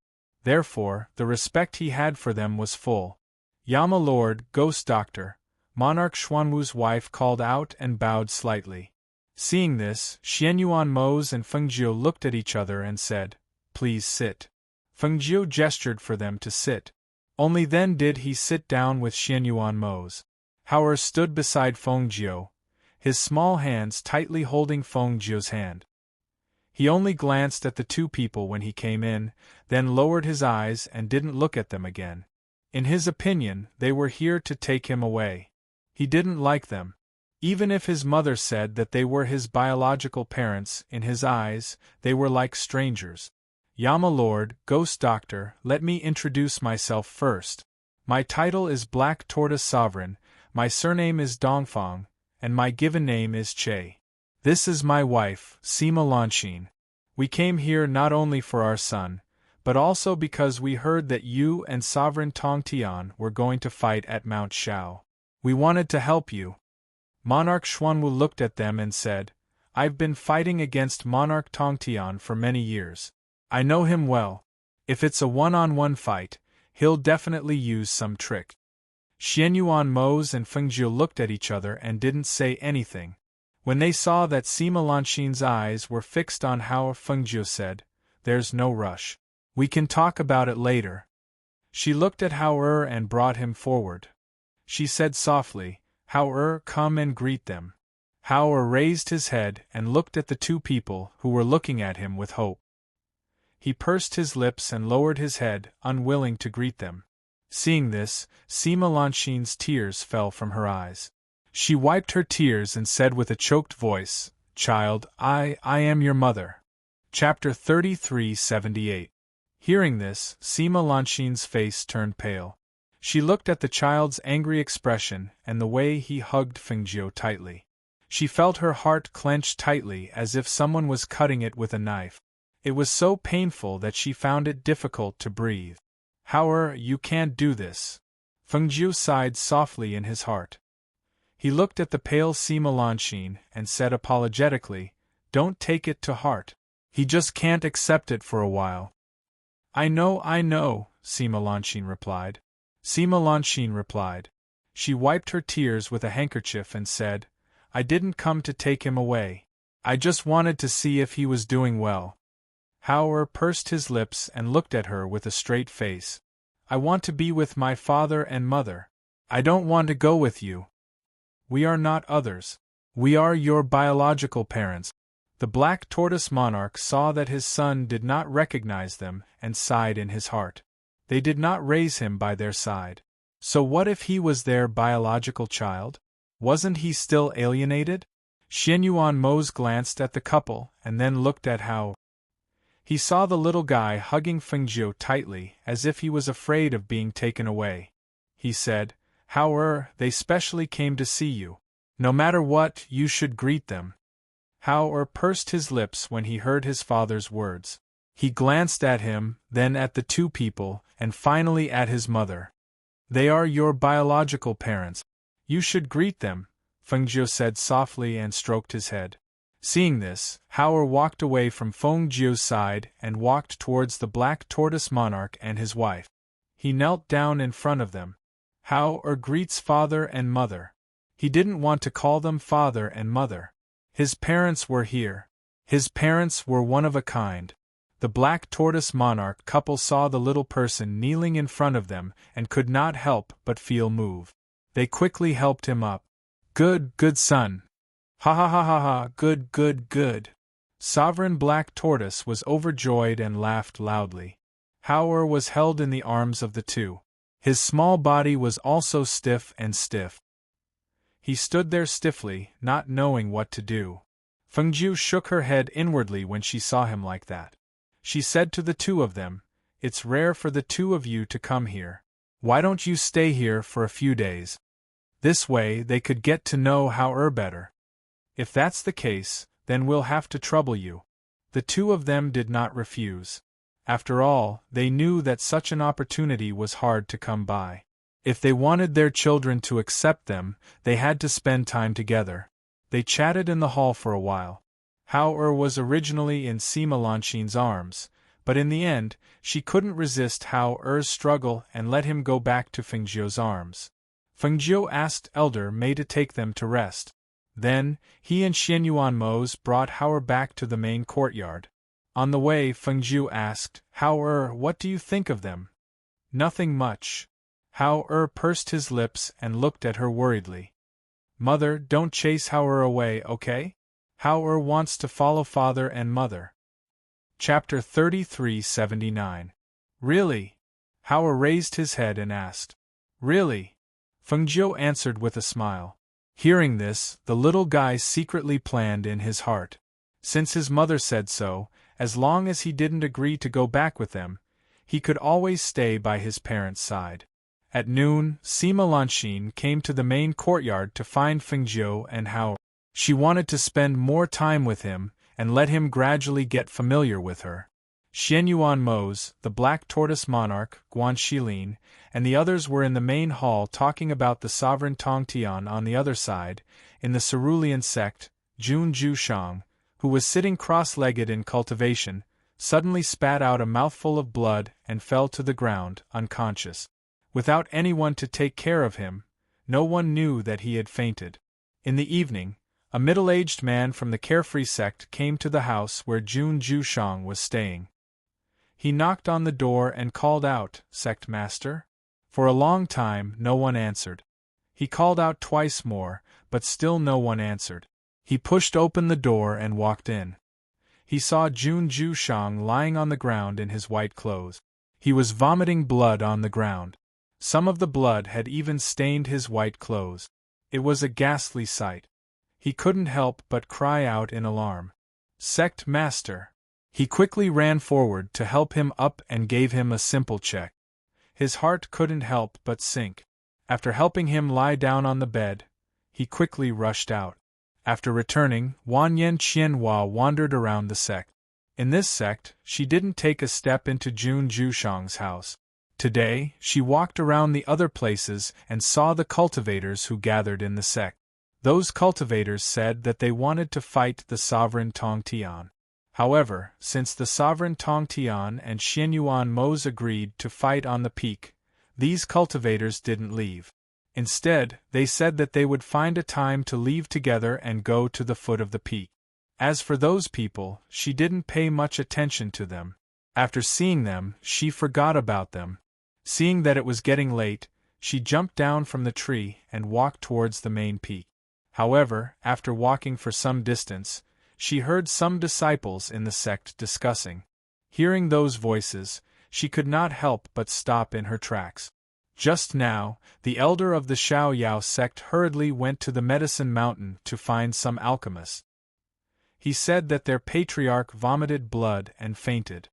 Therefore, the respect he had for them was full. "Yama Lord, Ghost Doctor," Monarch Xuanwu's wife called out and bowed slightly. Seeing this, Xianyuan Mose and Fengjiu looked at each other and said, "Please sit." Fengjiu gestured for them to sit. Only then did he sit down with Xianyuan Mose. Hao Er stood beside Fengjiu, his small hands tightly holding Fengjiu's hand. He only glanced at the two people when he came in, then lowered his eyes and didn't look at them again. In his opinion, they were here to take him away. He didn't like them. Even if his mother said that they were his biological parents, in his eyes, they were like strangers. "Yama Lord, Ghost Doctor, let me introduce myself first. My title is Black Tortoise Sovereign, my surname is Dongfang, and my given name is Che. This is my wife, Sima Lanxin. We came here not only for our son, but also because we heard that you and Sovereign Tong Tian were going to fight at Mount Shao. We wanted to help you." Monarch Xuanwu looked at them and said, "I've been fighting against Monarch Tongtian for many years. I know him well. If it's a one-on-one fight, he'll definitely use some trick." Xianyuan Mose and Fengjiu looked at each other and didn't say anything. When they saw that Sima Lanxin's eyes were fixed on Hao, Fengjiu said, "There's no rush. We can talk about it later." She looked at Hao and brought him forward. She said softly, "Hao, come and greet them." Hao raised his head and looked at the two people who were looking at him with hope. He pursed his lips and lowered his head, unwilling to greet them. Seeing this, Sima Lanxin's tears fell from her eyes. She wiped her tears and said with a choked voice, "Child, I am your mother." Chapter 3378. Hearing this, Sima Lanxin's face turned pale. She looked at the child's angry expression and the way he hugged Fengjiu tightly. She felt her heart clench tightly as if someone was cutting it with a knife. It was so painful that she found it difficult to breathe. "Hao, you can't do this." Fengjiu sighed softly in his heart. He looked at the pale Sima Lanxin and said apologetically, "Don't take it to heart. He just can't accept it for a while." I know, Sima Lanxin replied. She wiped her tears with a handkerchief and said, "I didn't come to take him away. I just wanted to see if he was doing well." Hao pursed his lips and looked at her with a straight face. "I want to be with my father and mother. I don't want to go with you. We are not others. We are your biological parents." The Black Tortoise monarch saw that his son did not recognize them and sighed in his heart. They did not raise him by their side. So what if he was their biological child? Wasn't he still alienated? Xianyuan Mose glanced at the couple and then looked at Hao. He saw the little guy hugging Fengjiu tightly as if he was afraid of being taken away. He said, "Hao, they specially came to see you. No matter what, you should greet them." Hao pursed his lips when he heard his father's words. He glanced at him, then at the two people, and finally at his mother. "They are your biological parents. You should greet them," Fengjiu said softly and stroked his head. Seeing this, Hao walked away from Fengjiu's side and walked towards the Black Tortoise monarch and his wife. He knelt down in front of them. Hao greets father and mother. He didn't want to call them father and mother. His parents were here. His parents were one of a kind. The Black Tortoise monarch couple saw the little person kneeling in front of them and could not help but feel moved. They quickly helped him up. Good son. Ha ha ha ha ha, good. Sovereign Black Tortoise was overjoyed and laughed loudly. Hao was held in the arms of the two. His small body was also stiff. He stood there stiffly, not knowing what to do. Fengjiu shook her head inwardly when she saw him like that. She said to the two of them, "It's rare for the two of you to come here. Why don't you stay here for a few days? This way they could get to know Hao better. If that's the case, then we'll have to trouble you." The two of them did not refuse. After all, they knew that such an opportunity was hard to come by. If they wanted their children to accept them, they had to spend time together. They chatted in the hall for a while. Hao was originally in Sima Lanxin's arms, but in the end, she couldn't resist Hao's struggle and let him go back to Fengjiu's arms. Fengjiu asked Elder Mei to take them to rest. Then, he and Xianyuan Mose brought Hao back to the main courtyard. On the way, Fengjiu asked, "Hao, what do you think of them?" "Nothing much." Hao pursed his lips and looked at her worriedly. "Mother, don't chase Hao away, okay? Hao wants to follow father and mother." Chapter 3379. Really? Hao raised his head and asked. "Really?" Fengjiu answered with a smile. Hearing this, the little guy secretly planned in his heart. Since his mother said so, as long as he didn't agree to go back with them, he could always stay by his parents' side. At noon, Sima Lanxin came to the main courtyard to find Fengjiu and Hao. She wanted to spend more time with him and let him gradually get familiar with her. Xianyuan Mose, the Black Tortoise Monarch, Guan Shilin, and the others were in the main hall talking about the sovereign Tongtian. On the other side, in the cerulean sect, Jun Jushang, who was sitting cross-legged in cultivation, suddenly spat out a mouthful of blood and fell to the ground, unconscious. Without anyone to take care of him, no one knew that he had fainted. In the evening, a middle-aged man from the carefree sect came to the house where Jun Jushang was staying. He knocked on the door and called out, "Sect master?" For a long time, no one answered. He called out twice more, but still no one answered. He pushed open the door and walked in. He saw Jun Jushang lying on the ground in his white clothes. He was vomiting blood on the ground. Some of the blood had even stained his white clothes. It was a ghastly sight. He couldn't help but cry out in alarm. "Sect master!" He quickly ran forward to help him up and gave him a simple check. His heart couldn't help but sink. After helping him lie down on the bed, he quickly rushed out. After returning, Wanyan Qianhua wandered around the sect. In this sect, she didn't take a step into Jun Jushang's house. Today, she walked around the other places and saw the cultivators who gathered in the sect. Those cultivators said that they wanted to fight the sovereign Tongtian. However, since the sovereign Tongtian and Xianyuan Mose agreed to fight on the peak, these cultivators didn't leave. Instead, they said that they would find a time to leave together and go to the foot of the peak. As for those people, she didn't pay much attention to them. After seeing them, she forgot about them. Seeing that it was getting late, she jumped down from the tree and walked towards the main peak. However, after walking for some distance, she heard some disciples in the sect discussing. Hearing those voices, she could not help but stop in her tracks. Just now, the elder of the Xiaoyao sect hurriedly went to the Medicine Mountain to find some alchemists. He said that their patriarch vomited blood and fainted.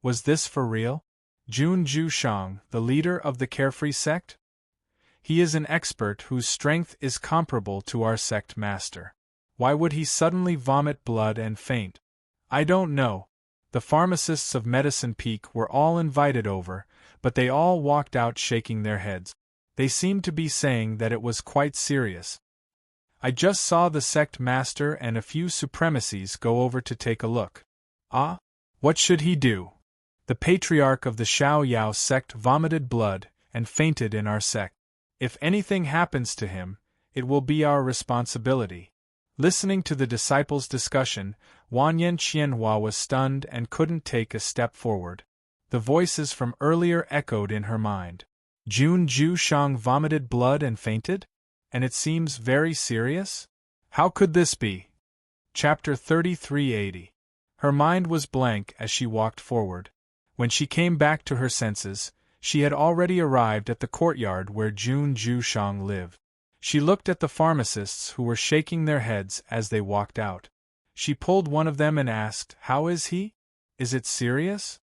Was this for real? Jun Jushang, the leader of the carefree sect? He is an expert whose strength is comparable to our sect master. Why would he suddenly vomit blood and faint? I don't know. The pharmacists of Medicine Peak were all invited over, but they all walked out shaking their heads. They seemed to be saying that it was quite serious. I just saw the sect master and a few supremacies go over to take a look. What should he do? The patriarch of the Xiaoyao sect vomited blood and fainted in our sect. If anything happens to him, it will be our responsibility. Listening to the disciples' discussion, Wanyan Qianhua was stunned and couldn't take a step forward. The voices from earlier echoed in her mind. Jun Jushang vomited blood and fainted? And it seems very serious? How could this be? Chapter 3380. Her mind was blank as she walked forward. When she came back to her senses, she had already arrived at the courtyard where Jun Jushang lived. She looked at the pharmacists who were shaking their heads as they walked out. She pulled one of them and asked, "How is he? Is it serious?"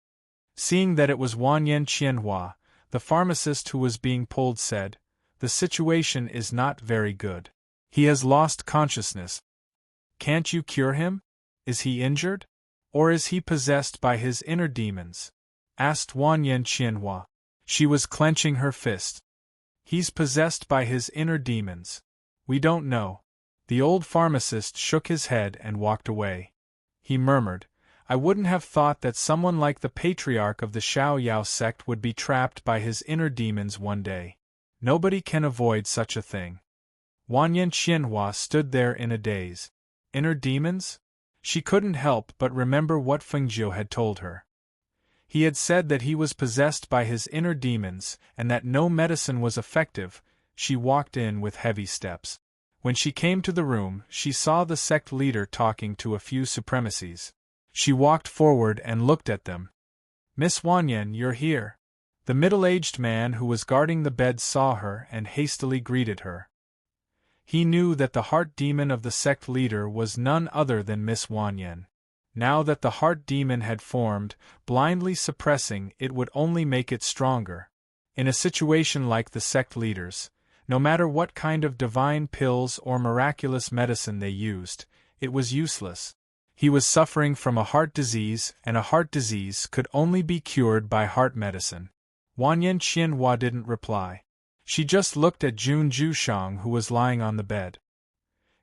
Seeing that it was Wanyan Qianhua, the pharmacist who was being pulled said, "The situation is not very good. He has lost consciousness. Can't you cure him? Is he injured? Or is he possessed by his inner demons?" asked Wanyan Qianhua. She was clenching her fist. "He's possessed by his inner demons. We don't know." The old pharmacist shook his head and walked away. He murmured, "I wouldn't have thought that someone like the patriarch of the Xiaoyao sect would be trapped by his inner demons one day. Nobody can avoid such a thing." Wanyan Qianhua stood there in a daze. Inner demons? She couldn't help but remember what Fengjiu had told her. He had said that he was possessed by his inner demons and that no medicine was effective. She walked in with heavy steps. When she came to the room, she saw the sect leader talking to a few supremacies. She walked forward and looked at them. "Miss Wanyan, you're here." The middle-aged man who was guarding the bed saw her and hastily greeted her. He knew that the heart demon of the sect leader was none other than Miss Wanyan. Now that the heart demon had formed, blindly suppressing it would only make it stronger. In a situation like the sect leaders, no matter what kind of divine pills or miraculous medicine they used, it was useless. He was suffering from a heart disease, and a heart disease could only be cured by heart medicine. Wanyan Qianhua didn't reply. She just looked at Jun Jushang, who was lying on the bed.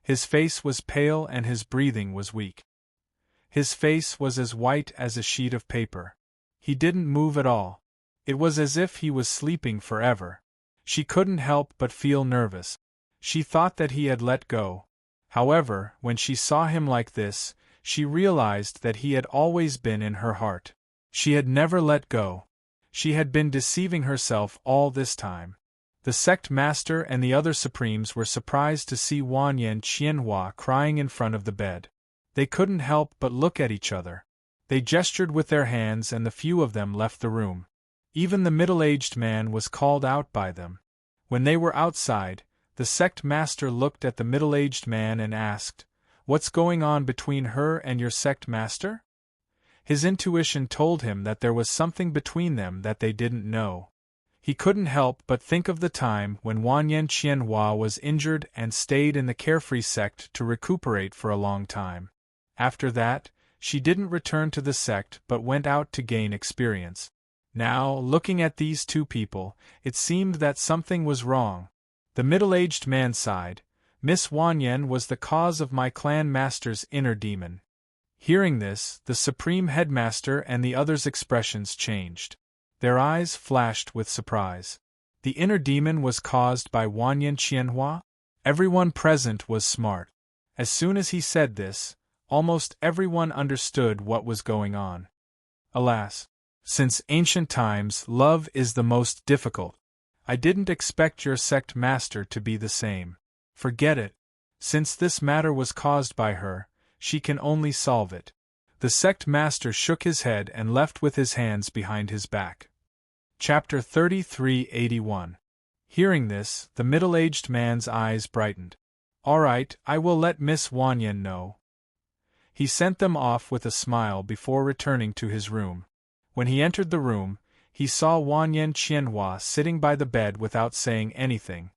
His face was pale and his breathing was weak. His face was as white as a sheet of paper. He didn't move at all. It was as if he was sleeping forever. She couldn't help but feel nervous. She thought that he had let go. However, when she saw him like this, she realized that he had always been in her heart. She had never let go. She had been deceiving herself all this time. The sect master and the other supremes were surprised to see Wanyan Qianhua crying in front of the bed. They couldn't help but look at each other. They gestured with their hands and the few of them left the room. Even the middle-aged man was called out by them. When they were outside, the sect master looked at the middle-aged man and asked, "What's going on between her and your sect master?" His intuition told him that there was something between them that they didn't know. He couldn't help but think of the time when Wanyan Qianhua was injured and stayed in the carefree sect to recuperate for a long time. After that, she didn't return to the sect but went out to gain experience. Now, looking at these two people, it seemed that something was wrong. The middle-aged man sighed. "Miss Wanyan was the cause of my clan master's inner demon." Hearing this, the supreme headmaster and the others' expressions changed. Their eyes flashed with surprise. The inner demon was caused by Wanyan Qianhua? Everyone present was smart. As soon as he said this, almost everyone understood what was going on. Alas! Since ancient times, love is the most difficult. I didn't expect your sect master to be the same. Forget it. Since this matter was caused by her, she can only solve it. The sect master shook his head and left with his hands behind his back. Chapter 3381. Hearing this, the middle-aged man's eyes brightened. "All right, I will let Miss Wanyan know." He sent them off with a smile before returning to his room. When he entered the room, he saw Wanyan Qianhua sitting by the bed without saying anything.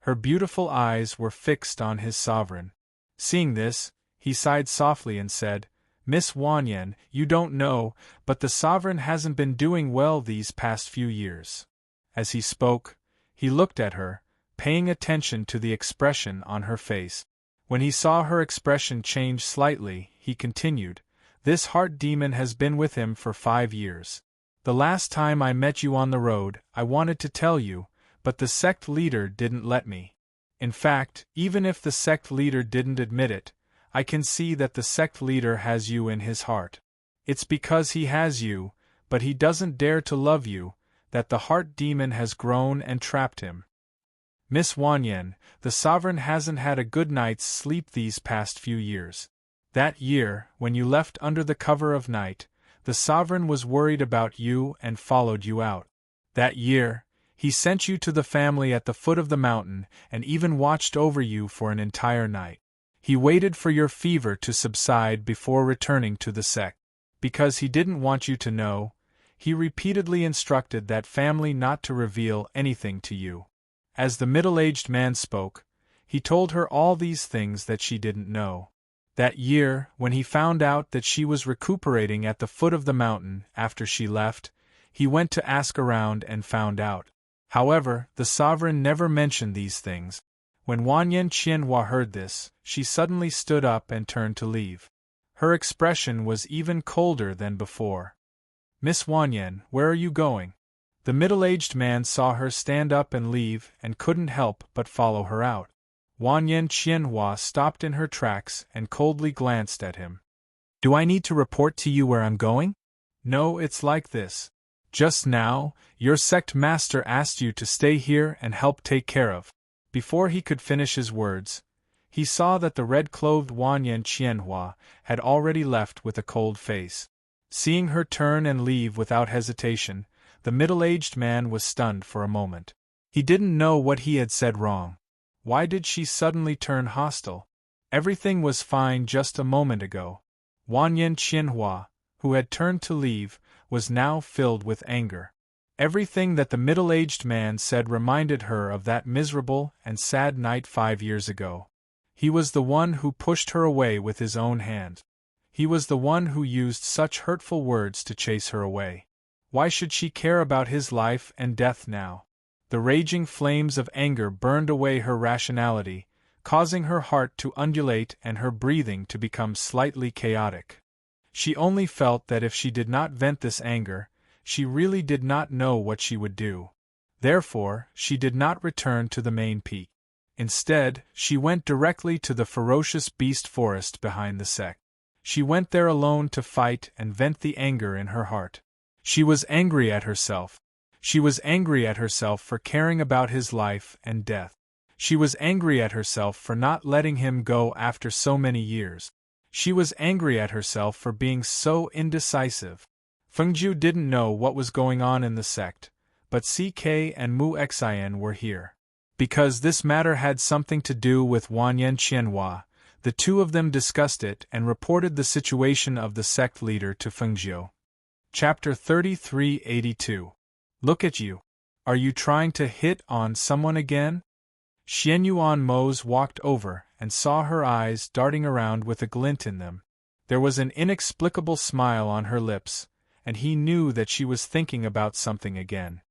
Her beautiful eyes were fixed on his sovereign. Seeing this, he sighed softly and said, "Miss Wanyan, you don't know, but the sovereign hasn't been doing well these past few years." As he spoke, he looked at her, paying attention to the expression on her face. When he saw her expression change slightly, he continued, "This heart demon has been with him for 5 years. The last time I met you on the road, I wanted to tell you, but the sect leader didn't let me. In fact, even if the sect leader didn't admit it, I can see that the sect leader has you in his heart. It's because he has you, but he doesn't dare to love you, that the heart demon has grown and trapped him. Miss Wanyan, the sovereign hasn't had a good night's sleep these past few years. That year, when you left under the cover of night, the sovereign was worried about you and followed you out. That year, he sent you to the family at the foot of the mountain and even watched over you for an entire night. He waited for your fever to subside before returning to the sect. Because he didn't want you to know, he repeatedly instructed that family not to reveal anything to you." As the middle-aged man spoke, he told her all these things that she didn't know. That year, when he found out that she was recuperating at the foot of the mountain after she left, he went to ask around and found out. However, the sovereign never mentioned these things. When Wanyan Qianhua heard this, she suddenly stood up and turned to leave. Her expression was even colder than before. "Miss Wanyan, where are you going?" The middle-aged man saw her stand up and leave and couldn't help but follow her out. Wanyan Qianhua stopped in her tracks and coldly glanced at him. "Do I need to report to you where I'm going?" "No, it's like this. Just now, your sect master asked you to stay here and help take care of." Before he could finish his words, he saw that the red-clothed Wanyan Qianhua had already left with a cold face. Seeing her turn and leave without hesitation, the middle-aged man was stunned for a moment. He didn't know what he had said wrong. Why did she suddenly turn hostile? Everything was fine just a moment ago. Wanyan Qianhua, who had turned to leave, was now filled with anger. Everything that the middle-aged man said reminded her of that miserable and sad night 5 years ago. He was the one who pushed her away with his own hand. He was the one who used such hurtful words to chase her away. Why should she care about his life and death now? The raging flames of anger burned away her rationality, causing her heart to undulate and her breathing to become slightly chaotic. She only felt that if she did not vent this anger, she really did not know what she would do. Therefore, she did not return to the main peak. Instead, she went directly to the ferocious beast forest behind the sect. She went there alone to fight and vent the anger in her heart. She was angry at herself. She was angry at herself for caring about his life and death. She was angry at herself for not letting him go after so many years. She was angry at herself for being so indecisive. Fengju didn't know what was going on in the sect, but CK and Mu Xian were here. Because this matter had something to do with Wanyan Qianhua, the two of them discussed it and reported the situation of the sect leader to Fengju. Chapter 3382. Look at you. Are you trying to hit on someone again? Xianyuan Mose walked over and saw her eyes darting around with a glint in them. There was an inexplicable smile on her lips, and he knew that she was thinking about something again.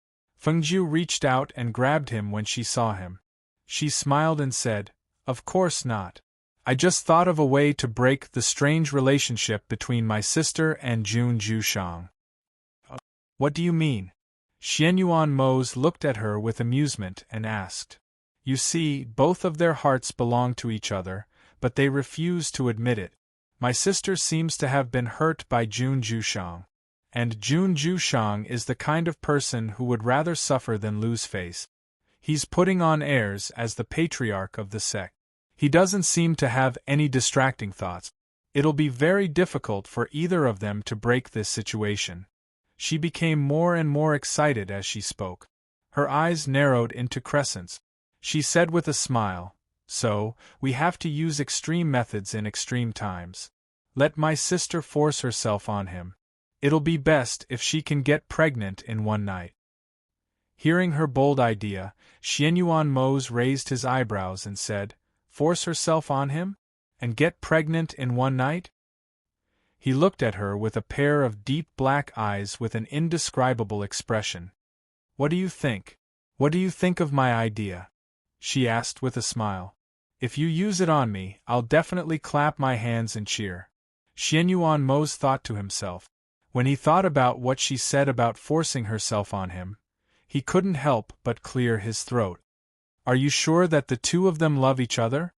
Fengju reached out and grabbed him when she saw him. She smiled and said, "Of course not. I just thought of a way to break the strange relationship between my sister and Jun Jushang." "What do you mean?" Xianyuan Mose looked at her with amusement and asked. "You see, both of their hearts belong to each other, but they refuse to admit it. My sister seems to have been hurt by Jun Jushang. And Jun Jushang is the kind of person who would rather suffer than lose face. He's putting on airs as the patriarch of the sect. He doesn't seem to have any distracting thoughts. It'll be very difficult for either of them to break this situation." She became more and more excited as she spoke. Her eyes narrowed into crescents. She said with a smile, "So, we have to use extreme methods in extreme times. Let my sister force herself on him. It'll be best if she can get pregnant in one night." Hearing her bold idea, Xianyuan Mose raised his eyebrows and said, "Force herself on him? And get pregnant in one night?" He looked at her with a pair of deep black eyes with an indescribable expression. "What do you think? What do you think of my idea?" she asked with a smile. "If you use it on me, I'll definitely clap my hands and cheer." Xianyuan Mose thought to himself. When he thought about what she said about forcing herself on him, he couldn't help but clear his throat. "Are you sure that the two of them love each other?"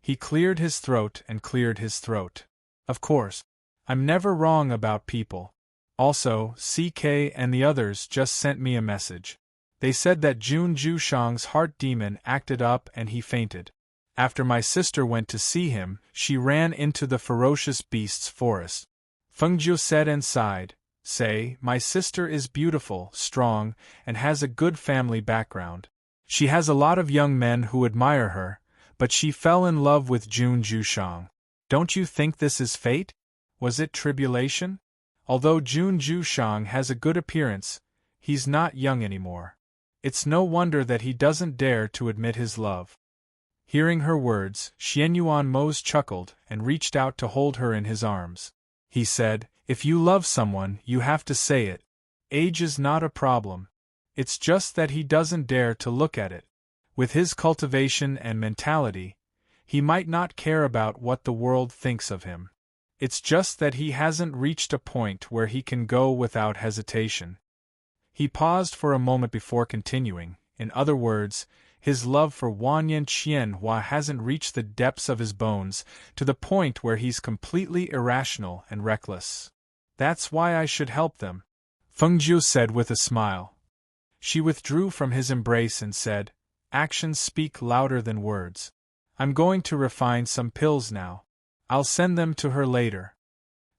He cleared his throat and cleared his throat. "Of course. I'm never wrong about people. Also, CK and the others just sent me a message. They said that Jun Jushang's heart demon acted up and he fainted. After my sister went to see him, she ran into the ferocious beast's forest." Fengju said and sighed, "Say, my sister is beautiful, strong, and has a good family background. She has a lot of young men who admire her, but she fell in love with Jun Jushang. Don't you think this is fate? Was it tribulation? Although Jun Jushang has a good appearance, he's not young anymore. It's no wonder that he doesn't dare to admit his love." Hearing her words, Xianyuan Mose chuckled and reached out to hold her in his arms. He said, "If you love someone, you have to say it. Age is not a problem. It's just that he doesn't dare to look at it. With his cultivation and mentality, he might not care about what the world thinks of him. It's just that he hasn't reached a point where he can go without hesitation." He paused for a moment before continuing. In other words, his love for Wanyan Qianhua hasn't reached the depths of his bones, to the point where he's completely irrational and reckless. "That's why I should help them," Fengju said with a smile. She withdrew from his embrace and said, "Actions speak louder than words. I'm going to refine some pills now. I'll send them to her later."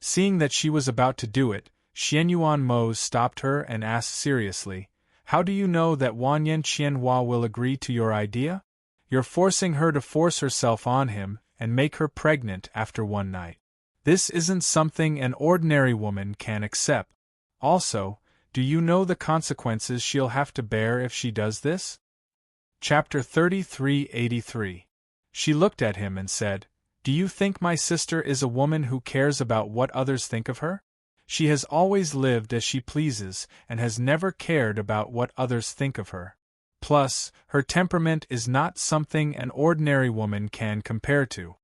Seeing that she was about to do it, Xianyuan Mose stopped her and asked seriously, "How do you know that Wanyan Qianhua will agree to your idea? You're forcing her to force herself on him and make her pregnant after one night. This isn't something an ordinary woman can accept. Also, do you know the consequences she'll have to bear if she does this?" Chapter 3383. She looked at him and said, Do you think my sister is a woman who cares about what others think of her? She has always lived as she pleases and has never cared about what others think of her. Plus, her temperament is not something an ordinary woman can compare to.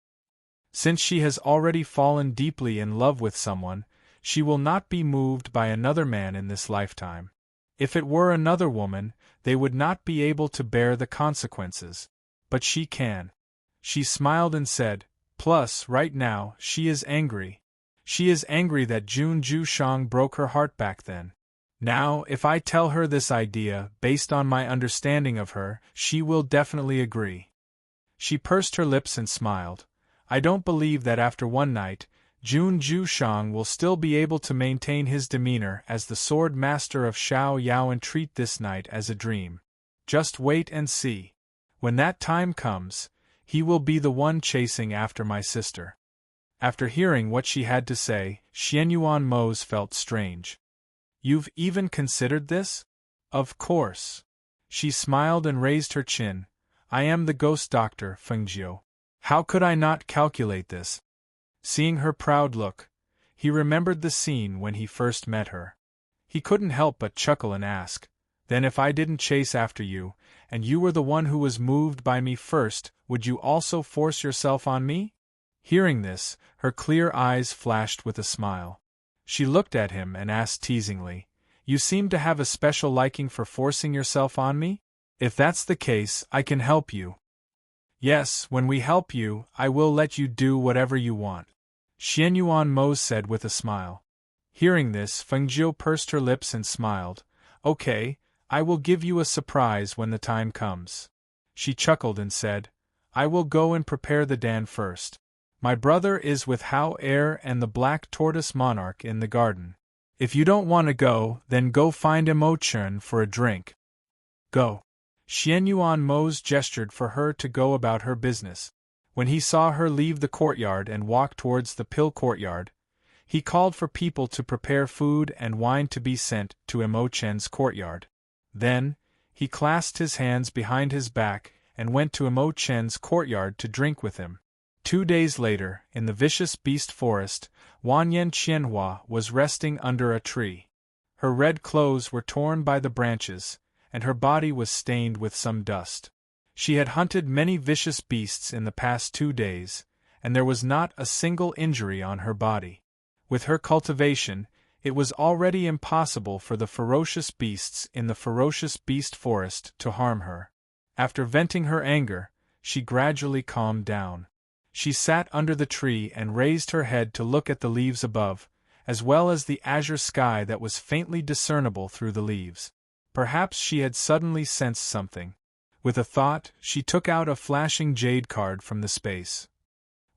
Since she has already fallen deeply in love with someone, she will not be moved by another man in this lifetime. If it were another woman, they would not be able to bear the consequences. But she can. She smiled and said, plus, right now, she is angry. She is angry that Jun Jushang broke her heart back then. Now, if I tell her this idea, based on my understanding of her, she will definitely agree. She pursed her lips and smiled. I don't believe that after one night, Jun Jushang will still be able to maintain his demeanor as the sword master of Xiao Yao and treat this night as a dream. Just wait and see. When that time comes, he will be the one chasing after my sister. After hearing what she had to say, Xianyuan Mose felt strange. You've even considered this? Of course. She smiled and raised her chin. I am the ghost doctor, Fengjiu. How could I not calculate this? Seeing her proud look, he remembered the scene when he first met her. He couldn't help but chuckle and ask, then if I didn't chase after you, and you were the one who was moved by me first, would you also force yourself on me? Hearing this, her clear eyes flashed with a smile. She looked at him and asked teasingly, You seem to have a special liking for forcing yourself on me? If that's the case, I can help you. Yes, when we help you, I will let you do whatever you want, Xianyuan Mose said with a smile. Hearing this, Fengjiu pursed her lips and smiled. Okay, I will give you a surprise when the time comes. She chuckled and said, I will go and prepare the dan first. My brother is with Hao Er and the Black Tortoise Monarch in the garden. If you don't want to go, then go find Imochen for a drink. Go. Xianyuan Mose gestured for her to go about her business. When he saw her leave the courtyard and walk towards the pill courtyard, he called for people to prepare food and wine to be sent to Imochen's courtyard. Then, he clasped his hands behind his back and went to Imochen's courtyard to drink with him. 2 days later, in the vicious beast forest, Wanyan Qianhua was resting under a tree. Her red clothes were torn by the branches, and her body was stained with some dust. She had hunted many vicious beasts in the past 2 days, and there was not a single injury on her body. With her cultivation, it was already impossible for the ferocious beasts in the ferocious beast forest to harm her. After venting her anger, she gradually calmed down. She sat under the tree and raised her head to look at the leaves above, as well as the azure sky that was faintly discernible through the leaves. Perhaps she had suddenly sensed something. With a thought, she took out a flashing jade card from the space.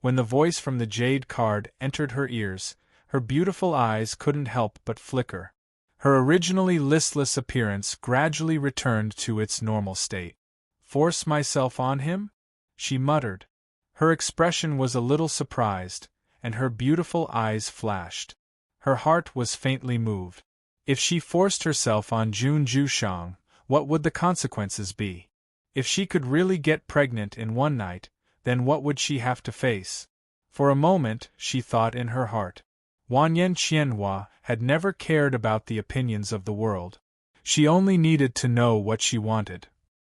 When the voice from the jade card entered her ears, her beautiful eyes couldn't help but flicker. Her originally listless appearance gradually returned to its normal state. Force myself on him? She muttered. Her expression was a little surprised, and her beautiful eyes flashed. Her heart was faintly moved. If she forced herself on Jun Jushang, what would the consequences be? If she could really get pregnant in one night, then what would she have to face? For a moment, she thought in her heart. Wanyan Qianhua had never cared about the opinions of the world. She only needed to know what she wanted.